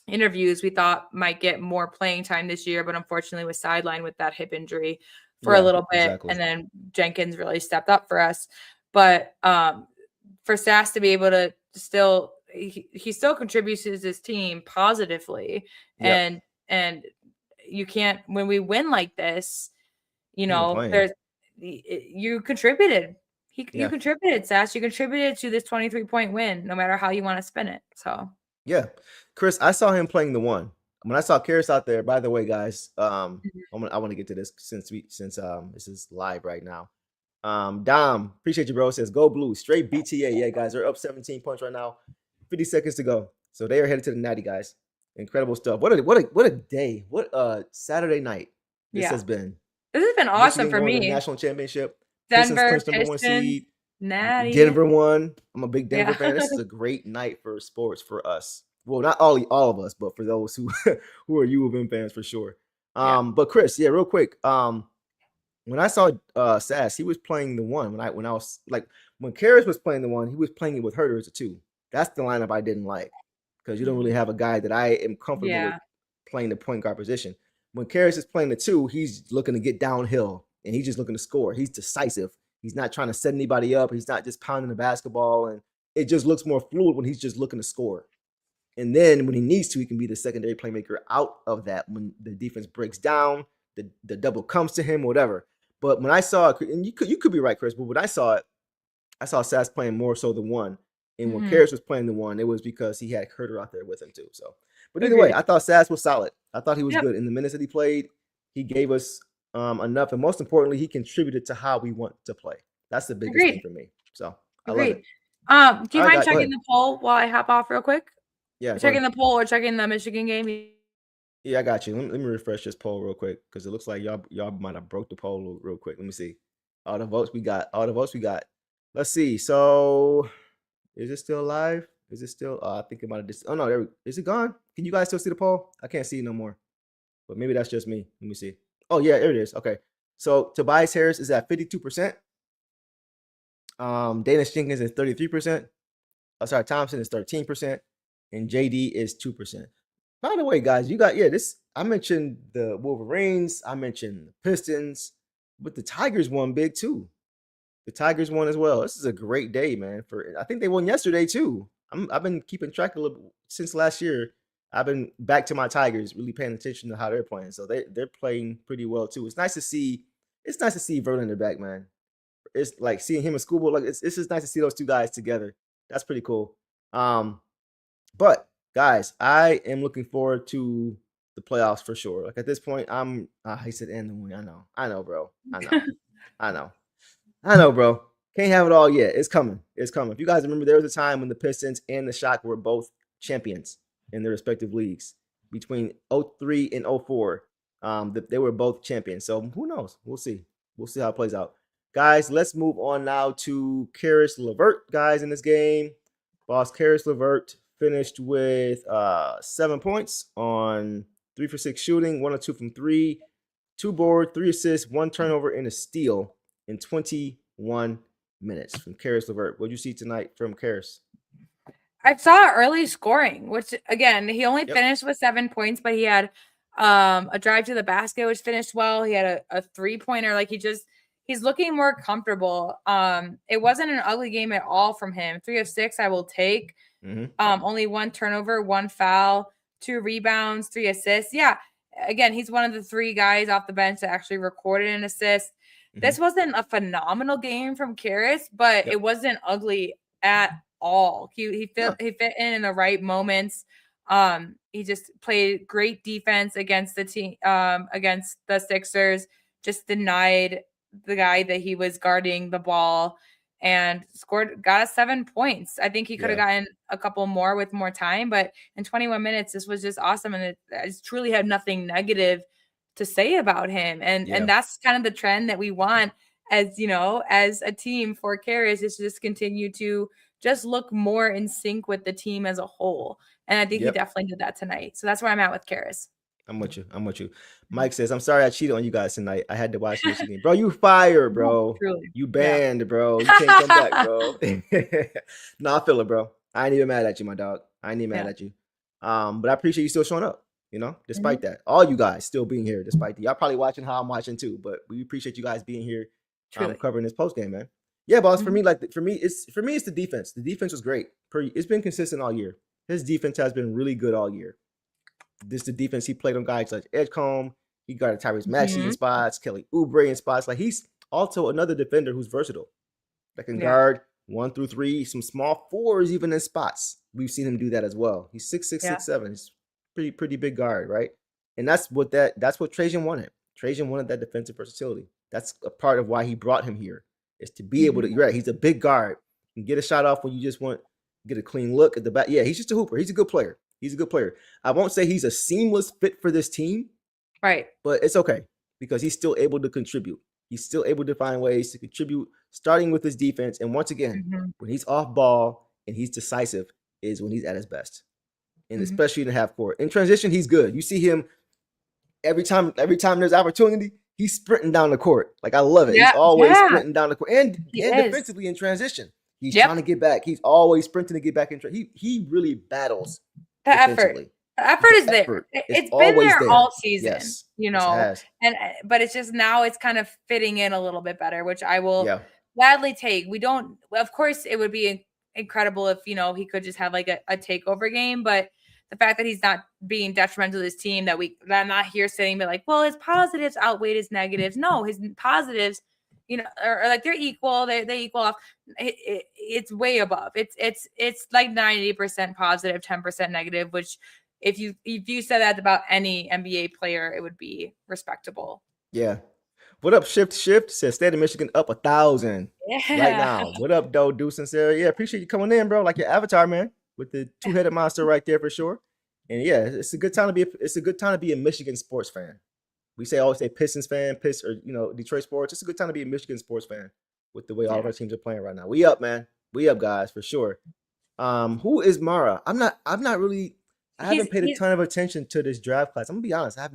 interviews, we thought might get more playing time this year, but unfortunately was sidelined with that hip injury for a little bit. Exactly. And then Jenkins really stepped up for us. But for Sass to be able to still, he still contributes to his team positively. And you can't, when we win like this, there's, you contributed. You contributed, Sass. You contributed to this 23-point win, no matter how you want to spin it. So yeah, Chris, I saw him playing the one. When I saw Karis out there, by the way, guys, I want to get to this since this is live right now. Dom, appreciate you, bro. Says go Blue, straight BTA. Yeah, guys, they're up 17 points right now. 50 seconds to go, so they are headed to the Natty, guys. Incredible stuff. What a day. What a Saturday night this has been. This has been awesome for me. National championship. Denver, Pistons, #1 seed. Natty. Denver won. I'm a big Denver fan. This is a great night for sports for us. Well, not all of us, but for those who are U of M fans for sure. But Chris, real quick. When I saw Sass, he was playing the one. When I was like, when Karis was playing the one, he was playing it with Herter as a two. That's the lineup I didn't like because you don't really have a guy that I am comfortable with playing the point guard position. When Karis is playing the two, he's looking to get downhill and he's just looking to score. He's decisive. He's not trying to set anybody up. He's not just pounding the basketball, and it just looks more fluid when he's just looking to score. And then when he needs to, he can be the secondary playmaker out of that when the defense breaks down, the double comes to him, whatever. But when I saw it, and you could be right, Chris, but when I saw Sass playing more so the one. And when Karis was playing the one, it was because he had Herter out there with him too. So, but either way, I thought Sass was solid. I thought he was good in the minutes that he played. He gave us enough, and most importantly, he contributed to how we want to play. That's the biggest thing for me. So I love it. Do you mind checking the poll while I hop off real quick? Yeah, checking the poll or checking the Michigan game. Yeah, I got you. Let me refresh this poll real quick because it looks like y'all might have broke the poll real quick. Let me see. All the votes we got. Let's see. So, is it still live? Is it still? I think it might have just. Oh no, is it gone? Can you guys still see the poll? I can't see it no more. But maybe that's just me. Let me see. Oh yeah, there it is. Okay. So Tobias Harris is at 52%. Danish Jenkins is 33%. Sorry, Thompson is 13%, and JD is 2%. By the way, guys, you got this. I mentioned the Wolverines. I mentioned the Pistons, but the Tigers won big too. The Tigers won as well. This is a great day, man. I think they won yesterday too. I've been keeping track a little since last year. I've been back to my Tigers, really paying attention to how they're playing. So they're playing pretty well too. It's nice to see. It's nice to see Verlander back, man. It's like seeing him in school. Like it's just nice to see those two guys together. That's pretty cool. But guys, I am looking forward to the playoffs for sure. Like at this point, I said end the win. I know, bro. I know, bro. Can't have it all yet. It's coming. If you guys remember, there was a time when the Pistons and the Shock were both champions in their respective leagues between 03 and 04. They were both champions. So who knows? We'll see. We'll see how it plays out. Guys, let's move on now to Caris LeVert, guys, in this game. Boss Caris LeVert finished with 7 points on 3 for 6 shooting, 1 or 2 from 3, 2 boards, 3 assists, 1 turnover, and a steal in 21 minutes from Caris LeVert. What did you see tonight from Caris? I saw early scoring, which again, he only Yep. finished with 7 points, but he had a drive to the basket, which finished well. He had a 3-pointer. Like he's looking more comfortable. It wasn't an ugly game at all from him. 3 of 6, I will take. Only 1 turnover, 1 foul, 2 rebounds, 3 assists. Yeah. Again, he's one of the 3 guys off the bench that actually recorded an assist. This wasn't a phenomenal game from Karras, but it wasn't ugly at all. He fit in the right moments. He just played great defense against the team, against the Sixers, just denied the guy that he was guarding the ball and got us 7 points. I think he could have gotten a couple more with more time, but in 21 minutes, this was just awesome. And I just truly had nothing negative to say about him. And that's kind of the trend that we want as, as a team for Karras, is to just continue to just look more in sync with the team as a whole. And I think he definitely did that tonight. So that's where I'm at with Karras. I'm with you. Mike says, I'm sorry I cheated on you guys tonight. I had to watch Michigan. Bro, you fired, bro. Truly. You banned, bro. You can't come back, bro. No, I feel it, bro. I ain't even mad at you, my dog. I ain't even mad at you. But I appreciate you still showing up, despite that. All you guys still being here, despite that. Y'all probably watching how I'm watching too, but we appreciate you guys being here, covering this post game, man. Yeah, boss. For me, it's the defense. The defense was great. It's been consistent all year. His defense has been really good all year. This is the defense he played on guys like Edgecombe. He guarded Tyrese Maxey in spots, Kelly Oubre in spots. Like, he's also another defender who's versatile, that can guard 1 through 3, some small 4s even in spots. We've seen him do that as well. He's 6'6", 6'7". He's pretty big guard, right? And that's what Trajan wanted. Trajan wanted that defensive versatility. That's a part of why he brought him here, is to be able to. You're right. He's a big guard. You can get a shot off when you just want get a clean look at the back. Yeah, he's just a hooper. He's a good player. I won't say he's a seamless fit for this team, right? But it's okay because he's still able to contribute. He's still able to find ways to contribute, starting with his defense. And once again, when he's off ball and he's decisive, is when he's at his best, and especially in the half court. In transition, he's good. You see him every time there's opportunity, he's sprinting down the court. Like, I love it. He's always sprinting down the court, and defensively in transition, he's trying to get back. He's always sprinting to get back in. He really battles. The effort is there. It's been there all season, but it's just now it's kind of fitting in a little bit better, which I will gladly take. Of course, it would be incredible if, he could just have like a takeover game, but the fact that he's not being detrimental to his team, that I'm not here saying, but like, well, his positives outweigh his negatives. No, his positives, are like they're equal. They equal off. It's way above. It's like 90% positive, 10% negative. Which, if you said that about any NBA player, it would be respectable. Yeah. What up, Shift says State of Michigan up 1,000 right now. What up, Deuce and Sarah? Yeah, appreciate you coming in, bro. Like your avatar, man, with the 2-headed monster right there for sure. And yeah, it's a good time to be a Michigan sports fan. We always say Pistons fan, or Detroit sports. It's a good time to be a Michigan sports fan with the way all of our teams are playing right now. We up, man. We up, guys, for sure. Who is Mara? I haven't paid a ton of attention to this draft class. I'm gonna be honest, I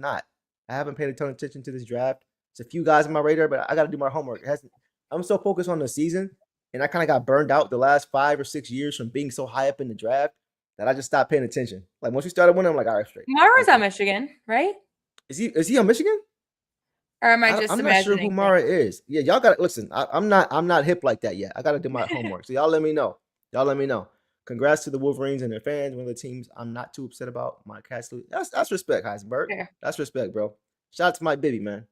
haven't paid a ton of attention to this draft. There's a few guys on my radar, but I got to do my homework. I'm so focused on the season, and I kind of got burned out the last 5 or 6 years from being so high up in the draft that I just stopped paying attention. Like, once we started winning, I'm like, all right, straight. Mara's on Michigan, right? Is he on Michigan? Or am I just I'm not sure who Mara is. Yeah, y'all got to listen. I'm not hip like that yet. I got to do my homework. So y'all let me know. Congrats to the Wolverines and their fans. One of the teams I'm not too upset about. My cats. That's respect, Heisenberg. Yeah. That's respect, bro. Shout out to Mike Bibby, man.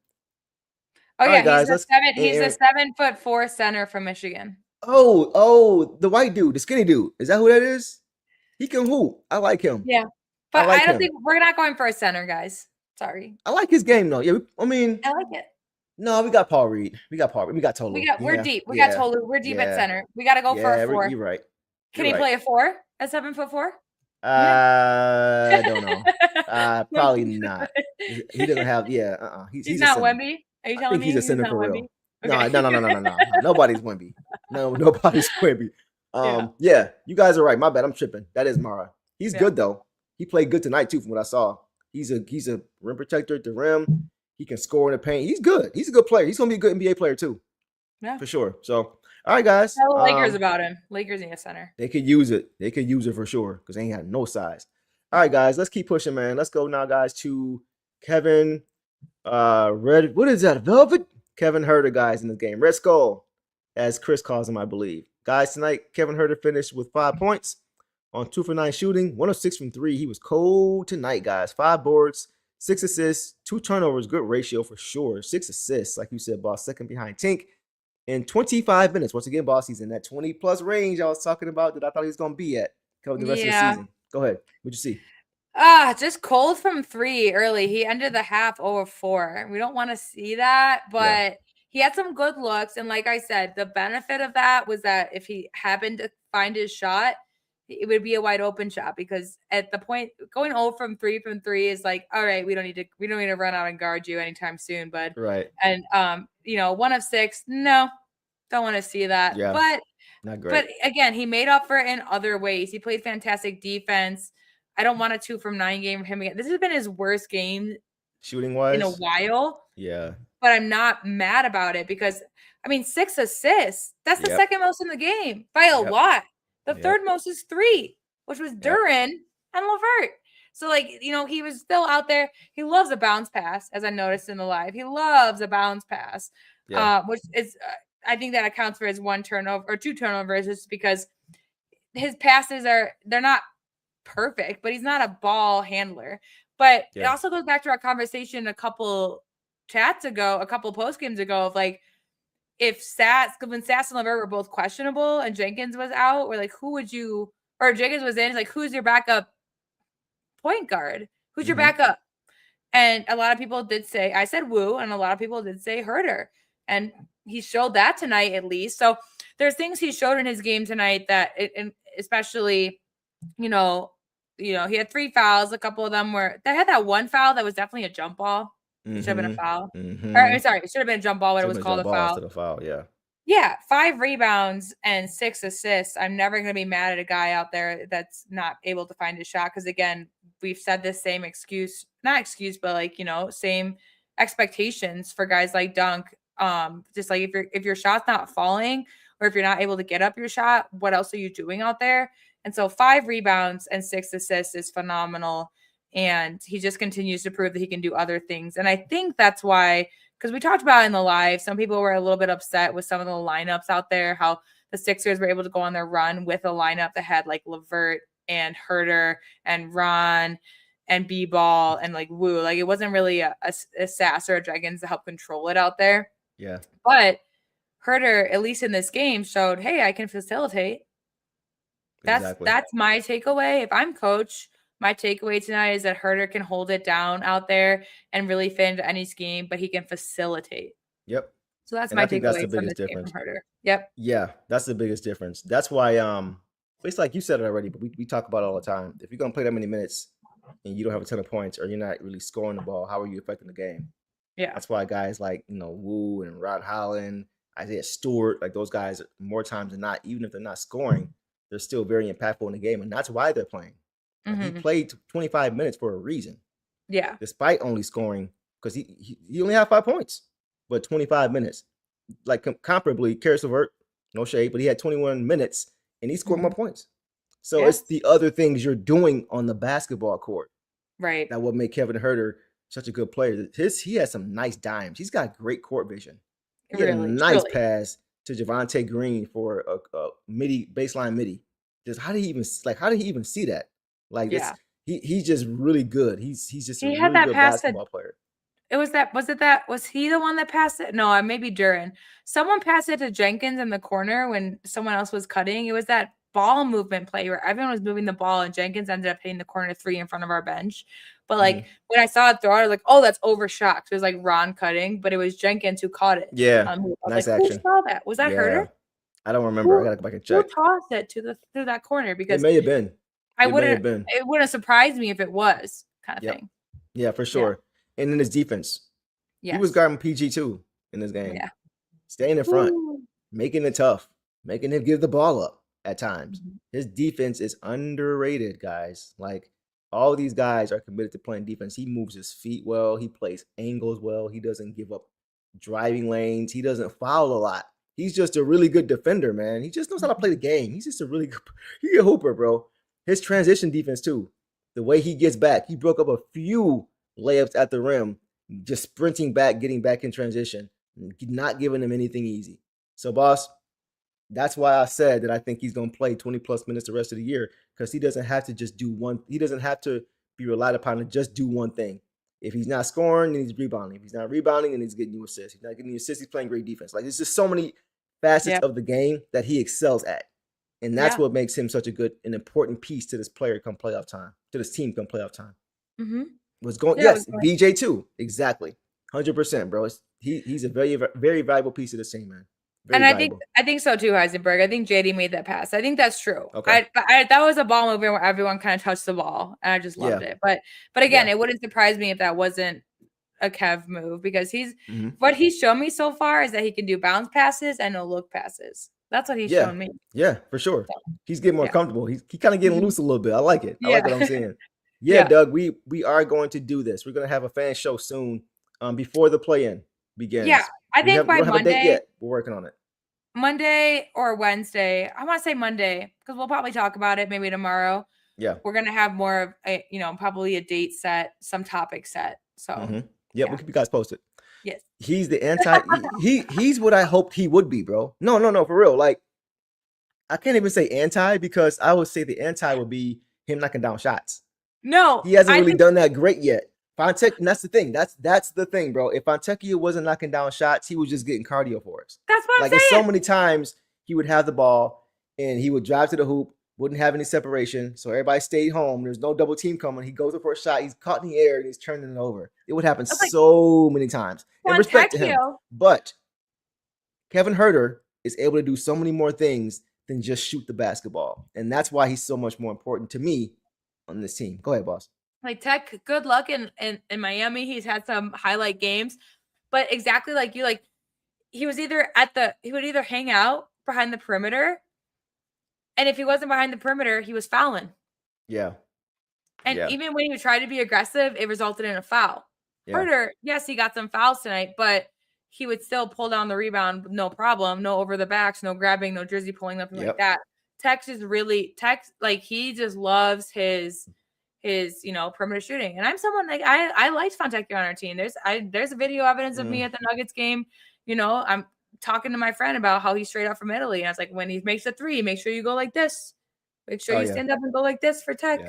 Oh, yeah, guys, he's a 7'4" center from Michigan. Oh, the white dude, the skinny dude. Is that who that is? He can hoop. I like him. Yeah, but I don't think we're not going for a center, guys. Sorry. I like his game though. Yeah, I like it. No, we got Paul Reed. We got Tolu. We're deep. We got Tolu. We're deep at center. We got to go for a 4. You're right. Can he play a 4 at 7'4"? I don't know. Probably not. He doesn't have. He's not Wemby. Are you telling me he's a center for real? Okay. No. Nobody's Wemby. No, nobody's Wemby. Yeah, you guys are right. My bad. I'm tripping. That is Mara. He's good though. He played good tonight too, from what I saw. He's a rim protector at the rim. He can score in the paint. He's good. He's a good player. He's gonna be a good NBA player too. Yeah, for sure. So, all All right, guys. Tell the Lakers about him. Lakers need a center. They could use it. They could use it for sure because they ain't got no size. All right, guys. Let's keep pushing, man. Let's go now, guys, to Kevin. What is that? Velvet? Kevin Herter, guys, in this game. Red Skull, as Chris calls him, I believe. Guys, tonight, Kevin Herter finished with 5 points on 2 for 9 shooting, 1 of 6 from 3. He was cold tonight, guys. 5 boards, 6 assists, 2 turnovers. Good ratio for sure. 6 assists, like you said, boss. Second behind Tink in 25 minutes. Once again, boss, he's in that 20-plus range I was talking about that I thought he was going to be at coming the rest of the season. Go ahead. What'd you see? Just cold from 3 early. He ended the half 0-4. We don't want to see that, but he had some good looks. And like I said, the benefit of that was that if he happened to find his shot, it would be a wide open shot, because at the point going 0 from 3 is like, all right, we don't need to run out and guard you anytime soon, bud. Right. And 1 of 6, no, don't want to see that. Yeah, but not great. But again, he made up for it in other ways. He played fantastic defense. I don't want a 2 from 9 game from him again. This has been his worst game shooting wise in a while. Yeah. But I'm not mad about it because, 6 assists. That's the second most in the game by a lot. The third most is 3, which was Duren and LeVert. So, he was still out there. He loves a bounce pass, as I noticed in the live. He loves a bounce pass, which is, I think that accounts for his 1 turnover or 2 turnovers, just because his passes they're not perfect, but he's not a ball handler. But it also goes back to our conversation a couple post games ago of if when Sass and LeVert were both questionable and Jenkins was out, or who would you, or Jenkins was in, it's who's your backup point guard? Who's your backup? And a lot of people did say, I said Wu, and a lot of people did say Herter. And he showed that tonight at least. So there's things he showed in his game tonight that, especially, he had 3 fouls. A couple of them they had that 1 foul that was definitely a jump ball. It should have been a foul. Or, sorry, it should have been a jump ball, but it was called a foul. Yeah, 5 rebounds and 6 assists. I'm never going to be mad at a guy out there that's not able to find his shot. Because again, we've said this same same expectations for guys like Dunk. Just if your shot's not falling, or if you're not able to get up your shot, what else are you doing out there? And so 5 rebounds and 6 assists is phenomenal. And he just continues to prove that he can do other things. And I think that's why, because we talked about in the live, some people were a little bit upset with some of the lineups out there, how the Sixers were able to go on their run with a lineup that had LeVert and Herter and Ron and B-Ball and Wu. It wasn't really a Sass or a Jenkins to help control it out there. Yeah. Herter, at least in this game, showed, hey, I can facilitate. That's my takeaway. If I'm coach, my takeaway tonight is that Herter can hold it down out there and really fit into any scheme, but he can facilitate. Yep. So that's my takeaway from this game from Herter. Yep. Yeah, that's the biggest difference. That's why it's like you said it already, but we talk about it all the time. If you're gonna play that many minutes and you don't have a ton of points, or you're not really scoring the ball, how are you affecting the game? Yeah. That's why guys like Wu and Rod Holland, Isaiah Stewart, those guys, more times than not, even if they're not scoring, they're still very impactful in the game, and that's why they're playing. He played 25 minutes for a reason. Yeah. Despite only scoring, because he only had 5 points, but 25 minutes. Comparably, Karis LeVert, no shade, but he had 21 minutes and he scored more points. So it's the other things you're doing on the basketball court, right, that will make Kevin Herter such a good player. He has some nice dimes. He's got great court vision. He had a nice pass to Javonte Green for a baseline midi. Just how did he even see that? He's just really good. He's just a really good basketball player. Was he the one that passed it? No, maybe Duren. Someone passed it to Jenkins in the corner when someone else was cutting. It was that ball movement play where everyone was moving the ball and Jenkins ended up hitting the corner 3 in front of our bench. But when I saw it throw, I was like, oh, that's overshot. It was Ron cutting, but it was Jenkins who caught it. Yeah, nice action. Who saw that? Was that Herter? I don't remember. I gotta go back and check. Who tossed it through that corner? Because it may have been. It wouldn't surprise me if it was kind of thing. Yeah, for sure. Yeah. And in his defense, he was guarding PG too in this game. Yeah, staying in front, making it tough, making him give the ball up at times. His defense is underrated, guys. All these guys are committed to playing defense. He moves his feet well. He plays angles well. He doesn't give up driving lanes. He doesn't foul a lot. He's just a really good defender, man. He just knows how to play the game. He's just a really good, he's a hooper, bro. His transition defense too. The way he gets back, he broke up a few layups at the rim, just sprinting back, getting back in transition, not giving him anything easy. So, boss, that's why I said that I think he's going to play 20 plus minutes the rest of the year, because he doesn't have to just do one. He doesn't have to be relied upon to just do one thing. If he's not scoring, then he's rebounding. If he's not rebounding, then he's getting you assists. He's not getting you assists, he's playing great defense. Like, there's just so many facets of the game that he excels at. And that's what makes him such an important piece to this player come playoff time, to this team come playoff time. Was going, BJ too. Exactly. 100%, bro. He's a very, very valuable piece of this team, man. Very valuable. I think so too, Heisenberg. I think JD made that pass. I think that's true. Okay. That was a ball movement where everyone kind of touched the ball, and I just loved it. But again, it wouldn't surprise me if that wasn't a Kev move, because what he's shown me so far is that he can do bounce passes and no look passes. That's what he's shown me. Yeah, for sure. He's getting more comfortable. He kind of getting loose a little bit. I like it. I like what I'm saying. Doug, we are going to do this. We're going to have a fan show soon, before the play-in begins. Yeah, I think by Monday. We don't have a date yet. We're working on it. Monday or Wednesday. I want to say Monday, because we'll probably talk about it maybe tomorrow. Yeah. We're going to have more of a, probably a date set, some topic set. So we'll keep you guys posted. Yes. He's the he's what I hoped he would be, bro. No, for real. Like, I can't even say anti, because I would say the anti would be him knocking down shots. No. He hasn't really done that great yet. Fontecchio, and that's the thing. That's the thing, bro. If Fontecchio wasn't knocking down shots, he was just getting cardio for us. That's what I'm saying. So many times he would have the ball and he would drive to the hoop, wouldn't have any separation, so everybody stayed home. There's no double team coming. He goes up for a shot. He's caught in the air and he's turning it over. It would happen so many times. And respect to him. But Kevin Huerter is able to do so many more things than just shoot the basketball, and that's why he's so much more important to me on this team. Go ahead, boss. Like, Tech, good luck in Miami. He's had some highlight games, but exactly like you, like, he would either hang out behind the perimeter, and if he wasn't behind the perimeter, he was fouling. Yeah. And even when he would try to be aggressive, it resulted in a foul. Huerter, yes, he got some fouls tonight, but he would still pull down the rebound, no problem. No over the backs, no grabbing, no jersey pulling, nothing like that. Tech, like, he just loves his perimeter shooting. And I'm someone, like, I liked Fontecchio on our team. There's a video evidence of me at the Nuggets game. I'm talking to my friend about how he's straight up from Italy. And I was like, when he makes a three, make sure you go like this. Make sure you stand up and go like this for Tech.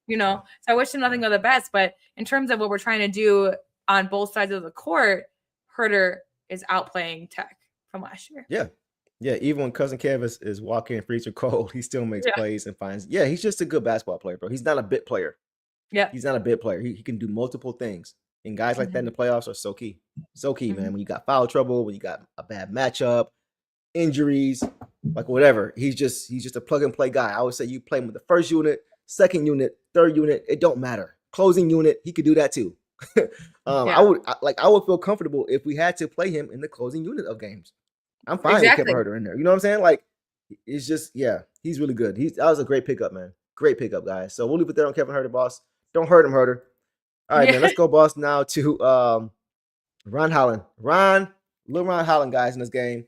So I wish him nothing but the best. But in terms of what we're trying to do on both sides of the court, Huerter is outplaying Tech from last year. Yeah, even when Cousin Kev is walking freeze or cold, he still makes plays and finds. Yeah, he's just a good basketball player, bro. He's not a bit player. Yeah, he's not a bit player. He can do multiple things, and guys like that in the playoffs are so key. So key, man. When you got foul trouble, when you got a bad matchup, injuries, like whatever, he's just a plug and play guy. I would say you play him with the first unit, second unit, third unit. It don't matter. Closing unit, he could do that too. I would feel comfortable if we had to play him in the closing unit of games. I'm fine with Kevin Huerter in there. You know what I'm saying? Like, it's just, he's really good. That was a great pickup, man. Great pickup, guys. So we'll leave it there on Kevin Huerter, boss. Don't hurt him, Huerter. All right, man. Let's go, boss, now to Ron Holland. Little Ron Holland, guys, in this game.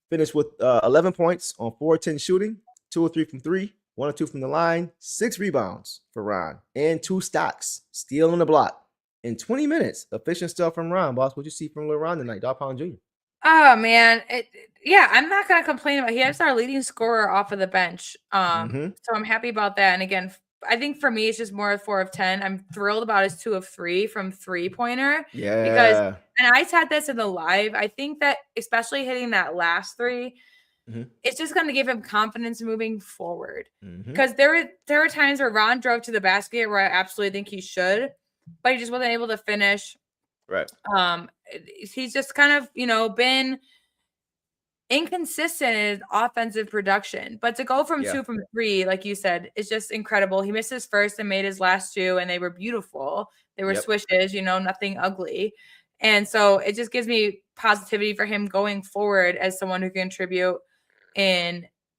Finished with 11 points on 4-10 shooting, 2 of 3 from 3, 1 of 2 from the line, 6 rebounds for Ron, and 2 stocks, steal on the block. In 20 minutes, efficient stuff from Ron, boss. What'd you see from Lil Ron tonight, Dog Pound Jr.? Oh, man. I'm not going to complain about it. He is our leading scorer off of the bench. So I'm happy about that. And again, I think for me, it's just more 4 of 10. I'm thrilled about his 2 of 3 from 3-pointer. Yeah. Because, and I said this in the live, I think that especially hitting that last 3, it's just going to give him confidence moving forward. Because there were times where Ron drove to the basket where I absolutely think he should, but he just wasn't able to finish. Right. He's just kind of, been inconsistent in his offensive production, but to go from 2 from 3, like you said, is just incredible. He missed his first and made his last 2, and they were beautiful. They were swishes, nothing ugly. And so it just gives me positivity for him going forward as someone who can contribute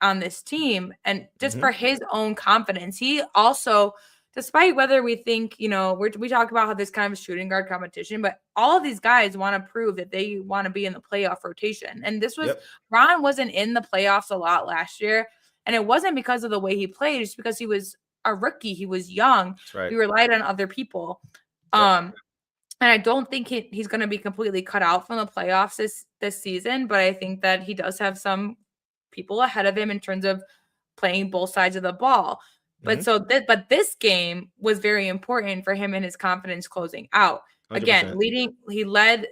on this team, and just for his own confidence. He also despite whether we think, we talk about how this kind of shooting guard competition, but all of these guys want to prove that they want to be in the playoff rotation. And Ron wasn't in the playoffs a lot last year. And it wasn't because of the way he played, it's because he was a rookie. He was young. That's right. He relied on other people. And I don't think he's going to be completely cut out from the playoffs this season, but I think that he does have some people ahead of him in terms of playing both sides of the ball. But but this game was very important for him and his confidence closing out. 100%. Again, he led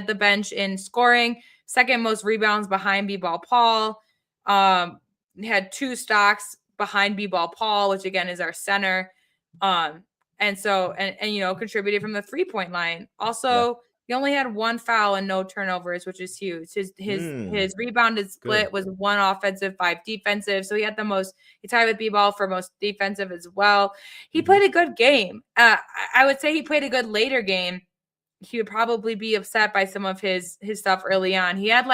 the bench in scoring, second most rebounds behind B-Ball Paul. He had 2 stocks behind B-Ball Paul, which again is our center. And contributed from the 3-point line. Also, he only had 1 foul and no turnovers, which is huge. His rebounded split was 1 offensive, 5 defensive. So he had he tied with B-Ball for most defensive as well. He played a good game. I would say he played a good later game. He would probably be upset by some of his stuff early on. He had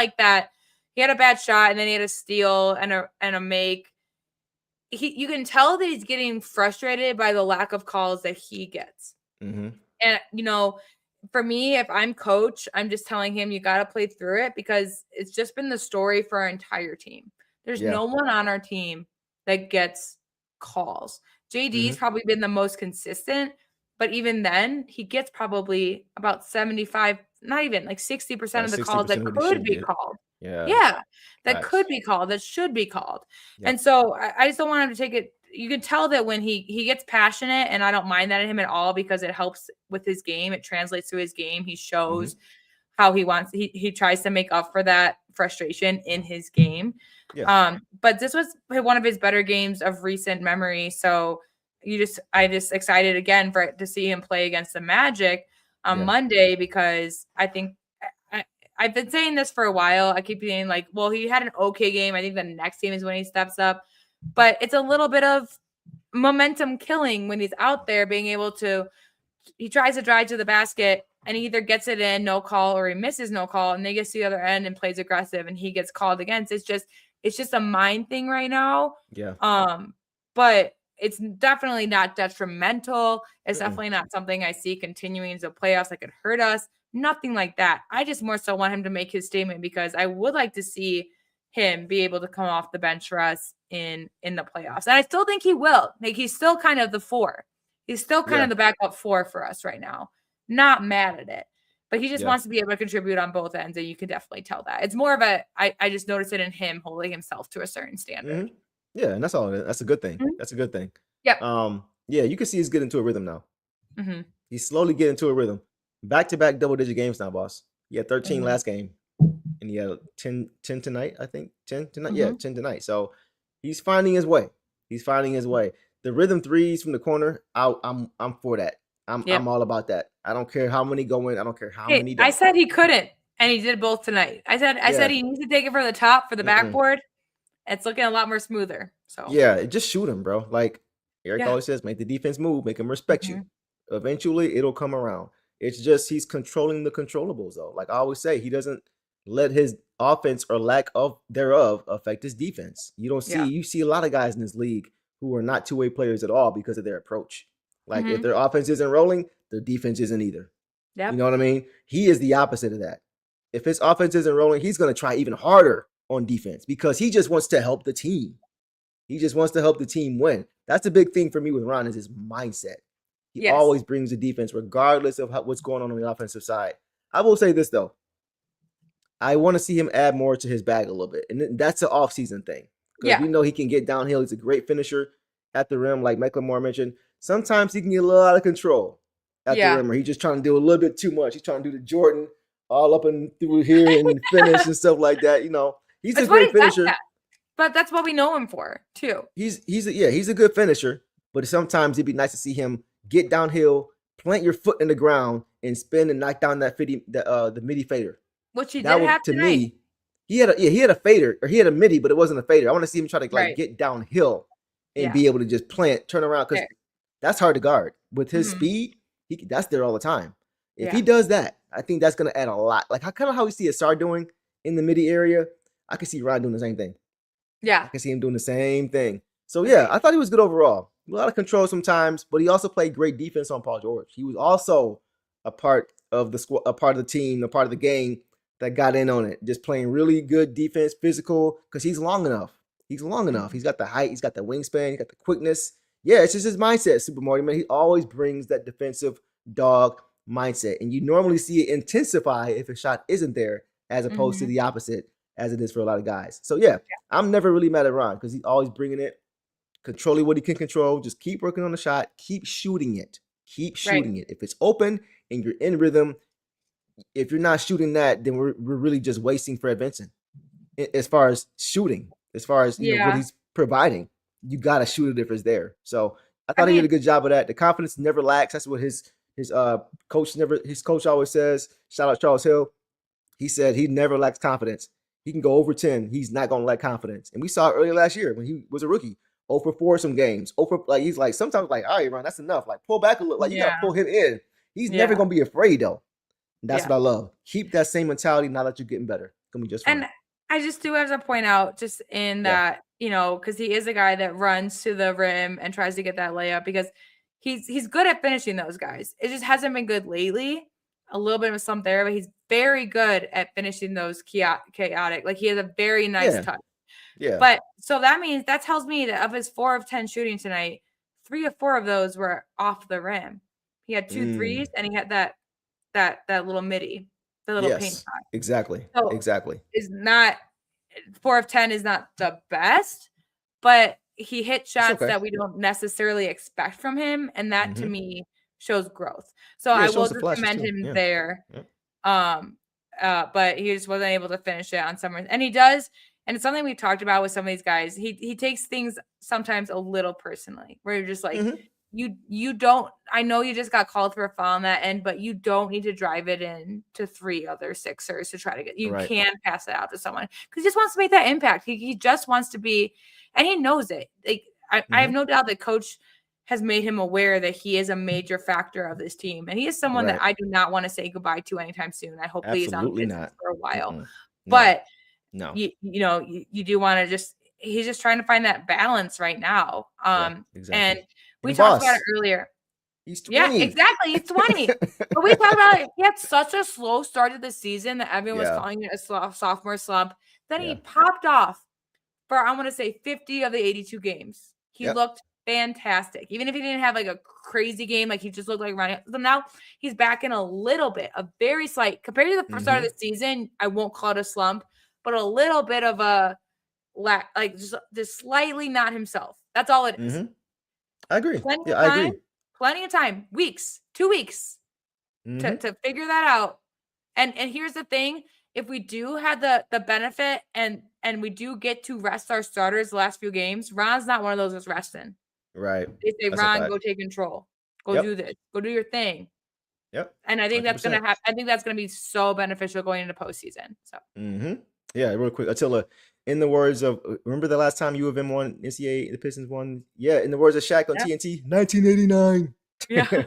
he had a bad shot, and then he had a steal and a make. You can tell that he's getting frustrated by the lack of calls that he gets. And, for me, if I'm coach, I'm just telling him you got to play through it, because it's just been the story for our entire team. There's no one on our team that gets calls. JD's probably been the most consistent, but even then he gets probably about 75, not even 60% of the calls that could be called. That could be called, that should be called. And so I just don't want him to take it. You can tell that when he gets passionate, and I don't mind that in him at all, because it helps with his game. It translates to his game. He shows how he tries to make up for that frustration in his game. But this was one of his better games of recent memory. So I just excited again to see him play against the Magic on Monday, because I think I've been saying this for a while. I keep being he had an okay game. I think the next game is when he steps up, but it's a little bit of momentum killing when he's out there being able to, he tries to drive to the basket and he either gets it in, no call, or he misses, no call, and then he gets to the other end and plays aggressive and he gets called against. It's just a mind thing right now. But it's definitely not detrimental. It's definitely not something I see continuing into the playoffs that could hurt us. Nothing like that. I just more so want him to make his statement, because I would like to see him be able to come off the bench for us in the playoffs. And I still think he will. He's still kind of the 4. He's still kind of the backup 4 for us right now. Not mad at it. But he just wants to be able to contribute on both ends, and you can definitely tell that. It's more of I just noticed it in him holding himself to a certain standard. Yeah, and that's all. That's a good thing. That's a good thing. You can see he's getting into a rhythm now. He's slowly getting into a rhythm. Back-to-back double-digit games now, boss. He had 13 last game, and he had 10 tonight, I think. 10 tonight? Yeah, 10 tonight. So he's finding his way. The rhythm threes from the corner, I'm for that. I'm all about that. I don't care how many go in. I don't care how many don't. I said he couldn't, and he did both tonight. I said he needs to take it for the top, for the backboard. It's looking a lot more smoother. So just shoot him, bro. Like Eric always says, make the defense move, make him respect you. Eventually, it'll come around. It's just he's controlling the controllables, though. Like I always say, he doesn't let his offense or lack of thereof affect his defense. You see a lot of guys in this league who are not two-way players at all because of their approach. Like if their offense isn't rolling, their defense isn't either. You know what I mean? He is the opposite of that. If his offense isn't rolling, he's going to try even harder on defense, because he just wants to help the team. He just wants to help the team win. That's the big thing for me with Ron, is his mindset. He always brings the defense, regardless of what's going on the offensive side. I will say this, though. I want to see him add more to his bag a little bit. And that's an off-season thing. Because we know he can get downhill. He's a great finisher at the rim, like McLemore mentioned. Sometimes he can get a little out of control at the rim, or he's just trying to do a little bit too much. He's trying to do the Jordan all up and through here and finish and stuff like that. He's a great finisher. But that's what we know him for, too. He's a good finisher. But sometimes it'd be nice to see him get downhill, plant your foot in the ground, and spin and knock down that the midi fader. Which he did have tonight. To me, he had a fader, or he had a midi, but it wasn't a fader. I want to see him try to get downhill and be able to just turn around, because that's hard to guard. With his speed, that's there all the time. If he does that, I think that's going to add a lot. Like how we see Asar doing in the midi area, I can see Ron doing the same thing. I can see him doing the same thing. So I thought he was good overall. a lot of control sometimes, but he also played great defense on Paul George. He was also a part of the squad, a part of the team, a part of the game that got in on it, just playing really good defense, physical, because he's long enough. He's long enough. He's got the height, he's got the wingspan, he's got the quickness. Yeah, it's just his mindset, Super Marty, man. He always brings that defensive dog mindset, and you normally see it intensify if a shot isn't there, as opposed to the opposite, as it is for a lot of guys. So yeah, I'm never really mad at Ron because he's always bringing it, controlling what he can control. Just keep working on the shot, keep shooting it, keep shooting it. If it's open and you're in rhythm, if you're not shooting that, then we're really just wasting Fred Vincent. As far as shooting, as far as you know, what he's providing, you gotta shoot it if it's there. So I thought he did a good job of that. The confidence never lacks. That's what his coach always says. Shout out Charles Hill. He said he never lacks confidence. He can go over 10. He's not gonna lack confidence. And we saw it earlier last year when he was a rookie. 0 for 4 some games. 0 for, like, he's like, sometimes like, all right, Ron, that's enough. Like, pull back a little. Like, you gotta pull him in. He's never gonna be afraid though. And that's what I love. Keep that same mentality now that you're getting better. It's gonna be just fine. And I just do have to point out, just in that, you know, because he is a guy that runs to the rim and tries to get that layup, because he's good at finishing those guys. It just hasn't been good lately. A little bit of a slump there, but he's very good at finishing those chaotic. Like, he has a very nice touch. Yeah. But so that tells me that of his 4 of 10 shooting tonight, 3 of 4 of those were off the rim. He had 2 threes, and he had that little midi, the little paint shot. Exactly. So exactly. Is not 4 of 10 is not the best, but he hit shots that we don't necessarily expect from him, and that to me shows growth. So I will just commend him there. But he just wasn't able to finish it on some, and he does. And it's something we've talked about with some of these guys. He takes things sometimes a little personally, where you're just like, you don't, I know you just got called for a foul on that end, but you don't need to drive it in to 3 other Sixers to try to get, you can pass it out to someone, because he just wants to make that impact. He just wants to be, and he knows it. Like, I have no doubt that coach has made him aware that he is a major factor of this team. And he is someone that I do not want to say goodbye to anytime soon. I hope he's on the Pistons for a while. But no, you know, you do want to he's just trying to find that balance right now. Exactly. And we talked about it earlier. He's 20. Yeah, exactly. He's 20. But we talked about it. He had such a slow start to the season that everyone was calling it a sophomore slump. Then he popped off for, I want to say, 50 of the 82 games. He looked fantastic. Even if he didn't have like a crazy game, like he just looked like running. So now he's back in a little bit, a very slight, compared to the first start of the season, I won't call it a slump, but a little bit of a like just slightly not himself. That's all it is. I agree. I agree. Plenty of time, weeks, 2 weeks to figure that out. And here's the thing: if we do have the benefit and we do get to rest our starters the last few games, Ron's not one of those that's resting. Right. They say, Ron, go take control. Go do this. Go do your thing. Yep. And I think 100%. That's gonna happen. I think that's gonna be so beneficial going into postseason. So. Yeah, real quick, Attila. In the words of, remember the last time U of M won NCAA, the Pistons won? Yeah, in the words of Shaq on TNT, 1989. Yeah.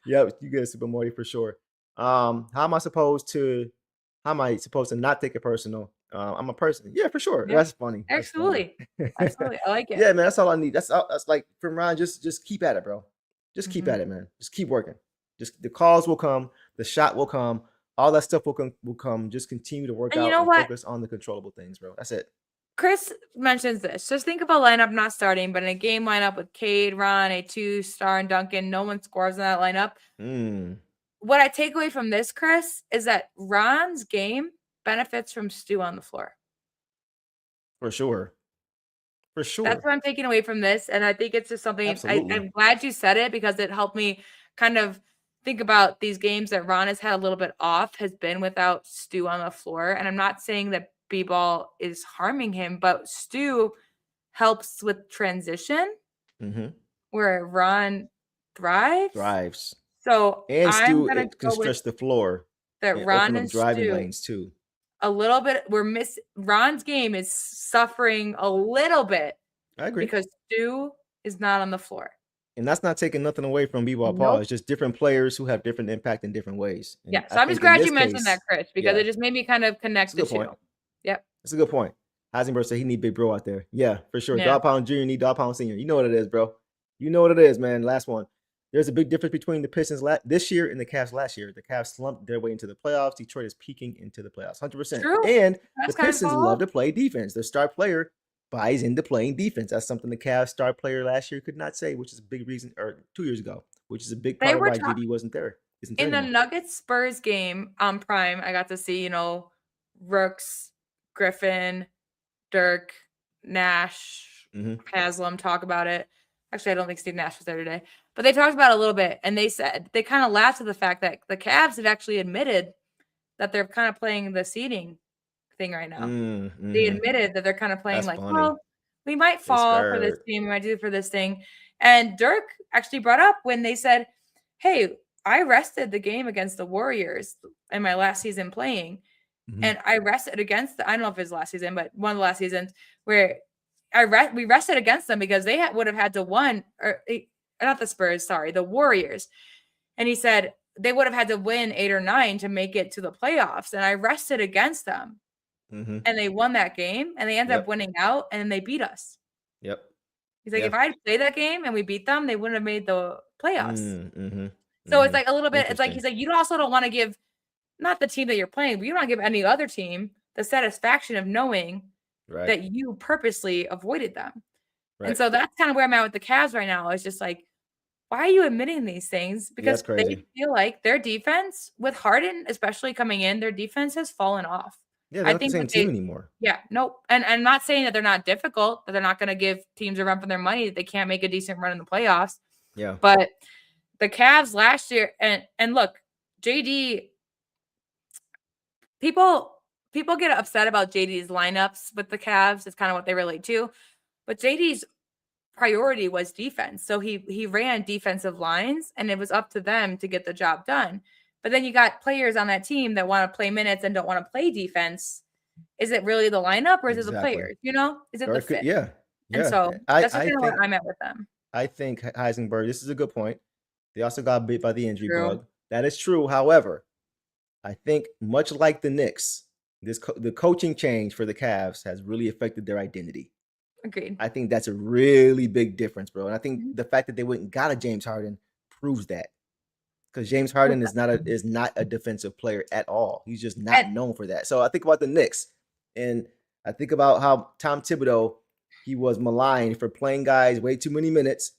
Yep, you get Super Marty for sure. How am I supposed to not take it personal? I'm a person. Yeah, for sure. Yeah. That's funny. Absolutely. Absolutely. I like it. Yeah, man, that's all I need. That's like from Ron, just keep at it, bro. Just keep at it, man. Just keep working. Just the calls will come, the shot will come. All that stuff will come. Just continue to work out and focus on the controllable things, bro. That's it. Chris mentions this. Just think of a lineup not starting, but in a game lineup with Cade, Ron, A2, Star, and Duncan, no one scores in that lineup. What I take away from this, Chris, is that Ron's game benefits from Stu on the floor. For sure. For sure. That's what I'm taking away from this. And I think it's just something I'm glad you said it, because it helped me kind of think about these games that Ron has had a little bit off, has been without Stu on the floor. And I'm not saying that B-ball is harming him, but Stu helps with transition where Ron thrives. So and Stu can stretch the floor. That Ron and driving Stu, lanes too. A little bit, Ron's game is suffering a little bit. I agree. Because Stu is not on the floor. And that's not taking nothing away from B-ball Paul. It's just different players who have different impact in different ways. And yeah, so I'm just glad you mentioned that, Chris, because it just made me kind of connect the two. Yep. That's a good point. Heisenberg said he need big bro out there. Yeah, for sure. Dog Pound Jr. need Dog Pound Senior. You know what it is, bro. You know what it is, man. Last one. There's a big difference between the Pistons this year and the Cavs last year. The Cavs slumped their way into the playoffs. Detroit is peaking into the playoffs, 100%. True. And That's the kind of Pistons follow love up. to play defense. Their star player buys into playing defense. That's something the Cavs star player last year could not say, which is a big reason, or 2 years ago, which is a big They part of were why talk- GD wasn't there. Isn't there In the anymore. Nuggets Spurs game on Prime. I got to see, Rooks, Griffin, Dirk, Nash, Haslam talk about it. Actually, I don't think Steve Nash was there today, but they talked about it a little bit, and they said they kind of laughed at the fact that the Cavs had actually admitted that they're kind of playing the seeding thing right now. They admitted that they're kind of playing That's funny. well, we might fall for this team, we might do it for this thing. And Dirk actually brought up when they said, hey, I rested the game against the Warriors in my last season playing. And I rested against I don't know if it's last season, but one of the last seasons where we rested against them because they would have had to win, or not the Spurs, sorry, the Warriors. And he said they would have had to win 8 or 9 to make it to the playoffs. And I rested against them. And they won that game, and they ended up winning out, and then they beat us. Yep. He's like, if I had played that game and we beat them, they wouldn't have made the playoffs. So it's like a little bit, it's like, he's like, you also don't want to give, not the team that you're playing, but you don't want to give any other team the satisfaction of knowing that you purposely avoided them. And so that's kind of where I'm at with the Cavs right now. It's just like, why are you admitting these things? Because they feel like their defense, with Harden especially coming in, their defense has fallen off. Yeah, they're not the same team anymore. Yeah, no. And I'm not saying that they're not difficult, that they're not going to give teams a run for their money, that they can't make a decent run in the playoffs. Yeah. But the Cavs last year, and look, JD, people get upset about JD's lineups with the Cavs. It's kind of what they relate to. But JD's priority was defense. So he ran defensive lines, and it was up to them to get the job done. But then you got players on that team that want to play minutes and don't want to play defense. Is it really the lineup, or is it the players? Is it the fit? Yeah. And so that's kind of where I'm at with them. I think Heisenberg, this is a good point. They also got bit by the injury bug. That is true. However, I think much like the Knicks, the coaching change for the Cavs has really affected their identity. Agreed. I think that's a really big difference, bro. And I think the fact that they went and got a James Harden proves that. Because James Harden is not a defensive player at all. He's just not known for that. So I think about the Knicks, and I think about how Tom Thibodeau, he was maligned for playing guys way too many minutes,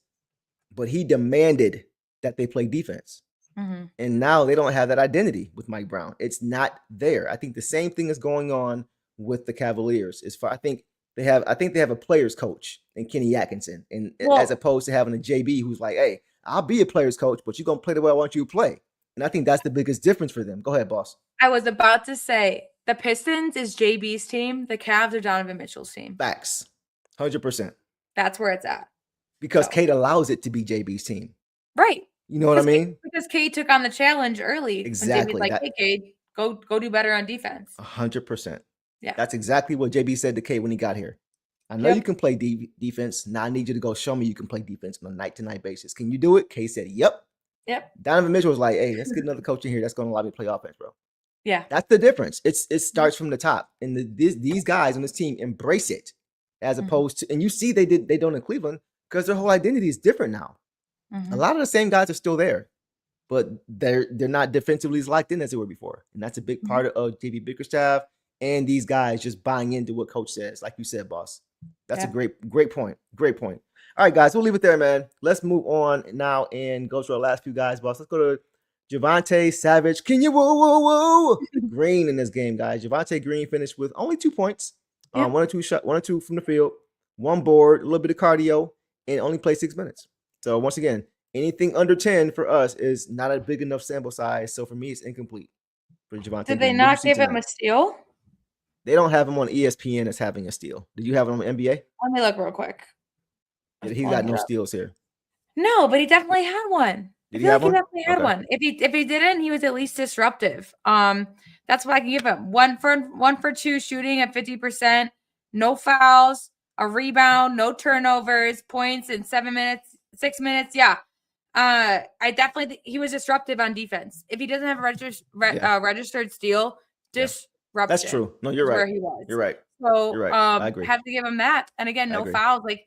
but he demanded that they play defense. And now they don't have that identity with Mike Brown. It's not there. I think the same thing is going on with the Cavaliers. I think they have a players coach in Kenny Atkinson, and as opposed to having a JB who's like, hey, I'll be a player's coach, but you're going to play the way I want you to play. And I think that's the biggest difference for them. Go ahead, boss. I was about to say, the Pistons is JB's team. The Cavs are Donovan Mitchell's team. Facts. 100%. That's where it's at. Because Kate allows it to be JB's team. Right. You know what I mean? Because Kate took on the challenge early. Exactly. And JB's like, hey, Kate, go do better on defense. 100%. Yeah. That's exactly what JB said to Kate when he got here. I know you can play defense. Now I need you to go show me you can play defense on a night-to-night basis. Can you do it? Kay said, yep. Donovan Mitchell was like, hey, let's get another coach in here that's going to allow me to play offense, bro. Yeah. That's the difference. It starts from the top. And these guys on this team embrace it as opposed to, and you see they don't in Cleveland because their whole identity is different now. A lot of the same guys are still there, but they're not defensively as locked in as they were before. And that's a big part of JB Bickerstaff and these guys just buying into what coach says, like you said, boss. That's a great point. Great point. All right, guys, we'll leave it there, man. Let's move on now and go to our last few guys, boss. Let's go to Javonte Savage. Can you woo Green in this game, guys? Javonte Green finished with only 2 points, 1 or 2 from the field, 1 board, a little bit of cardio, and only played 6 minutes. So once again, anything under 10 for us is not a big enough sample size. So for me, it's incomplete for Javonte. Did they not give him a steal? They don't have him on ESPN as having a steal. Did you have him on NBA? Let me look real quick. He's got no steals here. No, but he definitely had one. Did he have one? He definitely had one. If he didn't, he was at least disruptive. That's what I can give him. 1 for 2 shooting at 50%, no fouls, a rebound, no turnovers, points in 6 minutes. Yeah. I definitely think he was disruptive on defense. If he doesn't have a registered steal, disruption. That's true. No, you're right. Where he was. You're right. So you're right. I agree. Have to give him that. And again, no fouls. Like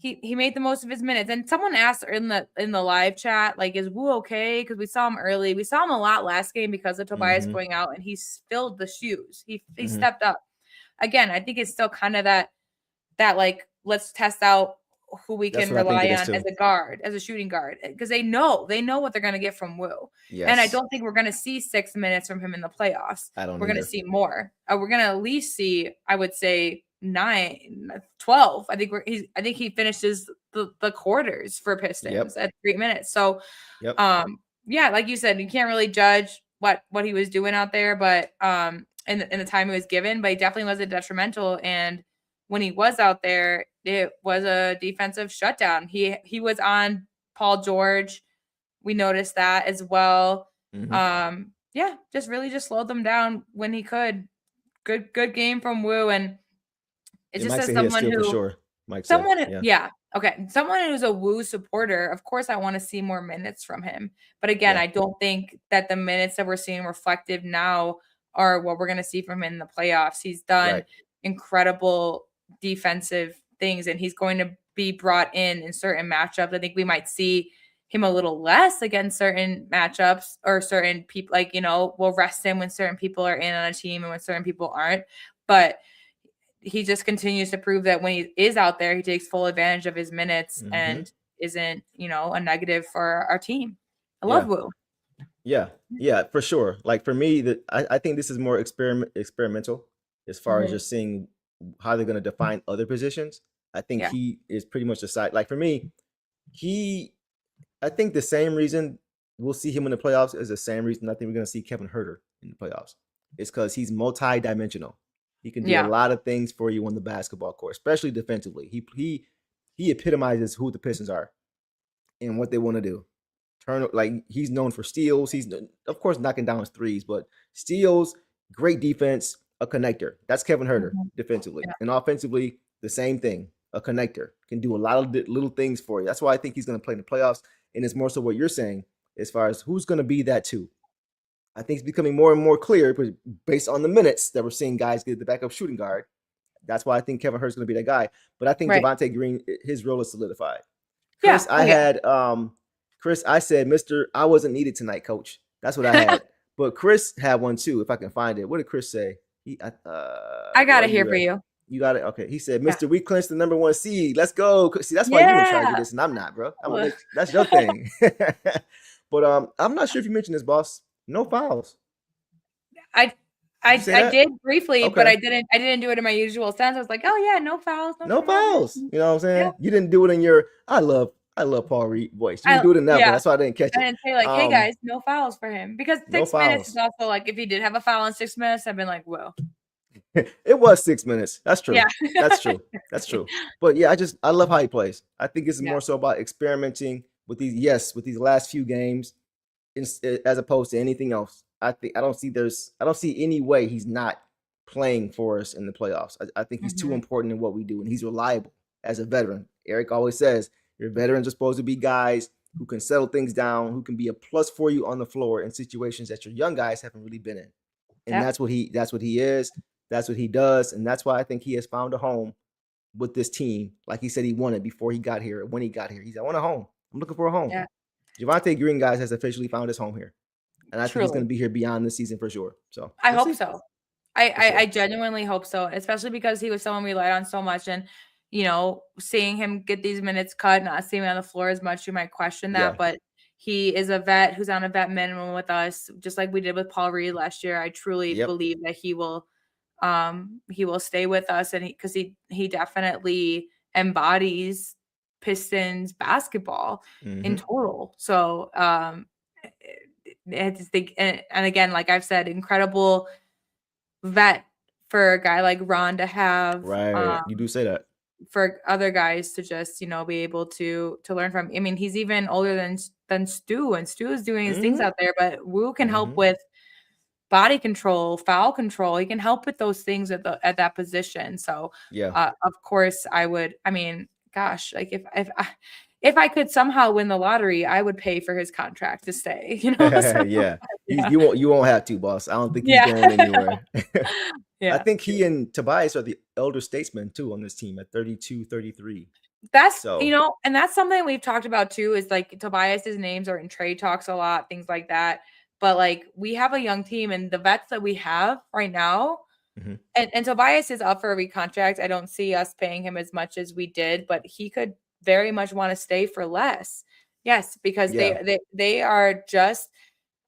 he made the most of his minutes. And someone asked in the live chat, like, is Wu okay? Because we saw him early. We saw him a lot last game because of Tobias going out, and he filled the shoes. He stepped up. Again, I think it's still kind of that like, let's test out who we can rely on as a guard, as a shooting guard, because they know what they're going to get from Wu. Yes. And I don't think we're going to see 6 minutes from him in the playoffs. We're going to see more. We're going to at least see, I would say, 9, 12. I think he finishes the quarters for Pistons at 3 minutes. So, yeah, like you said, you can't really judge what he was doing out there, but in the time he was given, but he definitely wasn't detrimental. And when he was out there, it was a defensive shutdown. He was on Paul George. We noticed that as well. Just slowed them down when he could. Good game from Wu, and it just says someone who, for sure. Someone who's a Wu supporter. Of course, I want to see more minutes from him, but again, I don't think that the minutes that we're seeing reflective now are what we're going to see from him in the playoffs. He's done incredible defensive things, and he's going to be brought in certain matchups. I think we might see him a little less against certain matchups, or certain people, like, we'll rest him when certain people are in on a team and when certain people aren't. But he just continues to prove that when he is out there, he takes full advantage of his minutes and isn't, a negative for our team. I love Wu. Yeah, for sure. Like, for me, I think this is more experimental as far as just seeing how they're going to define other positions. I think he is pretty much the side. Like, for me, I think the same reason we'll see him in the playoffs is the same reason I think we're going to see Kevin Huerter in the playoffs. It's because he's multi-dimensional. He can do a lot of things for you on the basketball court, especially defensively. He epitomizes who the Pistons are and what they want to do. He's known for steals. He's, of course, knocking down his threes, but steals, great defense, a connector. That's Kevin Huerter defensively. And offensively, the same thing. A connector. Can do a lot of little things for you. That's why I think he's going to play in the playoffs. And it's more so what you're saying as far as who's going to be that too. I think it's becoming more and more clear based on the minutes that we're seeing guys get the backup shooting guard. That's why I think Kevin Huerter's going to be that guy. But I think Javonte Green, his role is solidified. Chris, Chris, I said, I wasn't needed tonight, coach. That's what I had. But Chris had one too, if I can find it. What did Chris say? I got it here for you. You got it? Okay. He said, Mr. We clinched the number 1 seed. Let's go. See, that's why you were trying to do this, and I'm not, bro. That's your thing. But I'm not sure if you mentioned this, boss. No fouls. I did briefly, but I didn't do it in my usual sense. I was like, oh yeah, no fouls. No fouls. You know what I'm saying? Yeah. You didn't do it in your I love Paul Reed voice. You didn't do it in that one. That's why I didn't catch it. I didn't say, like, hey guys, no fouls for him. Because 6 minutes is also, like, if he did have a foul in 6 minutes, I've been like, whoa. It was 6 minutes. That's true. Yeah. That's true. But yeah, I love how he plays. I think it's more so about experimenting with these last few games as opposed to anything else. I don't see any way he's not playing for us in the playoffs. I think he's too important in what we do, and he's reliable as a veteran. Eric always says your veterans are supposed to be guys who can settle things down, who can be a plus for you on the floor in situations that your young guys haven't really been in. And that's what he is. That's what he does. And that's why I think he has found a home with this team. Like he said he wanted before he got here. When he got here, he said, I want a home. I'm looking for a home. Yeah. Javonte Green, guys, has officially found his home here. And I think he's going to be here beyond this season for sure. So I hope so. I genuinely hope so, especially because he was someone we relied on so much. And, you know, seeing him get these minutes cut, not seeing him on the floor as much, you might question that. Yeah. But he is a vet who's on a vet minimum with us, just like we did with Paul Reed last year. I truly believe that he will stay with us, and because he definitely embodies Pistons basketball in total. So I just think, and again, like I've said, incredible vet for a guy like Ron to have. Right, you do say that. For other guys to just, you know, be able to learn from. I mean, he's even older than Stu, and Stu is doing his things out there, but Wu can help with body control, foul control. He can help with those things at that position. So of course I would, I mean, gosh, like if if I could somehow win the lottery, I would pay for his contract to stay. You know, so, Yeah. yeah. You won't have to, boss. I don't think he's Yeah. going anywhere. Yeah. I think he and Tobias are the elder statesmen too on this team at 32, 33. That's, So you know, and that's something we've talked about too, is like Tobias's names are in trade talks a lot, things like that. But like we have a young team, and the vets that we have right now, Mhm. and Tobias is up for a recontract. I don't see us paying him as much as we did, but he could very much want to stay for less. Yes, because Yeah. they are just,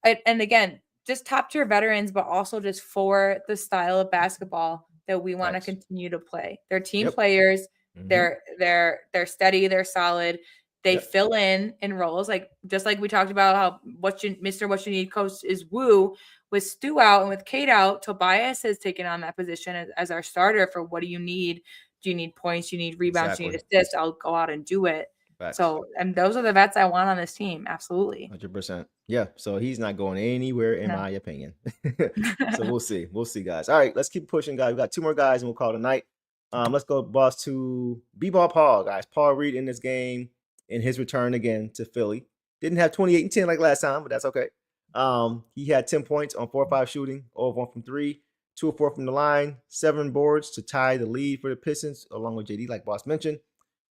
and again, just top tier veterans, but also just for the style of basketball that we want to Facts. continue to play. They're team Yep. players. Mhm. They're steady. They're solid. They Yep. fill in roles, like just like we talked about how what you need coach is Woo. With Stu out and with Kate out, Tobias has taken on that position as our starter for what do you need? Do you need points? Do you need rebounds? Do you need Exactly. assists? I'll go out and do it. Facts. So, and those are the vets I want on this team. Absolutely. 100%. Yeah. So he's not going anywhere, in No. my opinion. So we'll see. We'll see, guys. All right, let's keep pushing, guys. We got 2 more guys, and we'll call it a night. Let's go, boss, to B-ball Paul, guys. Paul Reed in this game in his return again to Philly. Didn't have 28 and 10 like last time, but that's okay. He had 10 points on 4 or 5 shooting, 0 of 1 from 3, 2 or 4 from the line, 7 boards to tie the lead for the Pistons, along with JD, like boss mentioned.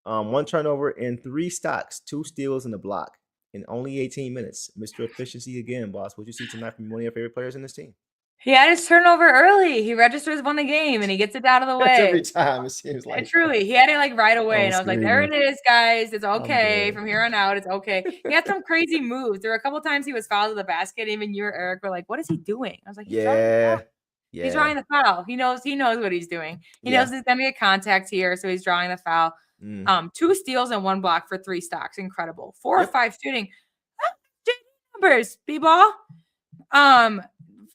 1 turnover and 3 stocks, 2 steals and a block in only 18 minutes. Mr. Efficiency again, boss. What you see tonight from one of your favorite players in this team? He had his turnover early. He registers 1 a game and he gets it out of the way. Every time it seems like. Truly, he had it like right away, and I was like, "There it screaming. is, guys. It's okay dead. from here on out. It's okay." He had some crazy moves. There were a couple times he was fouled to the basket. Even you or Eric were like, "What is he doing?" I was like, "He's drawing the foul. Yeah. He's drawing the foul. He knows what he's doing. He knows there's gonna be a contact here, so he's drawing the foul." 2 steals and 1 block for 3 stocks. Incredible. 4 or 5 shooting. Numbers, B-ball.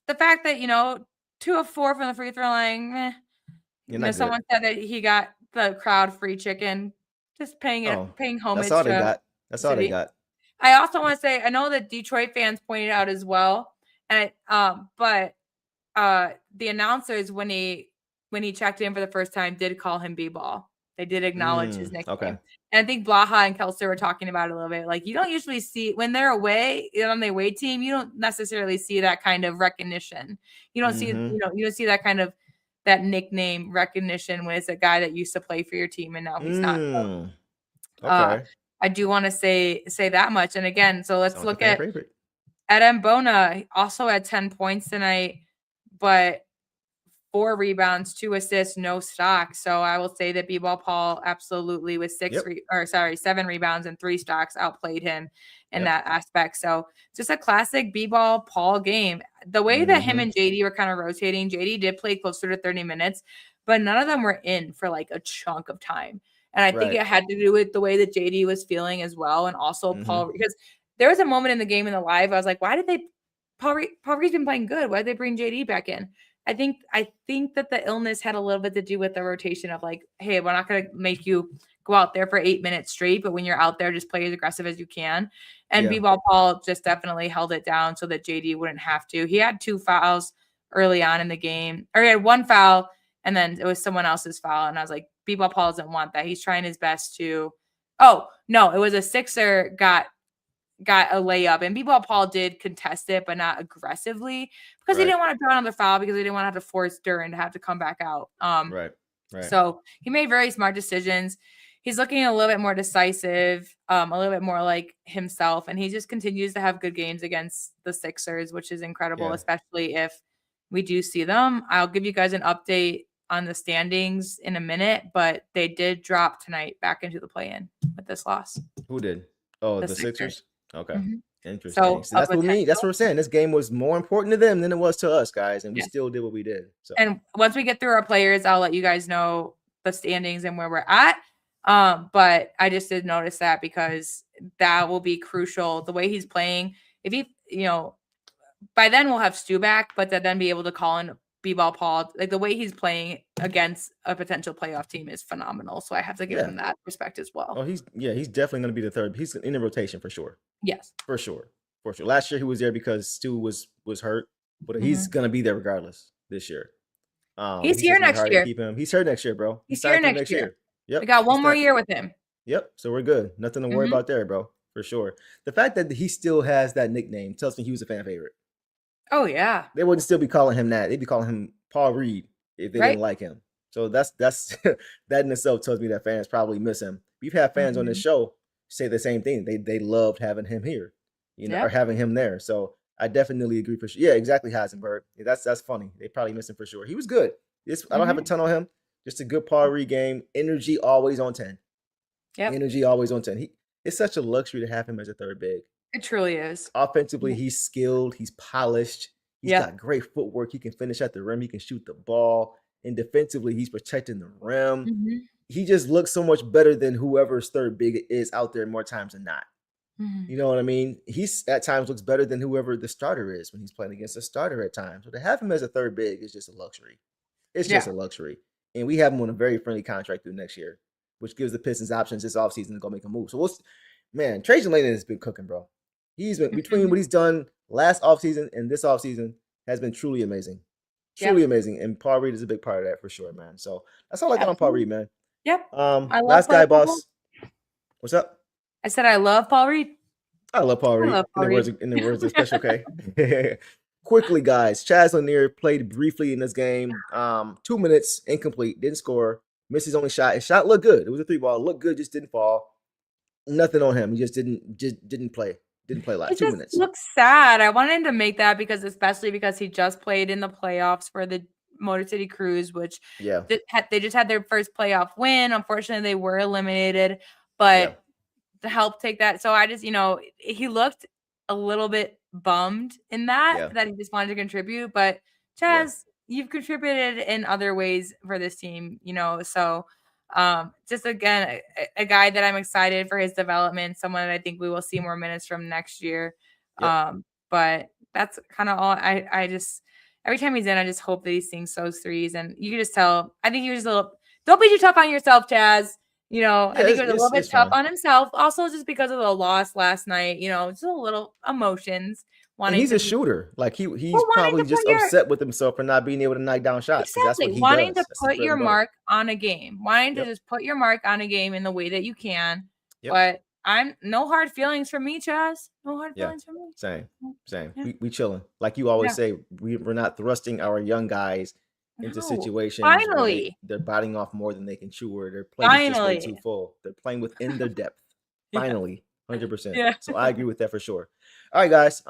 The fact that 2 of 4 from the free throw line. Someone said that he got the crowd free chicken. Just paying homage. That's all they got. That's all they got. I also want to say, I know that Detroit fans pointed out as well, and but the announcers when he checked in for the first time did call him B-ball. They did acknowledge his nickname. Okay. And I think Blaha and Kelser were talking about it a little bit. Like, you don't usually see when they're away on the away team, you don't necessarily see that kind of recognition. You don't see, you don't see that kind of that nickname recognition when it's a guy that used to play for your team and now he's not. So, okay. I do want to say that much. And again, so let's Sounds look like at Ed Mbona. Also had 10 points tonight, but 4 rebounds, 2 assists, no stocks. So I will say that B-ball Paul absolutely with 7 rebounds and 3 stocks outplayed him in that aspect. So just a classic B-ball Paul game. The way that him and JD were kind of rotating, JD did play closer to 30 minutes, but none of them were in for like a chunk of time. And I think it had to do with the way that JD was feeling as well. And also Paul, because there was a moment in the game in the live, I was like, why did Paul Reed's been playing good. Why did they bring JD back in? I think that the illness had a little bit to do with the rotation of like, hey, we're not going to make you go out there for 8 minutes straight, but when you're out there, just play as aggressive as you can. And B-ball Paul just definitely held it down so that JD wouldn't have to. He had 2 fouls early on in the game, or he had 1 foul, and then it was someone else's foul. And I was like, B-ball Paul doesn't want that. He's trying his best to. Oh no, it was a Sixer got a layup, and B-ball Paul did contest it, but not aggressively because he didn't want to draw another foul because he didn't want to have to force Duren to have to come back out. Right. So he made very smart decisions. He's looking a little bit more decisive, a little bit more like himself, and he just continues to have good games against the Sixers, which is incredible, especially if we do see them. I'll give you guys an update on the standings in a minute, but they did drop tonight back into the play-in with this loss. Who did? Oh, the Sixers? Okay. Interesting. So that's what we're saying. This game was more important to them than it was to us, guys, and we still did what we did. So. And once we get through our players, I'll let you guys know the standings and where we're at. But I just did notice that because that will be crucial. The way he's playing, if he, by then we'll have Stu back, but to then be able to call in B-ball Paul, like the way he's playing against a potential playoff team is phenomenal. So I have to give him that respect as well. Oh, he's definitely going to be the third. He's in the rotation for sure. Yes, for sure. Last year he was there because Stu was hurt, but he's going to be there regardless this year. He's here next year. He's here next year, bro. He's here next year. Yep. We got one more year with him. Yep. So we're good. Nothing to worry Mhm. about there, bro. For sure. The fact that he still has that nickname tells me he was a fan favorite. Oh, yeah. They wouldn't still be calling him that. They'd be calling him Paul Reed if they Right? didn't like him. So that's that in itself tells me that fans probably miss him. We've had fans on this Mhm. show say the same thing. They loved having him here, or Yep. having him there. So I definitely agree for sure. Yeah, exactly, Heisenberg. Yeah, that's funny. They probably miss him for sure. He was good. I don't have a Mhm. ton on him. Just a good Paul Reed game. Energy always on 10. Yep. Energy always on 10. It's such a luxury to have him as a third big. It truly is. Offensively, Yeah. he's skilled, he's polished, he's Yep. got great footwork, he can finish at the rim, he can shoot the ball, and defensively, he's protecting the rim. Mhm. He just looks so much better than whoever's third big is out there more times than not. Mhm. You know what I mean? He's at times looks better than whoever the starter is when he's playing against a starter at times. So to have him as a third big is just a luxury. It's just Yeah. a luxury. And we have him on a very friendly contract through next year, which gives the Pistons options this offseason to go make a move. So man, Trajan Langdon has been cooking, bro. He's been between Mhm. what he's done last offseason and this offseason has been truly amazing. Truly Yep. amazing. And Paul Reed is a big part of that for sure, man. So that's all I got on Paul Absolutely. Reed, man. Yep. I love Last guy, Paul. boss. What's up? I said I love Paul Reed. I love Paul I Reed. love Paul Reed. In the words of Special K. Quickly, guys. Chaz Lanier played briefly in this game. 2 minutes, incomplete, didn't score, missed his only shot. His shot looked good. It was a 3 ball, looked good, just didn't fall. Nothing on him. He just didn't play. Didn't play last It 2 just minutes. looks sad. I wanted him to make that especially because he just played in the playoffs for the Motor City Cruise, which Yeah, they just had their first playoff win. Unfortunately, they were eliminated, yeah, but to help take that. So I just, he looked a little bit bummed in yeah, that he just wanted to contribute. But yeah, Chaz, you've contributed in other ways for this team, So just again, a guy that I'm excited for his development, someone that I think we will see more minutes from next year. yep. But that's kind of all I just every time he's in, I just hope that he sinks those threes. And you can just tell, I think he was just a little, don't be too tough on yourself, Chaz. I Yeah, think he was a little bit it's tough fine. on himself. Also, just because of the loss last night, just a little emotions And wanting he's to a be shooter. Like he's well, wanting probably to put just your upset with himself for not being able to knock down shots because that's what exactly he wanting to does. That's his put bread your and butter. mark on a game, wanting to Yep, just put your mark on a game in the way that you can. yep. But I'm no hard feelings from me, Chaz. No hard Yeah, feelings from me. same, same. Yeah, We chilling. Like you always yeah. say, we're not thrusting our young guys into No, situations where finally, they're biting off more than they can chew, or their plate is just way finally. too full. They're playing within their depth. Yeah, Finally, 100%. yeah. So I agree with that for sure. All right, guys.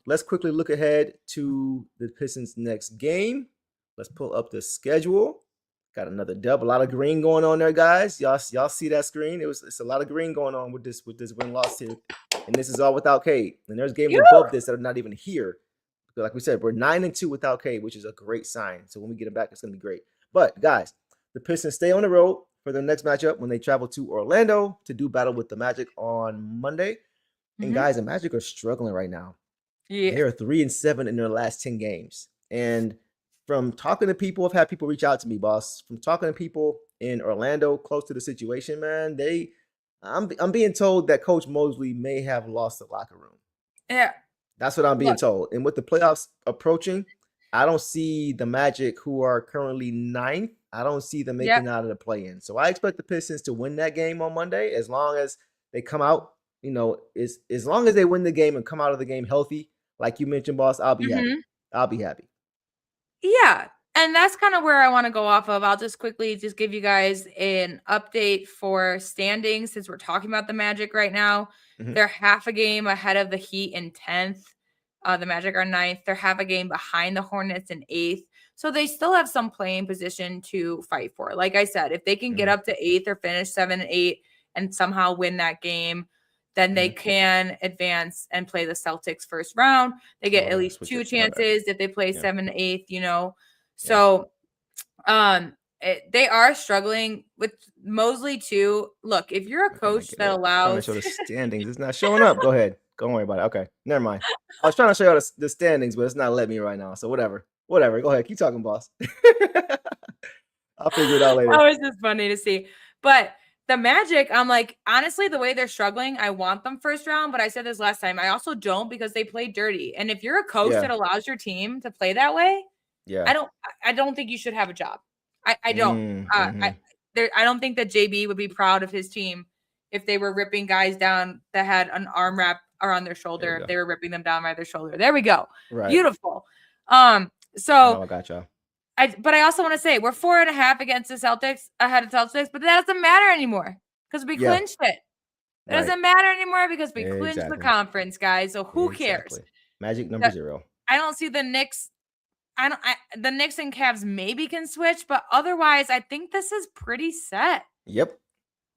Let's quickly look ahead to the Pistons' next game. Let's pull up the schedule. Got another dub. A lot of green going on there, guys. Y'all see that screen? It's a lot of green going on with this win loss here, and this is all without Cade. And there's games Phew. above this that are not even here. Because like we said, we're 9-2 without Cade, which is a great sign. So when we get it back, it's gonna be great. But guys, the Pistons stay on the road for their next matchup when they travel to Orlando to do battle with the Magic on Monday. And Mhm. guys, the Magic are struggling right now. Yeah. They are 3-7 in their last 10 games. And from talking to people, I've had people reach out to me, boss. From talking to people in Orlando close to the situation, man, I'm being told that Coach Mosley may have lost the locker room. Yeah. That's what I'm being Look, told. And with the playoffs approaching, I don't see the Magic, who are currently ninth, I don't see them yep. making out of the play-in. So I expect the Pistons to win that game on Monday, as long as they come out, as long as they win the game and come out of the game healthy, like you mentioned, boss, I'll be happy. Mhm. I'll be happy. Yeah. And that's kind of where I want to go off of. I'll just quickly just give you guys an update for standings since we're talking about the Magic right now. Mhm. They're half a game ahead of the Heat in 10th. The Magic are 9th. They're half a game behind the Hornets in 8th. So they still have some playing position to fight for. Like I said, if they can get Mhm. up to 8th or finish 7-8 and somehow win that game, then they Mhm. can advance and play the Celtics first round. They get Oh, at yeah, least switch 2 it. My bad. chances if they play Yeah. 7-8, Yeah. So they are struggling with Mosley too. Look, if you're a coach that I'm trying to allows show the standings. It's not showing up. Go ahead. Don't worry about it. Okay, never mind. I was trying to show you the standings, but it's not letting me right now. So whatever. Whatever. Go ahead. Keep talking, boss. I'll figure it out later. that was just funny to see. But the Magic, I'm like, honestly, the way they're struggling, I want them first round. But I said this last time. I also don't because they play dirty. And if you're a coach Yeah. that allows your team to play that way, Yeah. I don't think you should have a job. I don't. Mm-hmm. I don't think that JB would be proud of his team if they were ripping guys down that had an arm wrap around their shoulder, if they were ripping them down by their shoulder. There we go. Right. Beautiful. So I got y'all. But I also want to say we're 4.5 against the Celtics ahead of Celtics, but that doesn't matter anymore because we clinched it. It doesn't matter anymore because we clinched the conference, guys. So who cares? Magic number 0. I don't see the Knicks. The Knicks and Cavs maybe can switch, but otherwise, I think this is pretty set. Yep.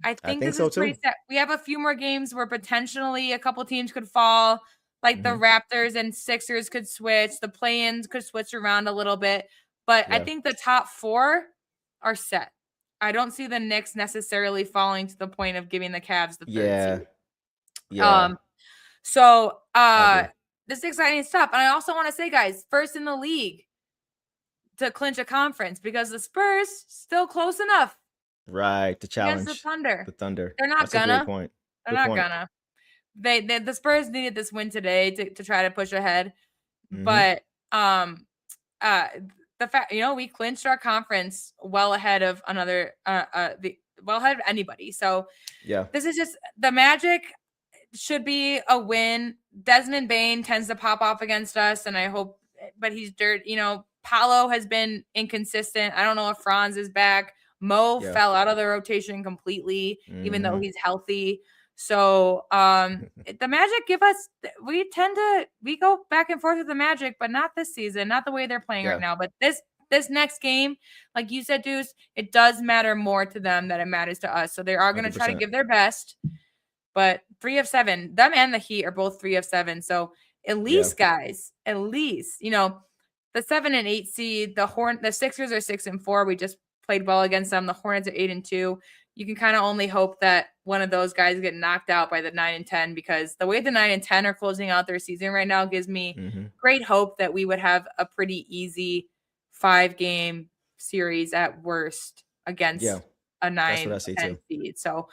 I think this is pretty set. We have a few more games where potentially a couple teams could fall, like the Raptors and Sixers could switch. The play-ins could switch around a little bit. But I think the top 4 are set. I don't see the Knicks necessarily falling to the point of giving the Cavs the 3rd seed. Yeah. So this is exciting stuff. And I also want to say, guys, first in the league to clinch a conference because the Spurs still close enough. Right. To challenge against the Thunder. They're not gonna. A great point. They're not gonna. The Spurs needed this win today to try to push ahead. But the fact, we clinched our conference well ahead of well ahead of anybody. So this is just the Magic should be a win. Desmond Bane tends to pop off against us, and I hope, but he's dirt. Paolo has been inconsistent. I don't know if Franz is back. Mo fell out of the rotation completely, even though he's healthy. So the Magic we go back and forth with the Magic, but not this season, not the way they're playing right now. But this next game, like you said, Deuce, it does matter more to them than it matters to us. So they are going to try to give their best. But 3 of 7, them and the Heat are both 3 of 7. So at least, guys, the 7 and 8 seed, the Sixers are 6 and 4. We just played well against them. The Hornets are 8 and 2. You can kind of only hope that one of those guys get knocked out by the 9 and 10, because the way the 9 and 10 are closing out their season right now gives me great hope that we would have a pretty easy 5-game series at worst against a 9 and 10 seed. So,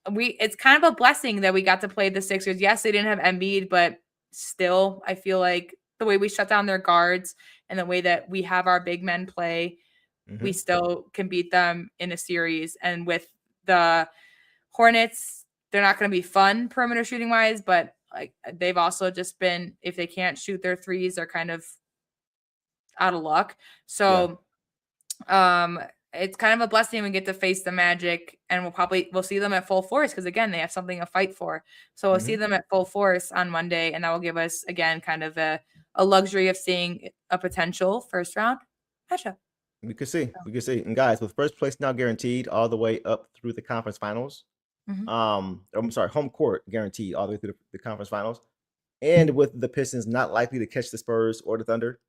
it's kind of a blessing that we got to play the Sixers. Yes, they didn't have Embiid, but still, I feel like the way we shut down their guards and the way that we have our big men play, we still can beat them in a series. And with the Hornets, they're not going to be fun perimeter shooting wise, but like they've also just been, if they can't shoot their threes, they're kind of out of luck. So it's kind of a blessing we get to face the Magic, and we'll see them at full force because, again, they have something to fight for. So we'll see them at full force on Monday, and that will give us, again, kind of a luxury of seeing a potential first round matchup. We could see. And guys, with first place now guaranteed all the way up through the conference finals. I'm sorry, home court guaranteed all the way through the conference finals. And with the Pistons not likely to catch the Spurs or the Thunder,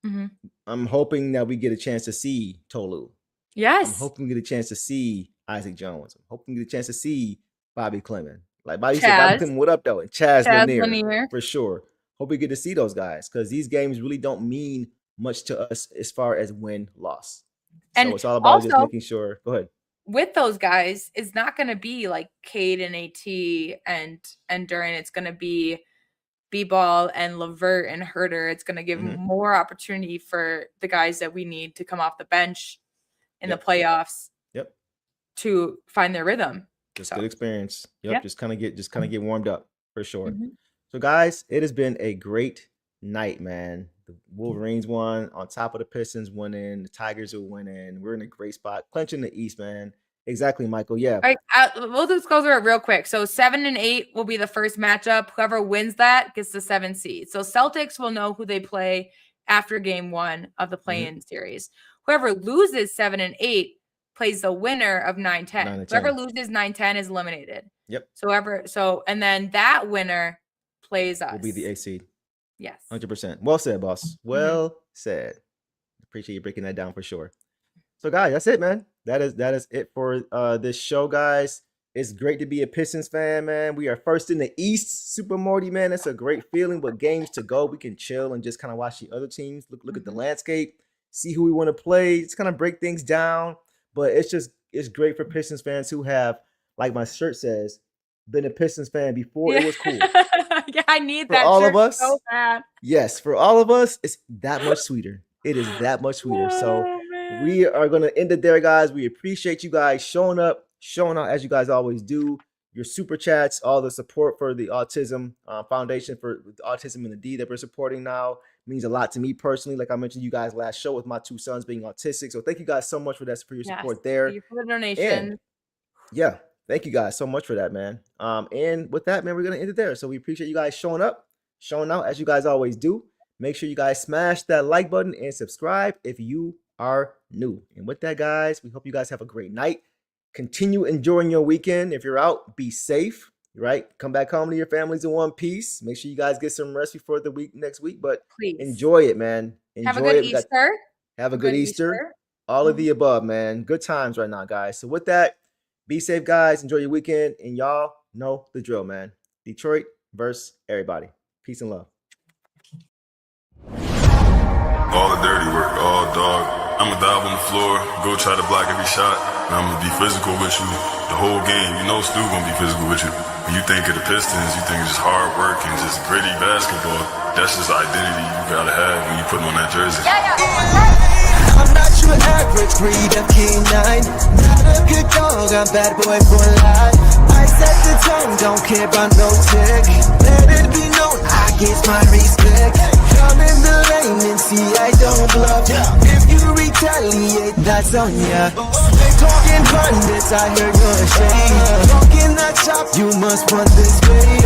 I'm hoping that we get a chance to see Tolu. Yes. I'm hoping we get a chance to see Isaac Jones. I'm hoping we get a chance to see Bobby Clement. Like Bobby said, Bobby Clement, what up, though? And Chaz Lanier, for sure. Hope we get to see those guys, because these games really don't mean much to us as far as win-loss. So it's all about just making sure. Go ahead. With those guys, it's not going to be like Cade and AT and Duran. It's going to be B-Ball and LeVert and Herter. It's going to give more opportunity for the guys that we need to come off the bench in the playoffs to find their rhythm. Just good experience. Just kind of get warmed up for sure. So guys, it has been a great night, man. The Wolverines won on top of the Pistons winning. The Tigers are winning. We're in a great spot, clinching the East, man. Exactly, Michael. Yeah. All right, we'll just go through it real quick. So 7 and 8 will be the first matchup. Whoever wins that gets the 7 seed. So Celtics will know who they play after game 1 of the play-in series. Whoever loses 7 and 8 plays the winner of 9-10. Whoever loses 9-10 is eliminated. Yep. And then that winner plays us. Will be the 8 seed. Yes. 100%. Well said, boss. Well said. Appreciate you breaking that down for sure. So guys, that's it, man. That is it for this show, guys. It's great to be a Pistons fan, man. We are first in the East, Super Morty, man. It's a great feeling, but games to go. We can chill and just kind of watch the other teams, look at the landscape, see who we want to play, just kind of break things down. But it's great for Pistons fans who have, like my shirt says, been a Pistons fan before it was cool. Yeah, I need for that all shirt of us, so bad. Yes, for all of us, it's that much sweeter. It is that much sweeter. So we are going to end it there, guys. We appreciate you guys showing up, showing out as you guys always do. Your super chats, all the support for the Autism Foundation for Autism in the D that we're supporting now means a lot to me personally. Like I mentioned you guys last show with my 2 sons being autistic. So thank you guys so much for that, for your support there. Thank you for the donation. And yeah, thank you guys so much for that, man. And with that, man, we're going to end it there. So we appreciate you guys showing up, showing out as you guys always do. Make sure you guys smash that like button and subscribe if you are new. And with that, guys, we hope you guys have a great night. Continue enjoying your weekend. If you're out, be safe, right? Come back home to your families in one piece. Make sure you guys get some rest before the next week, but please enjoy it, man. Enjoy have a good it. Easter. Have a good Easter. All of the above, man. Good times right now, guys. So with that, be safe, guys. Enjoy your weekend. And y'all know the drill, man. Detroit versus everybody. Peace and love. All the dirty work, all dog. I'ma dive on the floor, go try to block every shot, and I'ma be physical with you the whole game. You know Stu gonna be physical with you. When you think of the Pistons, you think of just hard work and just gritty basketball. That's just the identity you gotta have when you put on that jersey. I'm not your average breed of canine. Not a good dog, I'm bad boy for life. I set the tone, don't care about no tick. Let it be known, I get my respect. Come in the lane and see I don't bluff. If you retaliate, that's on ya. They talking pundits, I hear you're ashamed. Talking that chop, you must want this way.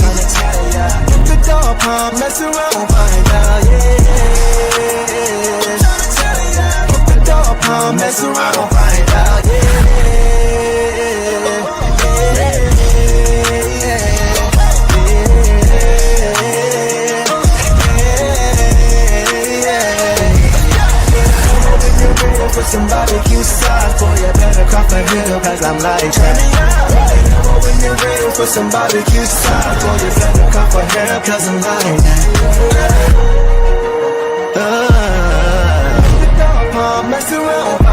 Tryna tell ya, if the dog palm, mess around, find out, Tryna tell ya, if the dog palm, mess around, find out, For some barbecue sauce, boy, you better crop a hill, cause I'm like, turn me up. When you're ready for some barbecue sauce, boy, you better crop a hill, cause I'm like that. Mess around.